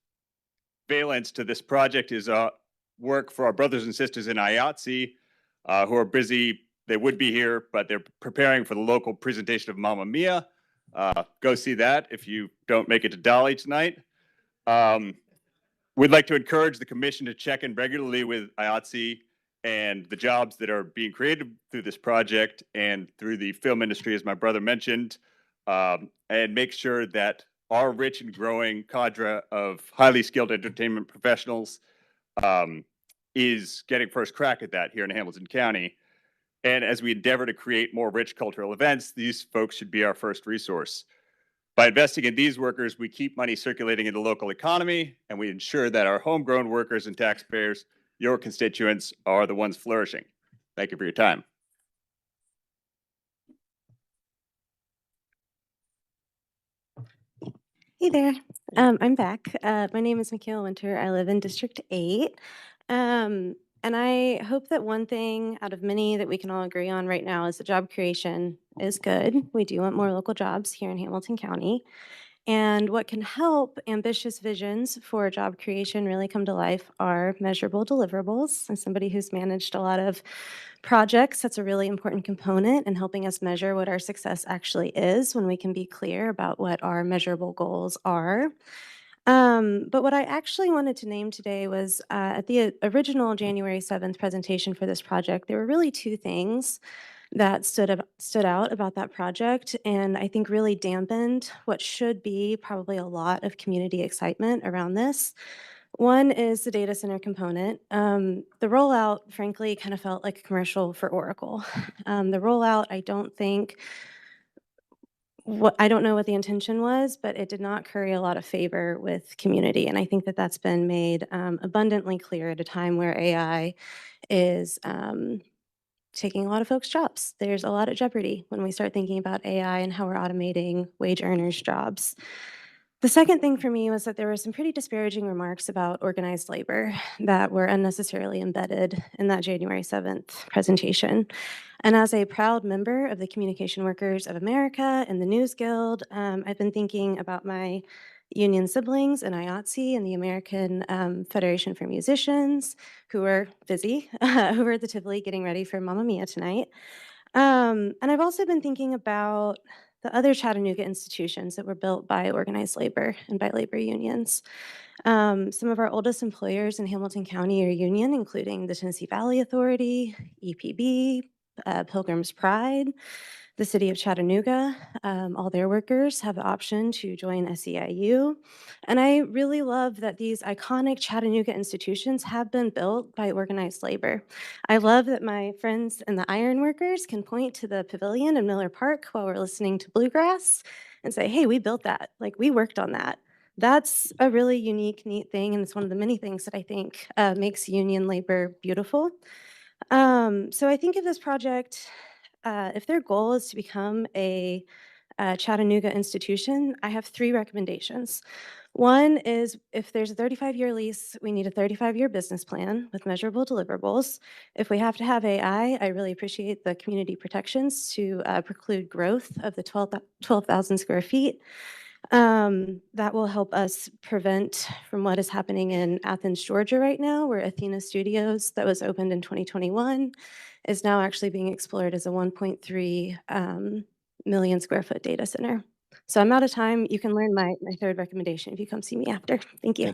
valence to this project is work for our brothers and sisters in IATSE who are busy. They would be here, but they're preparing for the local presentation of Mamma Mia. Go see that if you don't make it to Dolly tonight. We'd like to encourage the commission to check in regularly with IATSE and the jobs that are being created through this project and through the film industry, as my brother mentioned, and make sure that our rich and growing cadre of highly skilled entertainment professionals is getting first crack at that here in Hamilton County. And as we endeavor to create more rich cultural events, these folks should be our first resource. By investing in these workers, we keep money circulating in the local economy, and we ensure that our homegrown workers and taxpayers, your constituents, are the ones flourishing. Thank you for your time. Hey there, I'm back. My name is Michaela Winter. I live in District 8. And I hope that one thing out of many that we can all agree on right now is that job creation is good. We do want more local jobs here in Hamilton County. And what can help ambitious visions for job creation really come to life are measurable deliverables. As somebody who's managed a lot of projects, that's a really important component in helping us measure what our success actually is when we can be clear about what our measurable goals are. But what I actually wanted to name today was at the original January 7th presentation for this project, there were really two things that stood out about that project and I think really dampened what should be probably a lot of community excitement around this. One is the data center component. The rollout, frankly, kind of felt like a commercial for Oracle. The rollout, I don't know what the intention was, but it did not curry a lot of favor with community. And I think that that's been made abundantly clear at a time where AI is taking a lot of folks' jobs. There's a lot at jeopardy when we start thinking about AI and how we're automating wage earners' jobs. The second thing for me was that there were some pretty disparaging remarks about organized labor that were unnecessarily embedded in that January 7th presentation. And as a proud member of the Communication Workers of America and the News Guild, I've been thinking about my union siblings in IATSE and the American Federation for Musicians, who are busy, who are at the Tivoli getting ready for Mamma Mia tonight. And I've also been thinking about the other Chattanooga institutions that were built by organized labor and by labor unions. Some of our oldest employers in Hamilton County are union, including the Tennessee Valley Authority, EPB, Pilgrim's Pride, the city of Chattanooga. All their workers have the option to join SEIU. And I really love that these iconic Chattanooga institutions have been built by organized labor. I love that my friends in the iron workers can point to the pavilion in Miller Park while we're listening to bluegrass and say, hey, we built that. Like, we worked on that. That's a really unique, neat thing. And it's one of the many things that I think makes union labor beautiful. So I think of this project, if their goal is to become a Chattanooga institution, I have 3 recommendations. One is if there's a 35-year lease, we need a 35-year business plan with measurable deliverables. If we have to have AI, I really appreciate the community protections to preclude growth of the 12,000 square feet. That will help us prevent from what is happening in Athens, Georgia right now, where Athena Studios, that was opened in 2021, is now actually being explored as a 1.3 million square foot data center. So I'm out of time. You can learn my third recommendation if you come see me after. Thank you.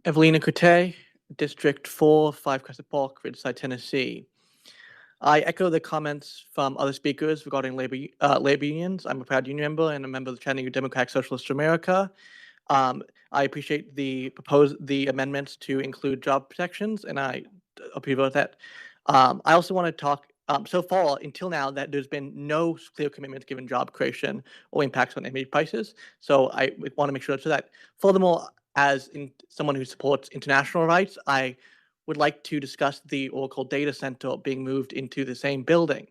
Evelina Cote, District 4, 5 Crescent Park, Ridgeside, Tennessee. I echo the comments from other speakers regarding labor unions. I'm a proud union member and a member of the Chattanooga Democratic Socialists of America. I appreciate the amendments to include job protections, and I approve of that. I also want to talk. So far, until now, that there's been no clear commitment given job creation or impacts on energy prices. So I want to make sure that. Furthermore, as someone who supports international rights, I would like to discuss the Oracle data center being moved into the same building.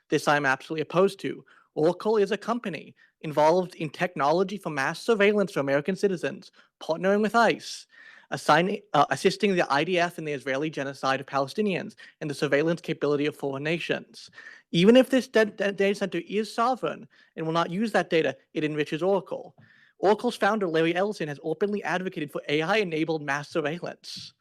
This I'm absolutely opposed to. Oracle is a company involved in technology for mass surveillance for American citizens, partnering with ICE, assisting the IDF in the Israeli genocide of Palestinians and the surveillance capability of foreign nations. Even if this data center is sovereign and will not use that data, it enriches Oracle. Oracle's founder, Larry Ellison, has openly advocated for AI-enabled mass surveillance.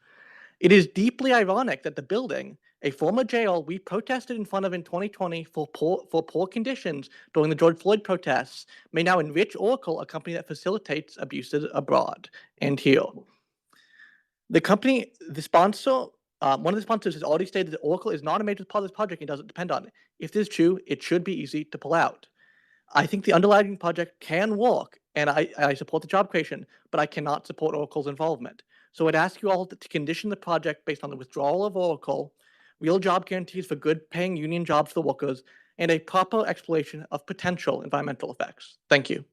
It is deeply ironic that the building, a former jail we protested in front of in 2020 for poor conditions during the George Floyd protests, may now enrich Oracle, a company that facilitates abuses abroad and here. The company, the sponsor, one of the sponsors has already stated that Oracle is not a major part of this project and doesn't depend on it. If this is true, it should be easy to pull out. I think the underlying project can work, and I support the job creation, but I cannot support Oracle's involvement. So I'd ask you all to condition the project based on the withdrawal of Oracle, real job guarantees for good paying union jobs for workers, and a proper exploration of potential environmental effects. Thank you.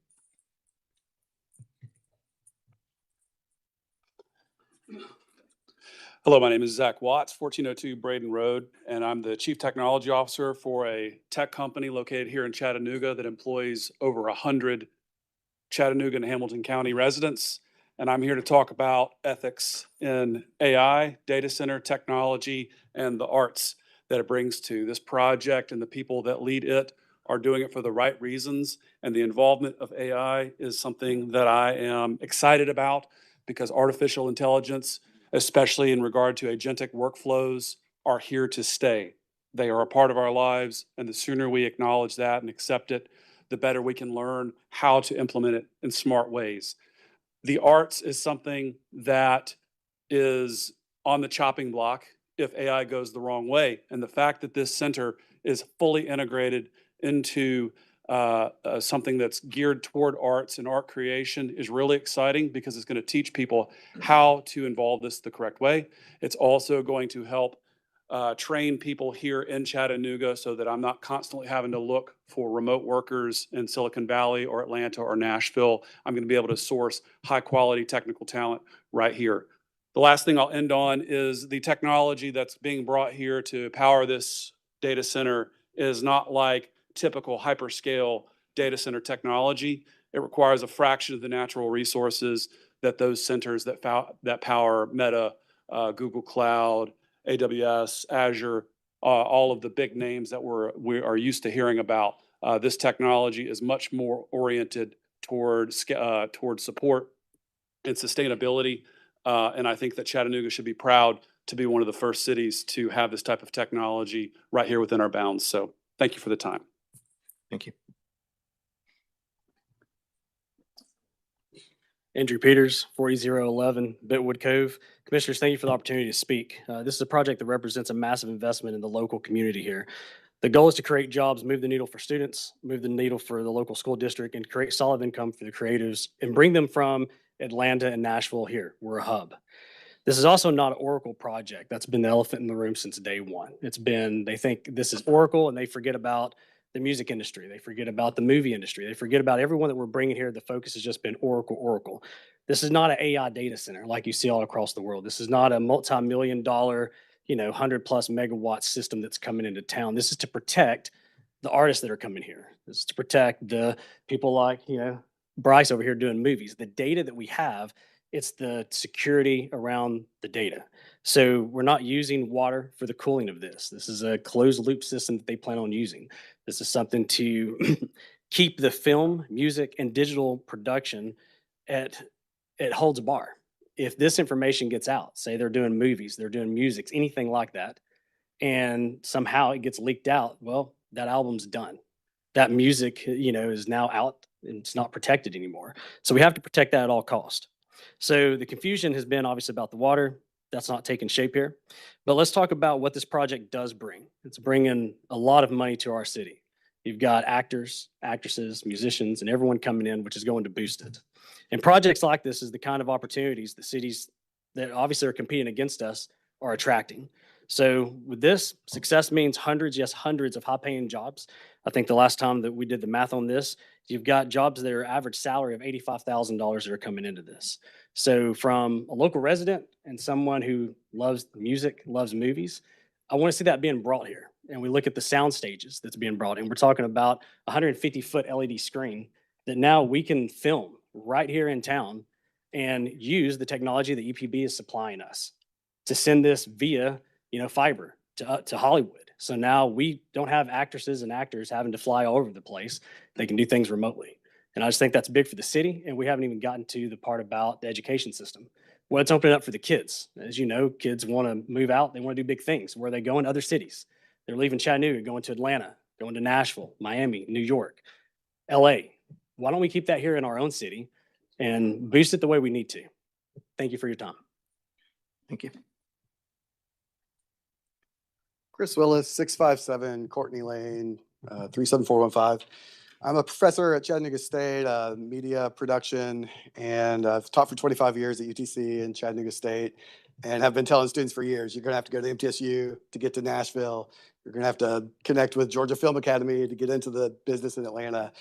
Hello, my name is Zach Watts, 1402 Braden Road, and I'm the Chief Technology Officer for a tech company located here in Chattanooga that employs over 100 Chattanooga and Hamilton County residents. And I'm here to talk about ethics in AI, data center technology, and the arts that it brings to this project, and the people that lead it are doing it for the right reasons. And the involvement of AI is something that I am excited about, because artificial intelligence, especially in regard to agentic workflows, are here to stay. They are a part of our lives, and the sooner we acknowledge that and accept it, the better we can learn how to implement it in smart ways. The arts is something that is on the chopping block if AI goes the wrong way. And the fact that this center is fully integrated into something that's geared toward arts and art creation is really exciting, because it's going to teach people how to involve this the correct way. It's also going to help train people here in Chattanooga, so that I'm not constantly having to look for remote workers in Silicon Valley or Atlanta or Nashville. I'm going to be able to source high quality technical talent right here. The last thing I'll end on is the technology that's being brought here to power this data center is not like typical hyperscale data center technology. It requires a fraction of the natural resources that those centers that power Meta, Google Cloud, AWS, Azure, all of the big names that we are used to hearing about. This technology is much more oriented toward support and sustainability. And I think that Chattanooga should be proud to be one of the first cities to have this type of technology right here within our bounds. So thank you for the time. Thank you. Andrew Peters, 40011 Bentwood Cove. Commissioners, thank you for the opportunity to speak. This is a project that represents a massive investment in the local community here. The goal is to create jobs, move the needle for students, move the needle for the local school district, and create solid income for the creatives and bring them from Atlanta and Nashville here. We're a hub. This is also not an Oracle project. That's been the elephant in the room since day one. They think this is Oracle, and they forget about the music industry. They forget about the movie industry. They forget about everyone that we're bringing here. The focus has just been Oracle. This is not an AI data center like you see all across the world. This is not a multi-million-dollar, 100+ megawatt system that's coming into town. This is to protect the artists that are coming here. This is to protect the people like, Bryce over here doing movies. The data that we have, it's the security around the data. So we're not using water for the cooling of this. This is a closed loop system that they plan on using. This is something to keep the film, music, and digital production it holds a bar. If this information gets out, say they're doing movies, they're doing music, anything like that, and somehow it gets leaked out, well, that album's done. That music, is now out and it's not protected anymore. So we have to protect that at all costs. So the confusion has been obviously about the water. that's not taking shape here. But let's talk about what this project does bring. It's bringing a lot of money to our city. You've got actors, actresses, musicians, and everyone coming in, which is going to boost it. And projects like this is the kind of opportunities the cities that obviously are competing against us are attracting. So with this, success means hundreds, yes, hundreds of high-paying jobs. I think the last time that we did the math on this, you've got jobs that are average salary of $85,000 that are coming into this. So from a local resident and someone who loves music, loves movies, I want to see that being brought here. And we look at the sound stages that's being brought in. We're talking about a 150-foot LED screen that now we can film right here in town and use the technology that EPB is supplying us to send this via, fiber to Hollywood. So now we don't have actresses and actors having to fly all over the place. They can do things remotely. And I just think that's big for the city. And we haven't even gotten to the part about the education system. Well, it's opening up for the kids. As you know, kids want to move out. They want to do big things. Where they go in other cities. They're leaving Chattanooga, going to Atlanta, going to Nashville, Miami, New York, LA. Why don't we keep that here in our own city and boost it the way we need to? Thank you for your time. Thank you. Chris Willis, 657 Courtney Lane, 37415. I'm a professor at Chattanooga State, media production, and I've taught for 25 years at UTC in Chattanooga State, and have been telling students for years, you're going to have to go to MTSU to get to Nashville. You're going to have to connect with Georgia Film Academy to get into the business in Atlanta.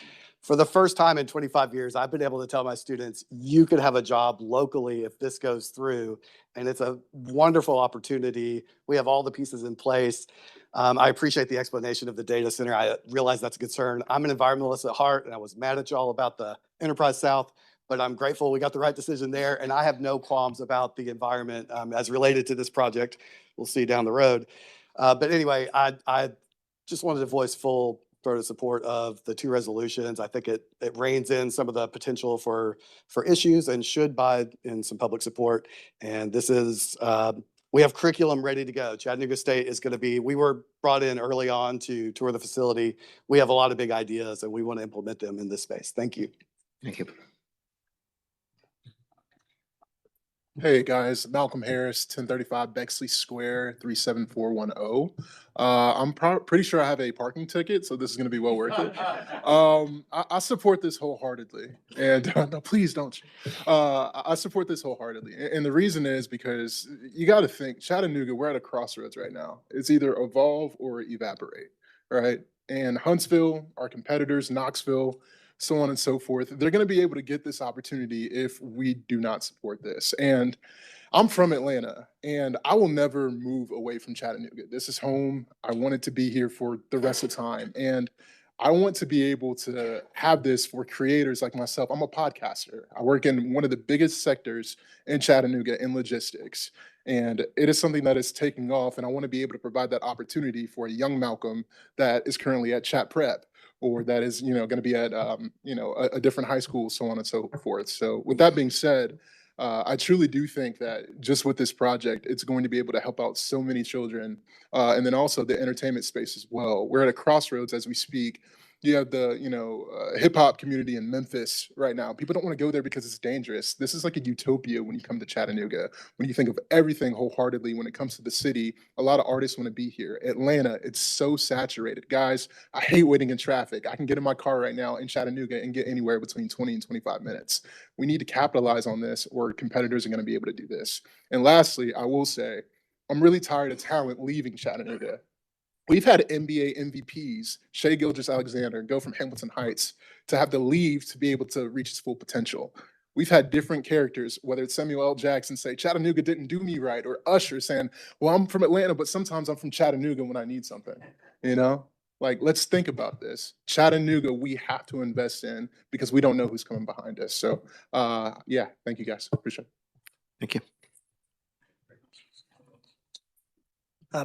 For the first time in 25 years, I've been able to tell my students, you could have a job locally if this goes through. And it's a wonderful opportunity. We have all the pieces in place. I appreciate the explanation of the data center. I realize that's a concern. I'm an environmentalist at heart, and I was mad at y'all about the Enterprise South, but I'm grateful we got the right decision there. And I have no qualms about the environment as related to this project. We'll see down the road. But anyway, I just wanted to voice full sort of support of the two resolutions. I think it reins in some of the potential for issues and should buy in some public support. And this is, we have curriculum ready to go. Chattanooga State is going to be, we were brought in early on to tour the facility. We have a lot of big ideas and we want to implement them in this space. Thank you. Thank you. Hey guys, Malcolm Harris, 1035 Bexley Square, 37410. I'm pretty sure I have a parking ticket, so this is going to be well worth it. I support this wholeheartedly, and no, please don't. I support this wholeheartedly, and the reason is because you got to think, Chattanooga, we're at a crossroads right now. It's either evolve or evaporate, right? And Huntsville, our competitors, Knoxville, so on and so forth, they're going to be able to get this opportunity if we do not support this. And I'm from Atlanta, and I will never move away from Chattanooga. This is home. I want it to be here for the rest of the time. And I want to be able to have this for creators like myself. I'm a podcaster. I work in one of the biggest sectors in Chattanooga in logistics. And it is something that is taking off, and I want to be able to provide that opportunity for a young Malcolm that is currently at Chat Prep, or that is, going to be at, a different high school, so on and so forth. So with that being said, I truly do think that just with this project, it's going to be able to help out so many children, and then also the entertainment space as well. We're at a crossroads as we speak. You have the, hip hop community in Memphis right now. People don't want to go there because it's dangerous. This is like a utopia when you come to Chattanooga. When you think of everything wholeheartedly, when it comes to the city, a lot of artists want to be here. Atlanta, it's so saturated. Guys, I hate waiting in traffic. I can get in my car right now in Chattanooga and get anywhere between 20 and 25 minutes. We need to capitalize on this, or competitors are going to be able to do this. And lastly, I will say, I'm really tired of talent leaving Chattanooga. We've had NBA MVPs, Shai Gilgeous-Alexander, go from Hamilton Heights to have to leave to be able to reach his full potential. We've had different characters, whether it's Samuel L. Jackson say, Chattanooga didn't do me right, or Usher saying, well, I'm from Atlanta, but sometimes I'm from Chattanooga when I need something, Like, let's think about this. Chattanooga, we have to invest in because we don't know who's coming behind us. So, yeah, thank you guys. Appreciate it. Thank you.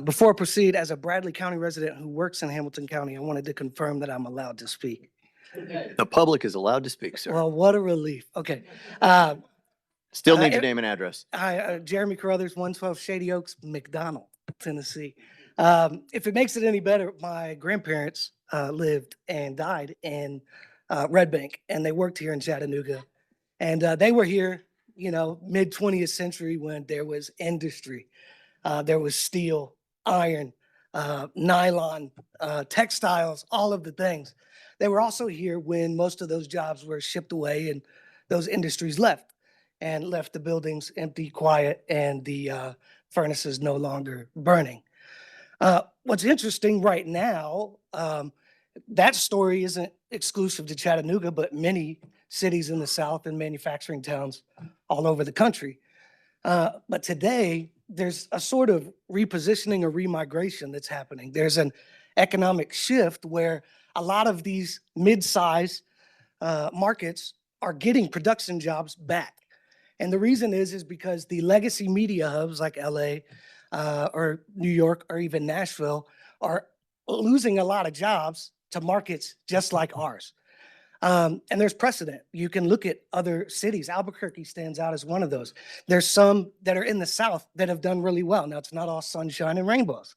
Before I proceed, as a Bradley County resident who works in Hamilton County, I wanted to confirm that I'm allowed to speak. The public is allowed to speak, sir. Well, what a relief. Okay. Still need your name and address. Hi, Jeremy Carruthers, 112 Shady Oaks, McDonald, Tennessee. If it makes it any better, my grandparents lived and died in Red Bank, and they worked here in Chattanooga. And they were here, mid 20th century when there was industry, there was steel, iron, nylon, textiles, all of the things. They were also here when most of those jobs were shipped away and those industries left the buildings empty, quiet, and the furnaces no longer burning. What's interesting right now, that story isn't exclusive to Chattanooga, but many cities in the South and manufacturing towns all over the country. But today, there's a sort of repositioning or remigration that's happening. There's an economic shift where a lot of these mid-size markets are getting production jobs back. And the reason is because the legacy media hubs like LA or New York or even Nashville are losing a lot of jobs to markets just like ours. And there's precedent. You can look at other cities. Albuquerque stands out as one of those. There's some that are in the South that have done really well. Now, it's not all sunshine and rainbows.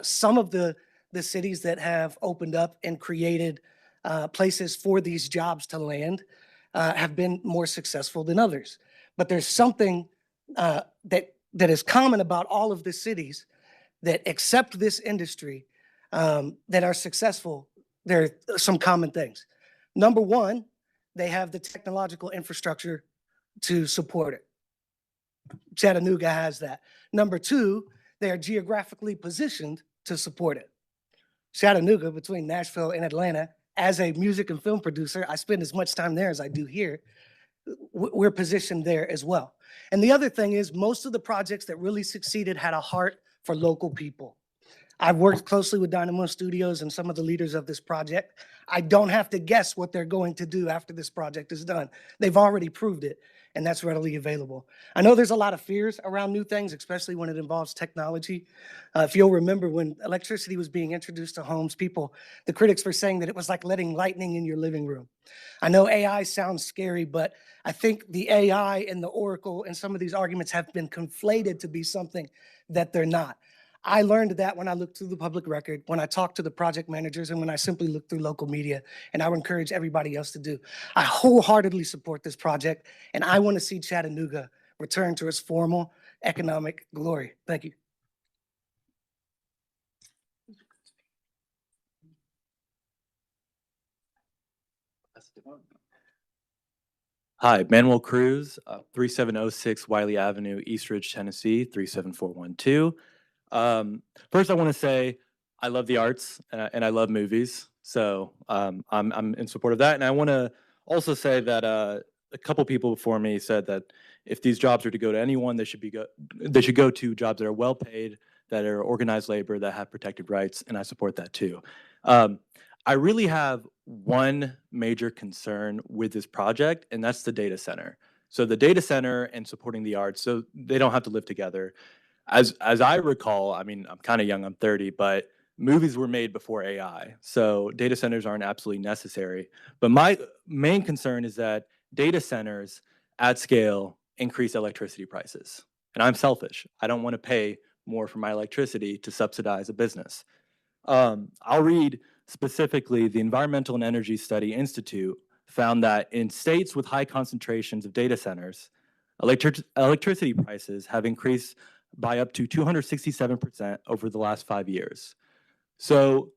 Some of the cities that have opened up and created places for these jobs to land have been more successful than others. But there's something that is common about all of the cities that accept this industry that are successful. There are some common things. Number one, they have the technological infrastructure to support it. Chattanooga has that. Number two, they are geographically positioned to support it. Chattanooga, between Nashville and Atlanta, as a music and film producer, I spend as much time there as I do here. We're positioned there as well. And the other thing is most of the projects that really succeeded had a heart for local people. I've worked closely with Dynamo Studios and some of the leaders of this project. I don't have to guess what they're going to do after this project is done. They've already proved it, and that's readily available. I know there's a lot of fears around new things, especially when it involves technology. If you'll remember when electricity was being introduced to homes, the critics were saying that it was like letting lightning in your living room. I know AI sounds scary, but I think the AI and the Oracle and some of these arguments have been conflated to be something that they're not. I learned that when I looked through the public record, when I talked to the project managers, and when I simply looked through local media, and I would encourage everybody else to do. I wholeheartedly support this project, and I want to see Chattanooga return to its formal economic glory. Thank you. Hi, Manuel Cruz, 3706 Wiley Avenue, East Ridge, Tennessee, 37412. First, I want to say I love the arts and I love movies, so I'm in support of that. And I want to also say that a couple people before me said that if these jobs are to go to anyone, they should go to jobs that are well paid, that are organized labor, that have protected rights, and I support that too. I really have one major concern with this project, and that's the data center. So the data center and supporting the arts, so they don't have to live together. As I recall, I mean, I'm kind of young, I'm 30, but movies were made before AI. So data centers aren't absolutely necessary. But my main concern is that data centers at scale increase electricity prices. And I'm selfish. I don't want to pay more for my electricity to subsidize a business. I'll read specifically, the Environmental and Energy Study Institute found that in states with high concentrations of data centers, electricity prices have increased by up to 267% over the last 5 years. So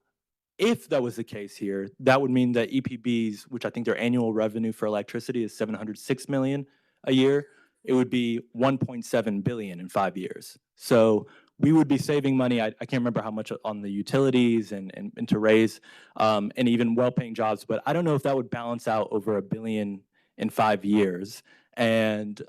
if that was the case here, that would mean that EPBs, which I think their annual revenue for electricity is $706 million a year, it would be $1.7 billion in 5 years. So we would be saving money. I can't remember how much on the utilities and to raise and even well-paying jobs, but I don't know if that would balance out over $1 billion in 5 years. And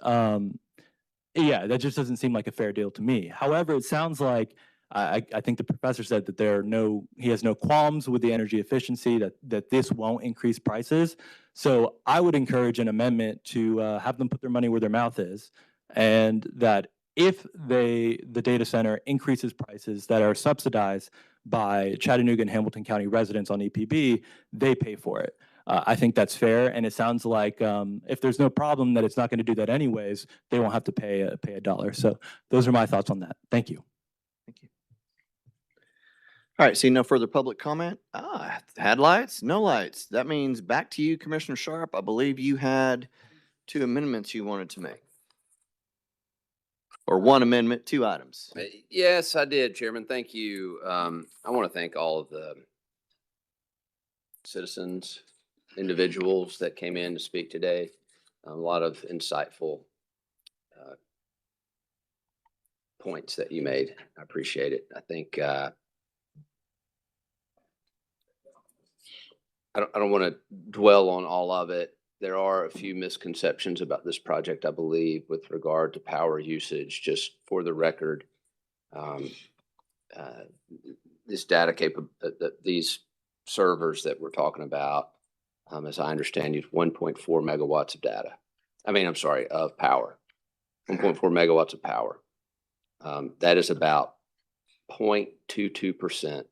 yeah, that just doesn't seem like a fair deal to me. However, it sounds like I think the professor said that he has no qualms with the energy efficiency, that this won't increase prices. So I would encourage an amendment to have them put their money where their mouth is, and that if the data center increases prices that are subsidized by Chattanooga and Hamilton County residents on EPB, they pay for it. I think that's fair, and it sounds like if there's no problem that it's not going to do that anyways, they won't have to pay a dollar. So those are my thoughts on that. Thank you. Thank you. All right, see no further public comment. Had lights, no lights. That means back to you, Commissioner Sharp. I believe you had 2 amendments you wanted to make. or one amendment, two items. Yes, I did, Chairman. Thank you. I want to thank all of the citizens, individuals that came in to speak today. A lot of insightful points that you made. I appreciate it. I think I don't want to dwell on all of it. There are a few misconceptions about this project, I believe, with regard to power usage. Just for the record, this data these servers that we're talking about, as I understand, use 1.4 megawatts of data. Of power. 1.4 megawatts of power. That is about 0.22%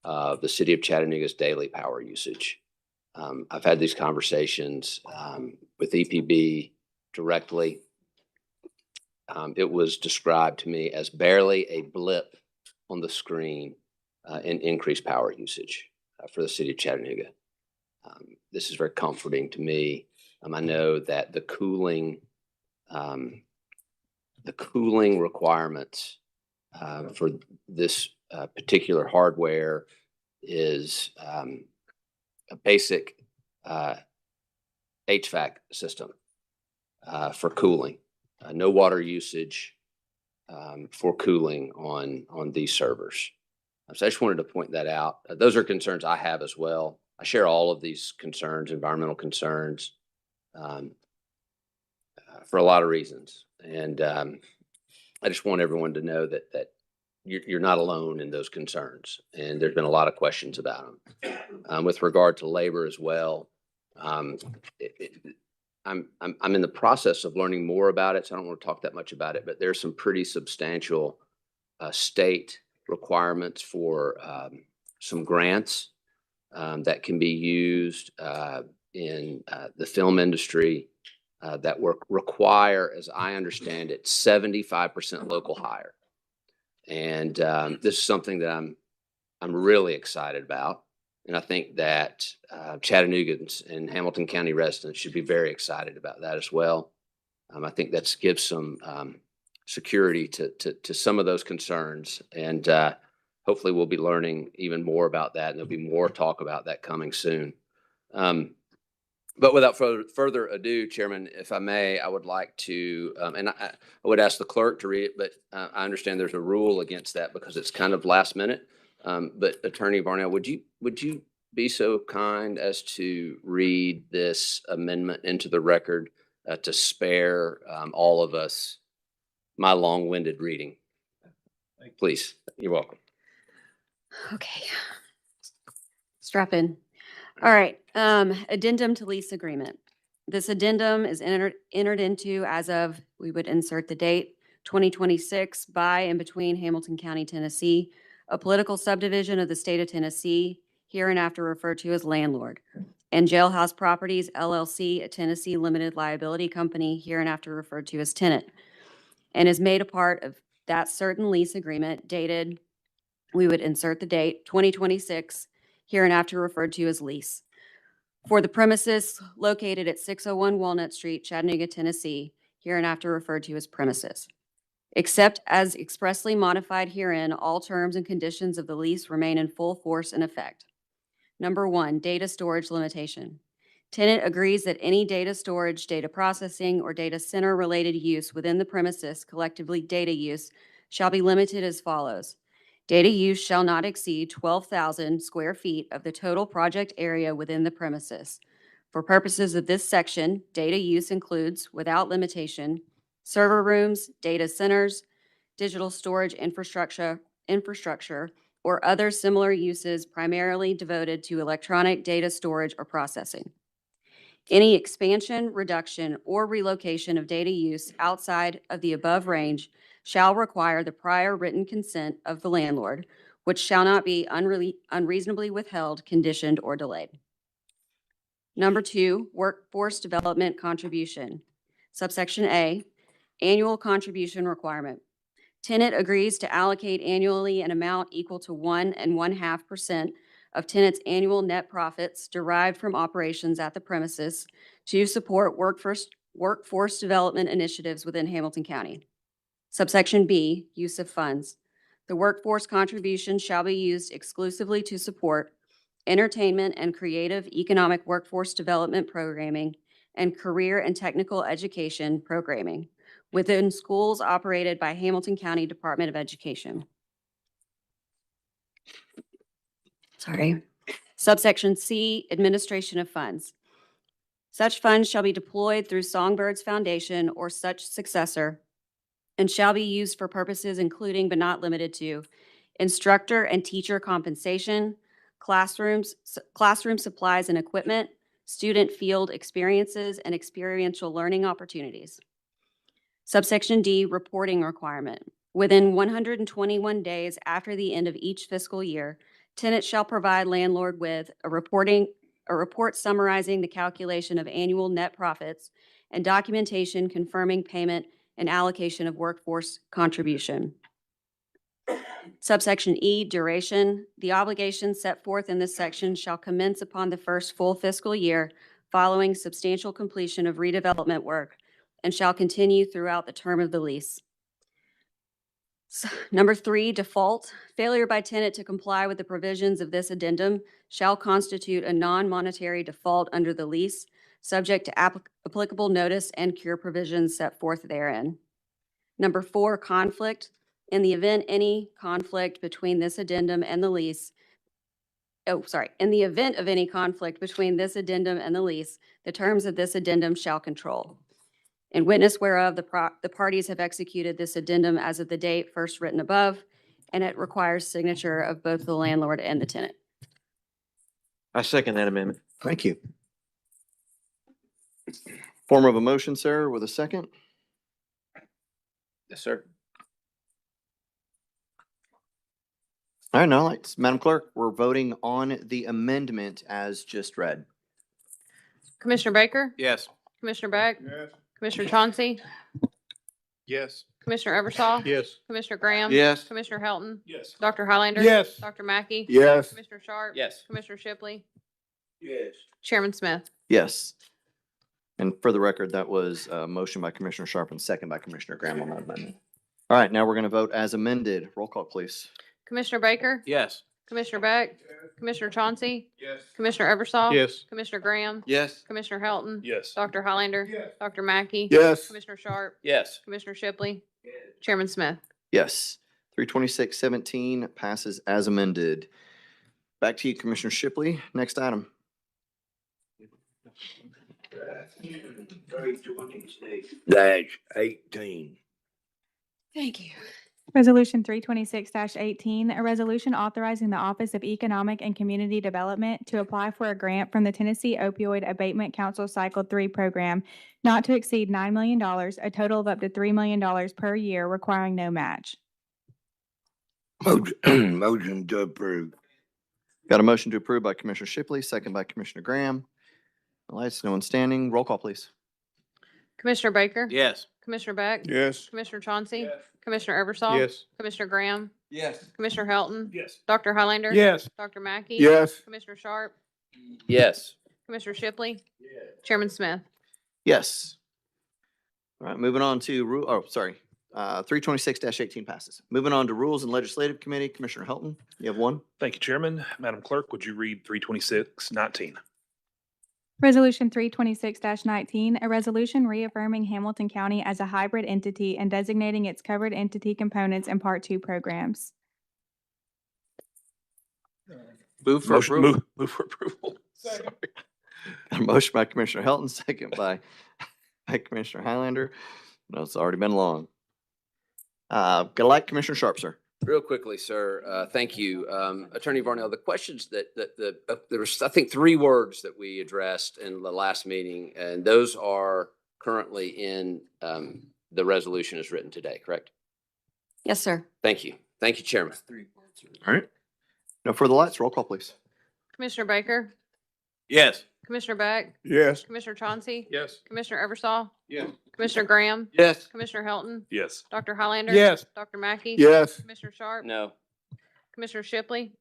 of the city of Chattanooga's daily power usage. I've had these conversations with EPB directly. It was described to me as barely a blip on the screen in increased power usage for the city of Chattanooga. This is very comforting to me. I know that the cooling requirements for this particular hardware is a basic HVAC system for cooling. No water usage for cooling on these servers. So I just wanted to point that out. Those are concerns I have as well. I share all of these concerns, environmental concerns, for a lot of reasons. And I just want everyone to know that you're not alone in those concerns. And there's been a lot of questions about them. With regard to labor as well, I'm in the process of learning more about it, so I don't want to talk that much about it, but there's some pretty substantial state requirements for some grants that can be used in the film industry that require, as I understand it, 75% local hire. And this is something that I'm really excited about. And I think that Chattanoogans and Hamilton County residents should be very excited about that as well. I think that gives some security to some of those concerns. And hopefully we'll be learning even more about that. And there'll be more talk about that coming soon. But without further ado, Chairman, if I may, I would like to, and I would ask the clerk to read it, but I understand there's a rule against that because it's kind of last minute. But Attorney Barnell, would you be so kind as to read this amendment into the record to spare all of us my long-winded reading? Please, you're welcome. Okay. Strap in. All right. Addendum to lease agreement. This addendum is entered into as of, we would insert the date, 2026 by and between Hamilton County, Tennessee, a political subdivision of the state of Tennessee, hereinafter referred to as landlord, and Jailhouse Properties LLC, a Tennessee limited liability company, hereinafter referred to as tenant, and is made a part of that certain lease agreement dated, we would insert the date, 2026, hereinafter referred to as lease, for the premises located at 601 Walnut Street, Chattanooga, Tennessee, hereinafter referred to as premises. Except as expressly modified herein, all terms and conditions of the lease remain in full force and effect. Number 1, data storage limitation. Tenant agrees that any data storage, data processing, or data center related use within the premises, collectively data use, shall be limited as follows. Data use shall not exceed 12,000 square feet of the total project area within the premises. For purposes of this section, data use includes, without limitation, server rooms, data centers, digital storage infrastructure, or other similar uses primarily devoted to electronic data storage or processing. Any expansion, reduction, or relocation of data use outside of the above range shall require the prior written consent of the landlord, which shall not be unreasonably withheld, conditioned, or delayed. Number 2, workforce development contribution. Subsection A, annual contribution requirement. Tenant agrees to allocate annually an amount equal to 1 1/2% of tenant's annual net profits derived from operations at the premises to support workforce development initiatives within Hamilton County. Subsection B, use of funds. The workforce contribution shall be used exclusively to support entertainment and creative economic workforce development programming and career and technical education programming within schools operated by Hamilton County Department of Education. Sorry. Subsection C, administration of funds. Such funds shall be deployed through Songbirds Foundation or such successor and shall be used for purposes including but not limited to instructor and teacher compensation, classroom supplies and equipment, student field experiences, and experiential learning opportunities. Subsection D, reporting requirement. Within 121 days after the end of each fiscal year, tenant shall provide landlord with a report summarizing the calculation of annual net profits and documentation confirming payment and allocation of workforce contribution. Subsection E, duration. The obligations set forth in this section shall commence upon the first full fiscal year following substantial completion of redevelopment work and shall continue throughout the term of the lease. Number 3, default. Failure by tenant to comply with the provisions of this addendum shall constitute a non-monetary default under the lease, subject to applicable notice and cure provisions set forth therein. Number 4, conflict. In the event any conflict between this addendum and the lease, in the event of any conflict between this addendum and the lease, the terms of this addendum shall control. In witness whereof, the parties have executed this addendum as of the date first written above, and it requires signature of both the landlord and the tenant. I second that amendment. Thank you. Form of a motion, sir, with a second? Yes, sir. All right, now, Madam Clerk, we're voting on the amendment as just read. Commissioner Baker? Yes. Commissioner Beck? Yes. Commissioner Chauncey? Yes. Commissioner Eversol? Yes. Commissioner Graham? Yes. Commissioner Helton? Yes. Dr. Highlander? Yes. Dr. Mackey? Yes. Commissioner Sharp? Yes. Commissioner Shipley? Yes. Chairman Smith? Yes. And for the record, that was a motion by Commissioner Sharp and second by Commissioner Graham on that amendment. All right, now we're going to vote as amended. Roll call, please. Commissioner Baker? Yes. Commissioner Beck? Commissioner Chauncey? Yes. Commissioner Eversol? Yes. Commissioner Graham? Yes. Commissioner Helton? Yes. Dr. Highlander? Yes. Dr. Mackey? Yes. Commissioner Sharp? Yes. Commissioner Shipley? Chairman Smith? Yes. 326-17 passes as amended. Back to you, Commissioner Shipley. Next item. -18. Thank you. Resolution 326-18, a resolution authorizing the Office of Economic and Community Development to apply for a grant from the Tennessee Opioid Abatement Council Cycle 3 program not to exceed $9 million, a total of up to $3 million per year, requiring no match. Motion to approve. Got a motion to approve by Commissioner Shipley, second by Commissioner Graham. All right, no one standing. Roll call, please. Commissioner Baker? Yes. Commissioner Beck? Yes. Commissioner Chauncey? Commissioner Eversol? Yes. Commissioner Graham? Yes. Commissioner Helton? Yes. Dr. Highlander? Yes. Dr. Mackey? Yes. Commissioner Sharp? Yes. Commissioner Shipley? Chairman Smith? Yes. All right, moving on to 326-18 passes. Moving on to Rules and Legislative Committee, Commissioner Helton, you have one. Thank you, Chairman. Madam Clerk, would you read 326-19? Resolution 326-19, a resolution reaffirming Hamilton County as a hybrid entity and designating its covered entity components in Part 2 programs. Move for Motion- approval. Move for approval. Sorry. Got a motion by Commissioner Helton, second by Commissioner Highlander. No, it's already been long. Commissioner Sharp, sir. Real quickly, sir, thank you. Attorney Varnell, the questions there was, I think, 3 words that we addressed in the last meeting, and those are currently in the resolution as written today, correct? Yes, sir. Thank you. Thank you, Chairman. All right. No further lights. Roll call, please. Commissioner Baker? Yes. Commissioner Beck? Yes. Commissioner Chauncey? Yes. Commissioner Eversol? Yes. Commissioner Graham? Yes. Commissioner Helton? Yes. Dr. Highlander? Yes. Dr. Mackey? Yes. Commissioner Sharp? No. Commissioner Shipley?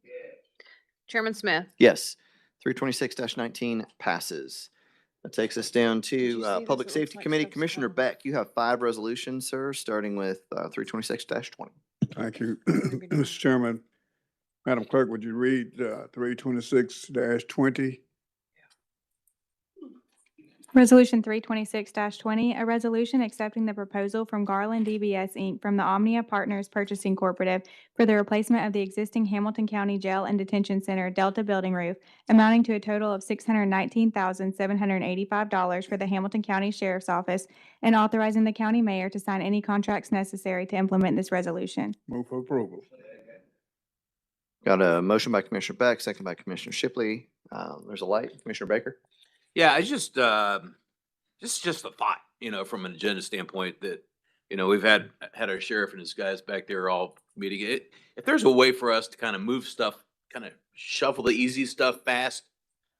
Chairman Smith? Yes. 326-19 passes. That takes us down Did you to see this? Public It looks Safety like Committee. stuff's Commissioner coming. Beck, you have 5 resolutions, sir, starting with 326-20. Thank you, Mr. Chairman. Madam Clerk, would you read 326-20? Resolution 326-20, a resolution accepting the proposal from Garland DBS Inc. from the Omnia Partners Purchasing Corporative for the replacement of the existing Hamilton County Jail and Detention Center Delta building roof, amounting to a total of $619,785 for the Hamilton County Sheriff's Office, and authorizing the county mayor to sign any contracts necessary to implement this resolution. Move for approval. Got a motion by Commissioner Beck, second by Commissioner Shipley. There's a light. Commissioner Baker? Yeah, I just a thought, from an agenda standpoint that, we've had our sheriff and his guys back there all meeting it. If there's a way for us to kind of move stuff, kind of shuffle the easy stuff fast,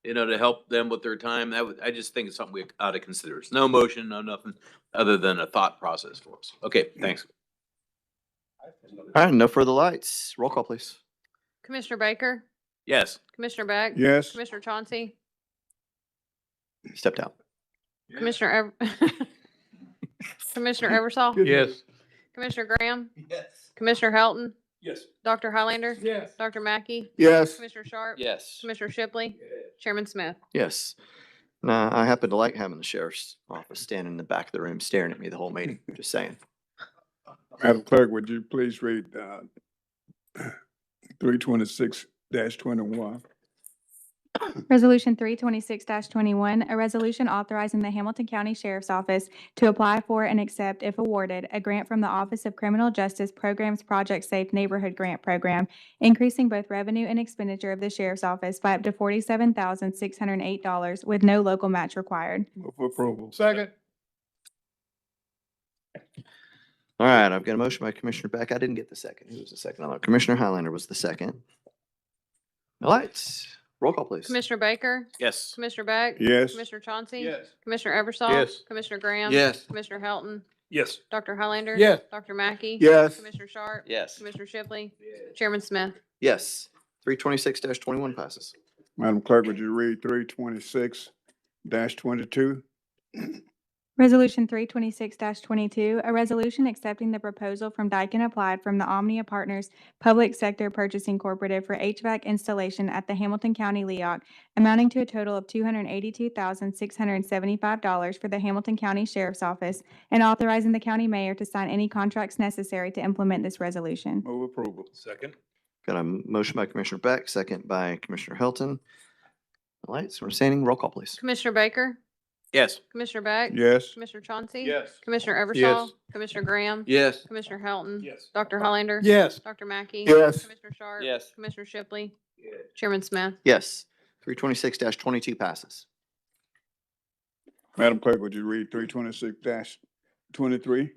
to help them with their time, I just think it's something we ought to consider. It's no motion, no nothing other than a thought process for us. Okay, thanks. All right, no further lights. Roll call, please. Commissioner Baker? Yes. Commissioner Beck? Yes. Commissioner Chauncey? Stepped out. Commissioner Commissioner Eversol? Yes. Commissioner Graham? Yes. Commissioner Helton? Yes. Dr. Highlander? Yes. Dr. Mackey? Yes. Commissioner Sharp? Yes. Commissioner Shipley? Chairman Smith? Yes. Now, I happen to like having the sheriff's office standing in the back of the room staring at me the whole meeting. Just saying. Madam Clerk, would you please read 326-21? Resolution 326-21, a resolution authorizing the Hamilton County Sheriff's Office to apply for and accept, if awarded, a grant from the Office of Criminal Justice Programs Project Safe Neighborhood Grant Program, increasing both revenue and expenditure of the Sheriff's Office by up to $47,608 with no local match required. Move for approval. Second. All right, I've got a motion by Commissioner Beck. I didn't get the second. Who was the second? Commissioner Highlander was the second. No lights. Roll call, please. Commissioner Baker? Yes. Commissioner Beck? Yes. Commissioner Chauncey? Yes. Commissioner Eversol? Yes. Commissioner Graham? Yes. Commissioner Helton? Yes. Dr. Highlander? Yes. Dr. Mackey? Yes. Commissioner Sharp? Yes. Commissioner Shipley? Chairman Smith? Yes. 326-21 passes. Madam Clerk, would you read 326-22? Resolution 326-22, a resolution accepting the proposal from Daikin Applied from the Omnia Partners Public Sector Purchasing Corporative for HVAC installation at the Hamilton County LEOC, amounting to a total of $282,675 for the Hamilton County Sheriff's Office, and authorizing the county mayor to sign any contracts necessary to implement this resolution. Move approval. Second. Got a motion by Commissioner Beck, second by Commissioner Hilton. No lights. We're standing. Roll call, please. Commissioner Baker? Yes. Commissioner Beck? Yes. Commissioner Chauncey? Yes. Commissioner Eversol? Yes. Commissioner Graham? Yes. Commissioner Helton? Yes. Dr. Highlander? Yes. Dr. Mackey? Yes. Commissioner Sharp? Yes. Commissioner Shipley? Chairman Smith? Yes. 326-22 passes. Madam Clerk, would you read 326-23?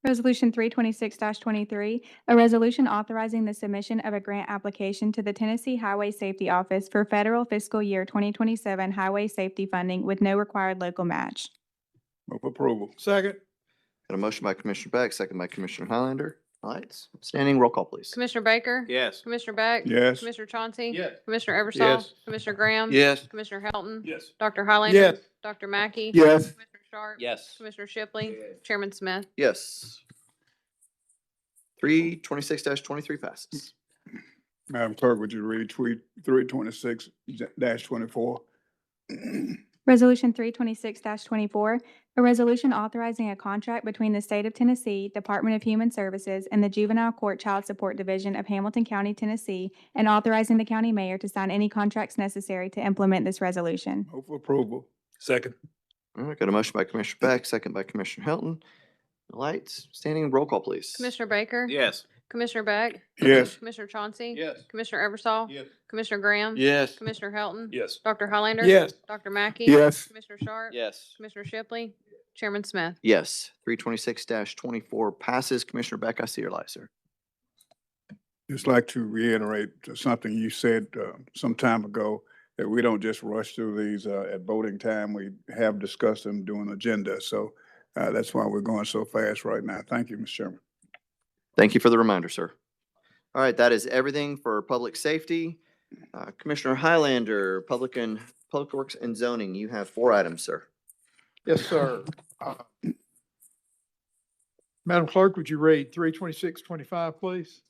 Resolution 326-23, a resolution authorizing the submission of a grant application to the Tennessee Highway Safety Office for federal fiscal year 2027 highway safety funding with no required local match. Move approval. Second. Got a motion by Commissioner Beck, second by Commissioner Highlander. No lights. Standing. Roll call, please. Commissioner Baker? Yes. Commissioner Beck? Yes. Commissioner Chauncey? Yes. Commissioner Eversol? Yes. Commissioner Graham? Yes. Commissioner Helton? Yes. Dr. Highlander? Yes. Dr. Mackey? Yes. Commissioner Sharp? Yes. Commissioner Shipley? Chairman Smith? Yes. 326-23 passes. Madam Clerk, would you read 326-24? Resolution 326-24, a resolution authorizing a contract between the State of Tennessee, Department of Human Services, and the Juvenile Court Child Support Division of Hamilton County, Tennessee, and authorizing the county mayor to sign any contracts necessary to implement this resolution. Move for approval. Second. All right, got a motion by Commissioner Beck, second by Commissioner Hilton. No lights. Standing. Roll call, please. Commissioner Baker? Yes. Commissioner Beck? Yes. Commissioner Chauncey? Yes. Commissioner Eversol? Yes. Commissioner Graham? Yes. Commissioner Helton? Yes. Dr. Highlander? Yes. Dr. Mackey? Yes. Commissioner Sharp? Yes. Commissioner Shipley? Chairman Smith? Yes. 326-24 passes. Commissioner Beck, I see your light, sir. Just like to reiterate something you said some time ago, that we don't just rush through these at voting time. We have discussed them during the agenda. So that's why we're going so fast right now. Thank you, Mr. Chairman. Thank you for the reminder, sir. All right, that is everything for public safety. Commissioner Highlander, Public Public Works and Zoning, you have 4 items, sir. Yes, sir. Madam Clerk, would you read 32625, please?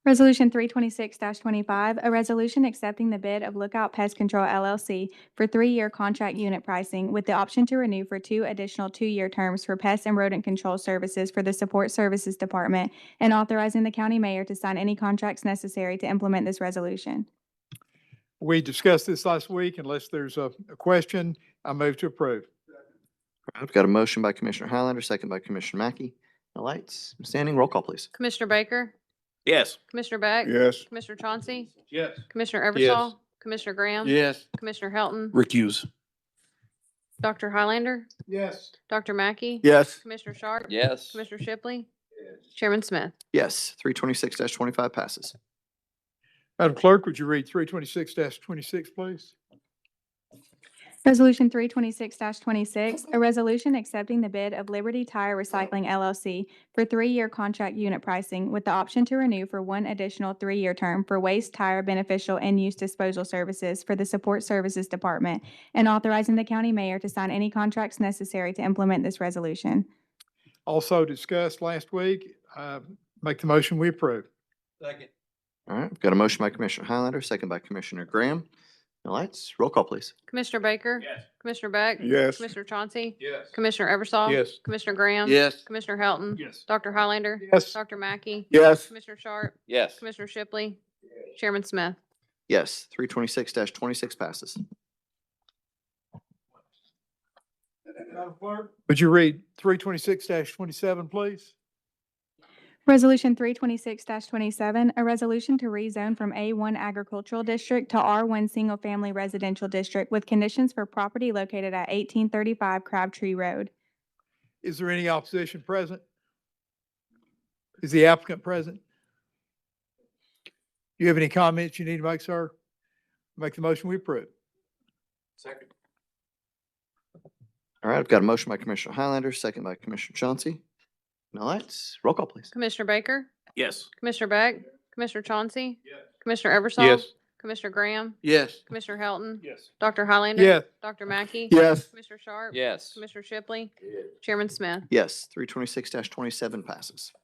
Resolution 326-25, a resolution accepting the bid of Lookout Pest Control LLC for 3-year contract unit pricing with the option to renew for 2 additional 2-year terms for pest and rodent control services for the Support Services Department, and authorizing the county mayor to sign any contracts necessary to implement this resolution. We discussed this last week. Unless there's a question, I move to approve. I've got a motion by Commissioner Highlander, second by Commissioner Mackey. No lights, standing, roll call, please. Commissioner Baker? Yes. Commissioner Beck? Yes. Commissioner Chauncey? Yes. Commissioner Yes. Eversol? Commissioner Graham? Yes. Commissioner Helton? Recuse. Dr. Highlander? Yes. Dr. Mackey? Yes. Commissioner Sharp? Yes. Commissioner Shipley? Chairman Smith? Yes, 326-25 passes. Madam Clerk, would you read 326-26, please? Resolution 326-26, a resolution accepting the bid of Liberty Tire Recycling LLC for 3-year contract unit pricing with the option to renew for 1 additional 3-year term for waste tire beneficial and use disposal services for the Support Services Department, and authorizing the county mayor to sign any contracts necessary to implement this resolution. Also discussed last week. Make the motion, we approve. Second. All right, we've got a motion by Commissioner Highlander, second by Commissioner Graham. No lights, roll call, please. Commissioner Baker? Yes. Commissioner Beck? Yes. Commissioner Chauncey? Yes. Commissioner Eversol? Yes. Commissioner Graham? Yes. Commissioner Helton? Yes. Dr. Highlander? Yes. Dr. Mackey? Yes. Commissioner Sharp? Yes. Commissioner Shipley? Chairman Smith? Yes, 326-26 passes. Madam Clerk, would you read 326-27, please? Resolution 326-27, a resolution to rezone from A1 Agricultural District to R1 Single Family Residential District with conditions for property located at 1835 Crabtree Road. Is there any opposition present? Is the applicant present? Do you have any comments you need to make, sir? Make the motion, we approve. Second. All right, I've got a motion by Commissioner Highlander, second by Commissioner Chauncey. No lights, roll call, please. Commissioner Baker? Yes. Commissioner Beck? Commissioner Chauncey? Yes. Commissioner Eversol? Yes. Commissioner Graham? Yes. Commissioner Helton? Yes. Dr. Highlander? Yes. Dr. Mackey? Yes. Commissioner Sharp? Yes. Commissioner Shipley? Chairman Smith? Yes, 326-27 passes.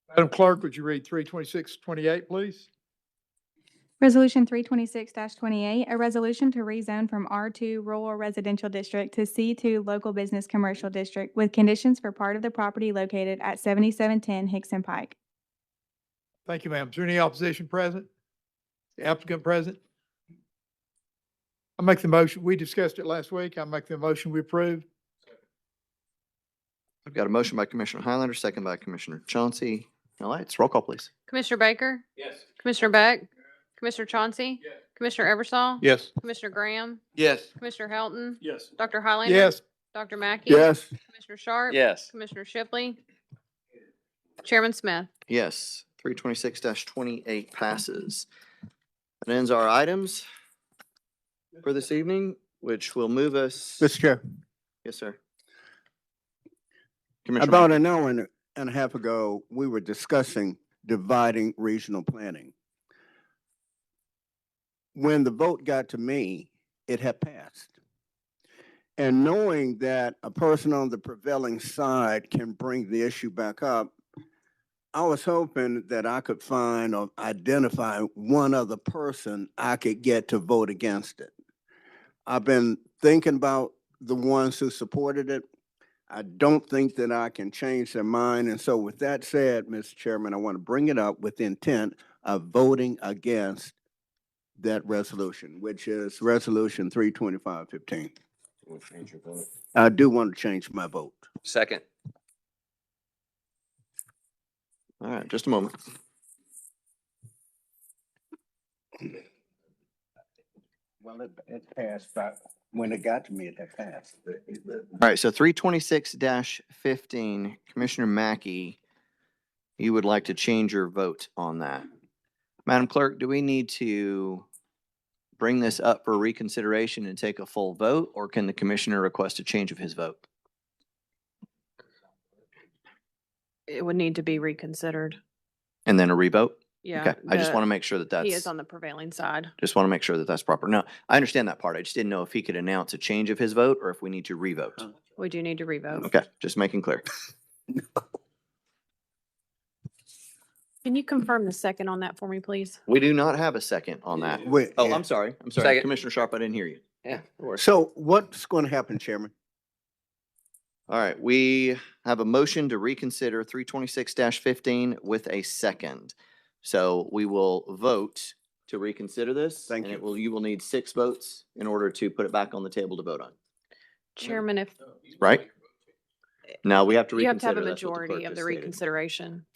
Madam Clerk, would you read 326-28, please? Resolution 326-28, a resolution to rezone from R2 Rural Residential District to C2 Local Business Commercial District with conditions for part of the property located at 7710 Hickson Pike. Thank you, ma'am. Is there any opposition present? The applicant present? I make the motion. We discussed it last week. I make the motion, we approve. I've got a motion by Commissioner Highlander, second by Commissioner Chauncey. No lights, roll call, please. Commissioner Baker? Yes. Commissioner Beck? Commissioner Chauncey? Yes. Commissioner Eversol? Yes. Commissioner Graham? Yes. Commissioner Helton? Yes. Dr. Highlander? Yes. Dr. Mackey? Yes. Commissioner Sharp? Yes. Commissioner Shipley? Chairman Smith? Yes, 326-28 passes. That ends our items for this evening, which will move us. Mr. Chair, Yes, sir. Commissioner about Mackey. an hour and a half ago, we were discussing dividing regional planning. When the vote got to me, it had passed. And knowing that a person on the prevailing side can bring the issue back up, I was hoping that I could find or identify one other person I could get to vote against it. I've been thinking about the ones who supported it. I don't think that I can change their mind. And so with that said, Mr. Chairman, I want to bring it up with the intent of voting against that resolution, which is Resolution 32515. I do want to change my vote. Second. All right, just a moment. Well, it passed, but when it got to me, it had passed. All right, so 326-15, Commissioner Mackey, you would like to change your vote on that. Madam Clerk, do we need to bring this up for reconsideration and take a full vote, or can the commissioner request a change of his vote? It would need to be reconsidered. And then a revote? Yeah. Okay, I just the- want to make sure that He is that's, on the prevailing side. just want to make sure that that's proper. No, I understand that part. I just didn't know if he could announce a change of his vote or if we need to revote. We do need to revote. Okay, just making clear. Can you confirm the second on that for me, please? We do not have a second on that. Wait, Oh, yeah. I'm sorry. I'm sorry. Second. Commissioner Sharp, I didn't hear you. Yeah. of course. So what's going to happen, Chairman? All right, we have a motion to reconsider 326-15 with a second. So we will vote to reconsider this. Thank and you. it will, you will need 6 votes in order to put it back on the table to vote on, Chairman, if right? No, we have to you have to have reconsider. a That's what the majority clerk of the just stated. reconsideration.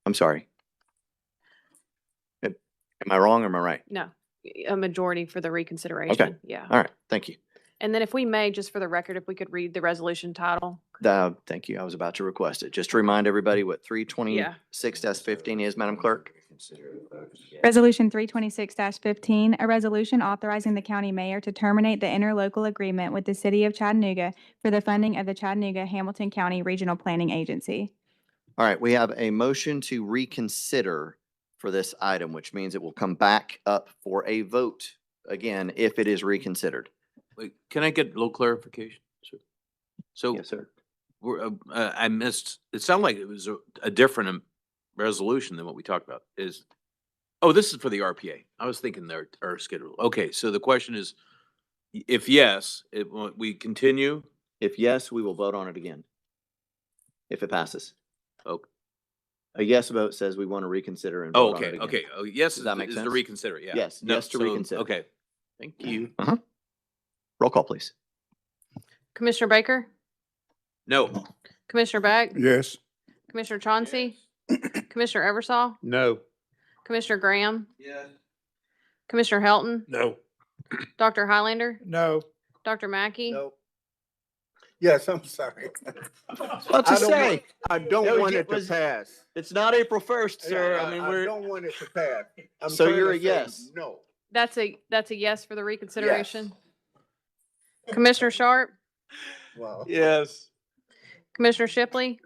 I'm sorry. Am I wrong or am I right? No, a majority for the reconsideration. Yeah. All right, thank you. And then if we may, just for the record, if we could read the resolution title. Thank you. I was about to request it. Just to remind everybody what Yeah. 326-15 is, Madam Clerk. Resolution 326-15, a resolution authorizing the county mayor to terminate the interlocal agreement with the city of Chattanooga for the funding of the Chattanooga-Hamilton County Regional Planning Agency. All right, we have a motion to reconsider for this item, which means it will come back up for a vote again if it is reconsidered. Wait, can I get a little clarification? sir? So Yes, sir. I missed, it sounded like it was a different resolution than what we talked about this is for the RPA. I was thinking our schedule. Okay, so the question is, if yes, we continue? If yes, we will vote on it again. If it passes. Okay. A yes vote says we want to reconsider and Oh, vote on it okay, again. okay. Oh, yes, Does that make is to sense? reconsider, yeah. Yes, No, yes to so- reconsider. Okay, thank you. Roll call, please. Commissioner Baker, No, Commissioner Beck, Yes. Commissioner Chauncey, Commissioner Eversol, No. Commissioner Graham. Commissioner Helton, No. Dr. Highlander, No. Dr. Mackey. Yes, I'm sorry. What to I don't say? want- I don't It want it to was- pass. It's not April 1st, sir. Yeah, I mean, I we're, don't want it to pass. I'm So trying you're to a say yes? No. That's a yes for the reconsideration. Commissioner Sharp, Wow. Yes. Commissioner Shipley,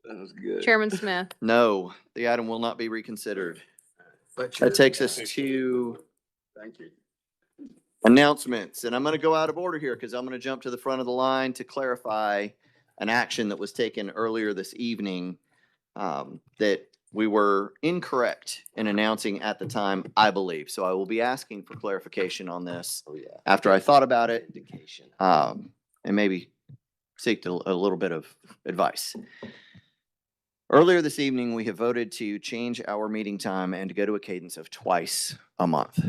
that was good. Chairman Smith. no, the item will not be reconsidered. But That takes us to Thank you. announcements, and I'm going to go out of order here because I'm going to jump to the front of the line to clarify an action that was taken earlier this evening that we were incorrect in announcing at the time, I believe. So I will be asking for clarification on this Oh, yeah. after I thought about it Indication. and maybe seek a little bit of advice. Earlier this evening, we have voted to change our meeting time and to go to a cadence of twice a month,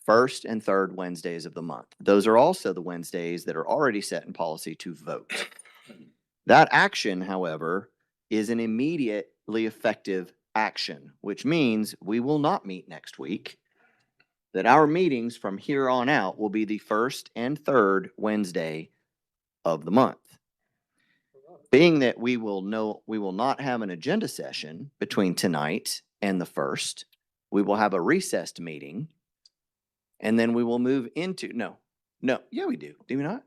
first and third Wednesdays of the month. Those are also the Wednesdays that are already set in policy to vote. That action, however, is an immediately effective action, which means we will not meet next week. That our meetings from here on out will be the first and third Wednesday of the month. Being that we will not have an agenda session between tonight and the first, we will have a recessed meeting. And then we will move into, yeah, we do. Do we not?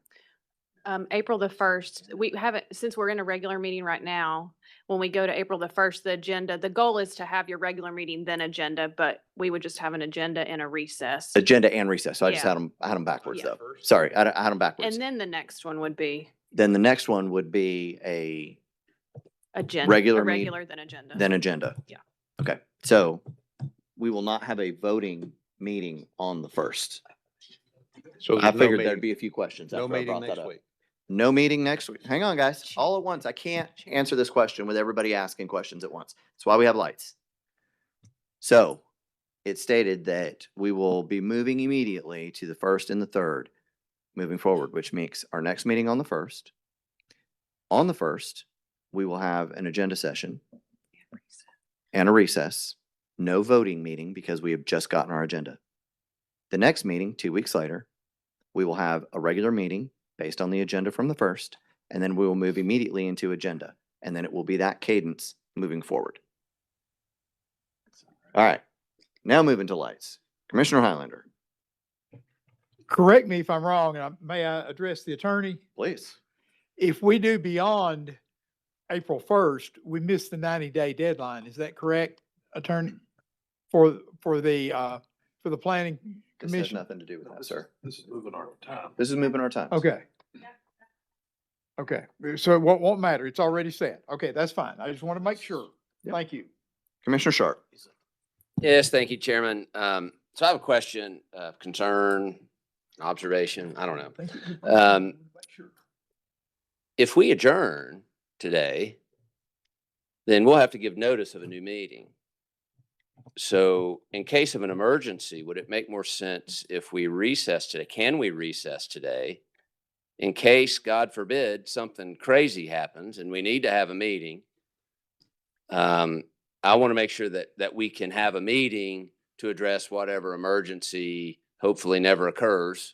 April the 1st, we haven't, since we're in a regular meeting right now, when we go to April the 1st, the agenda, the goal is to have your regular meeting, then agenda, but we would just have an agenda and a recess. Agenda and recess. So I just Yeah. had them backwards Yeah. though. Sorry, I had them backwards. And then the next one would be Then the next one would be a agenda. Regular a meet- regular, then agenda. then agenda. Yeah. Okay, so we will not have a voting meeting on the first. So I there's no figured meeting. there'd be a few questions No after I meeting brought that next up. week. No meeting next week. Hang on, guys, all at once. I can't answer this question with everybody asking questions at once. That's why we have lights. So it stated that we will be moving immediately to the first and the third moving forward, which makes our next meeting on the first. On the first, we will have an agenda session and a recess, no voting meeting because we have just gotten our agenda. The next meeting, 2 weeks later, we will have a regular meeting based on the agenda from the first, and then we will move immediately into agenda. And then it will be that cadence moving forward. All right, now moving to lights. Commissioner Highlander, Correct me if I'm wrong, and may I address the attorney? please. If we do beyond April 1st, we missed the 90-day deadline. Is that correct, Attorney? For the planning This has commission? nothing to do with that, sir. This is moving our time. This is moving our times. Okay. Okay, so it won't matter. It's already set. Okay, that's fine. I just want to make sure. Thank you. Commissioner Sharp. Yes, thank you, Chairman. So I have a question, concern, observation, I don't know. If we adjourn today, then we'll have to give notice of a new meeting. So in case of an emergency, would it make more sense if we recess today? Can we recess today? In case, God forbid, something crazy happens and we need to have a meeting. I want to make sure that we can have a meeting to address whatever emergency hopefully never occurs,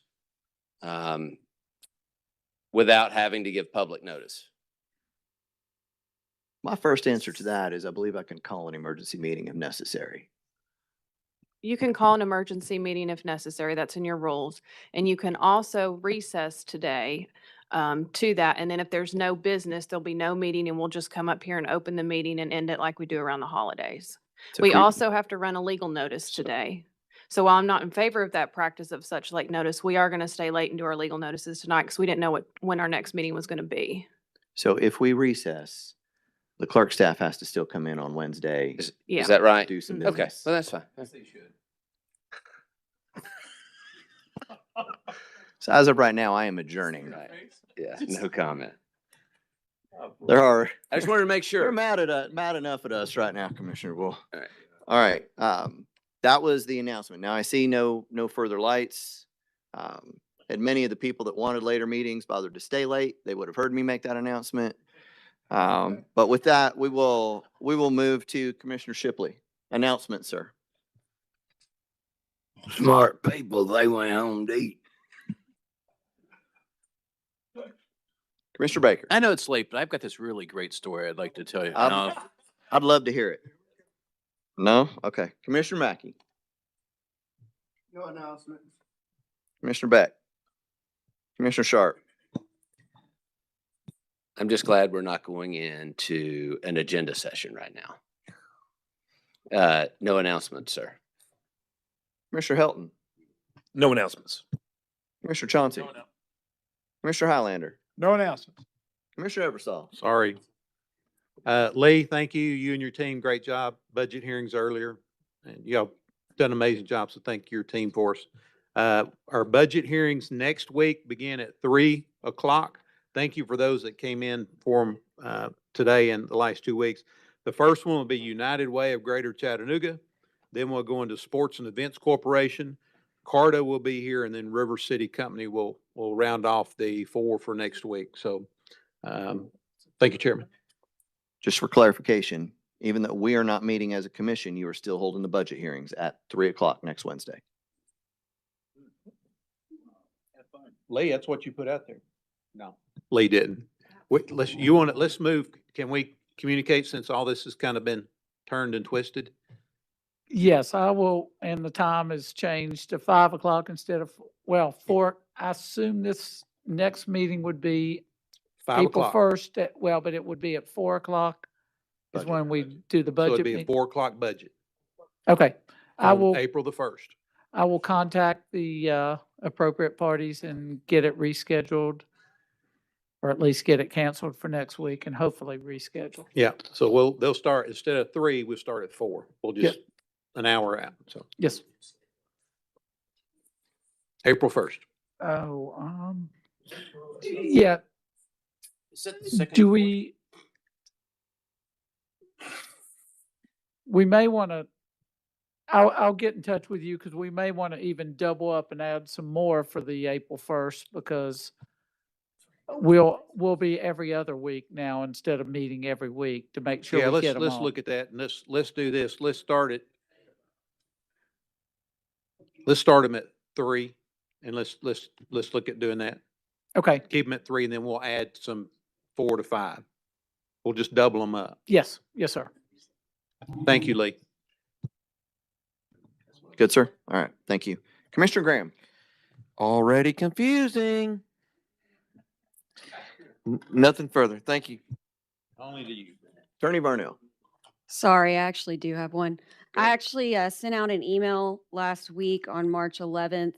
without having to give public notice. My first answer to that is I believe I can call an emergency meeting if necessary. You can call an emergency meeting if necessary. That's in your rules. And you can also recess today to that. And then if there's no business, there'll be no meeting and we'll just come up here and open the meeting and end it like we do around the holidays. So We if we- also have to run a legal notice today. So while I'm not in favor of that practice of such late notice, we are going to stay late and do our legal notices tonight because we didn't know when our next meeting was going to be. So if we recess, the clerk staff has to still come in on Wednesday. Yeah. Is that right? Do some Mhm. Okay, business. well, that's fine. So as of right now, I am adjourning. Right. Yeah, no comment. There are, I just wanted to make they're sure. mad enough at us right now, Commissioner Wool. All right. All right, that was the announcement. Now I see no further lights. And many of the people that wanted later meetings bothered to stay late. They would have heard me make that announcement. But with that, we will move to Commissioner Shipley. Announcement, sir. Smart people, they went home to eat. Commissioner Baker. I know it's late, but I've got this really great story I'd like to tell you. I'd love to hear it. No? Okay. Commissioner Mackey. No announcements. Commissioner Beck. Commissioner Sharp. I'm just glad we're not going into an agenda session right now. No announcements, sir. Commissioner Helton. No announcements. Commissioner Chauncey. Commissioner Highlander. No announcements. Commissioner Eversol. Sorry. Lee, thank you. You and your team, great job. Budget hearings earlier. And you all done an amazing job, so thank your team for us. Our budget hearings next week begin at 3:00. Thank you for those that came in for them today and the last 2 weeks. The first one will be United Way of Greater Chattanooga. Then we'll go into Sports and Events Corporation. Carta will be here, and then River City Company will round off the 4 for next week. So, thank you, Chairman. Just for clarification, even though we are not meeting as a commission, you are still holding the budget hearings at 3:00 next Wednesday. Lee, that's what you put out there. No. Lee didn't. Wait, let's move. Can we communicate since all this has kind of been turned and twisted? Yes, I will, and the time has changed to 5:00 instead of, 4. I assume this next meeting would be 5 April o'clock. 1st, but it would be at 4:00 is Budget. when we do the So it'd budget. be a meeting. 4:00 budget. Okay, I on will, April the 1st. I will contact the appropriate parties and get it rescheduled, or at least get it canceled for next week and hopefully reschedule. Yeah, so they'll start, instead of 3, we'll start at 4. We'll just, an hour out, so. Yes. April 1st. Oh, yeah. Do we may want to, I'll get in touch with you because we may want to even double up and add some more for the April 1st because we'll be every other week now instead of meeting every week to make sure Yeah, we get them let's all. look at that, and let's do this. Let's start them at 3, and let's look at doing that. Okay, Keep them at 3, and then we'll add some 4 to 5. We'll just double them up. yes, sir. Thank you, Lee. Good, sir. All right. Thank you. Commissioner Graham. Already confusing. Nothing further. Thank you. Only to you. Attorney Varnell. Sorry, I actually do have one. I actually sent out an email last week on March 11th.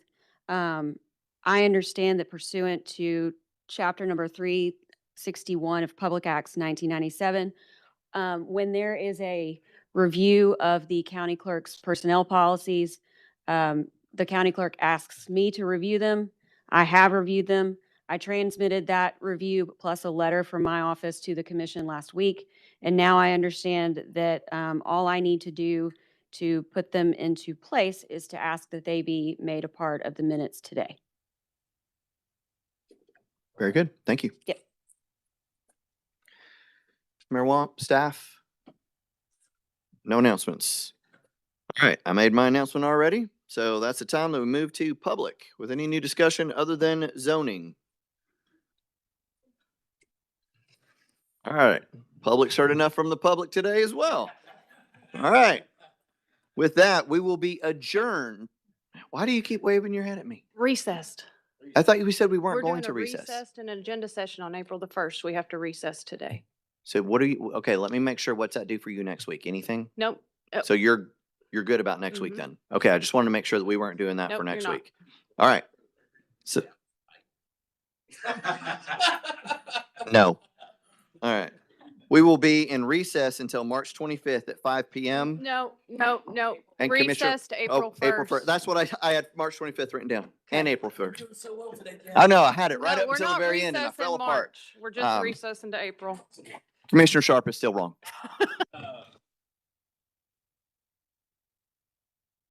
I understand that pursuant to chapter number 361 of Public Acts 1997, when there is a review of the county clerk's personnel policies, the county clerk asks me to review them. I have reviewed them. I transmitted that review plus a letter from my office to the commission last week. And now I understand that all I need to do to put them into place is to ask that they be made a part of the minutes today. Very good. Thank you. Yep. Mayor Wamp, staff? No announcements. All right, I made my announcement already, so that's the time that we move to public with any new discussion other than zoning. All right, public's heard enough from the public today as well. All right, with that, we will be adjourned. Why do you keep waving your head at me? Recessed. I thought you said we We're weren't going doing to a recess. recessed and an agenda session on April the 1st. We have to recess today. So what do you, okay, let me make sure, what's that do for you next week? Anything? Nope. So you're good about next week Mhm. then? Okay, I just wanted to make sure that we weren't doing that Nope, for you're next not. week. All right. So, no. All right. We will be in recess until March 25th at 5 PM. No. And Commissioner- Recess to April April 1st. That's what I had March 25th written down and April 1st. I know, I had it right No, up we're until the not very end and I recessing fell apart. March. We're just Um, recessing to April. Commissioner Sharp is still wrong.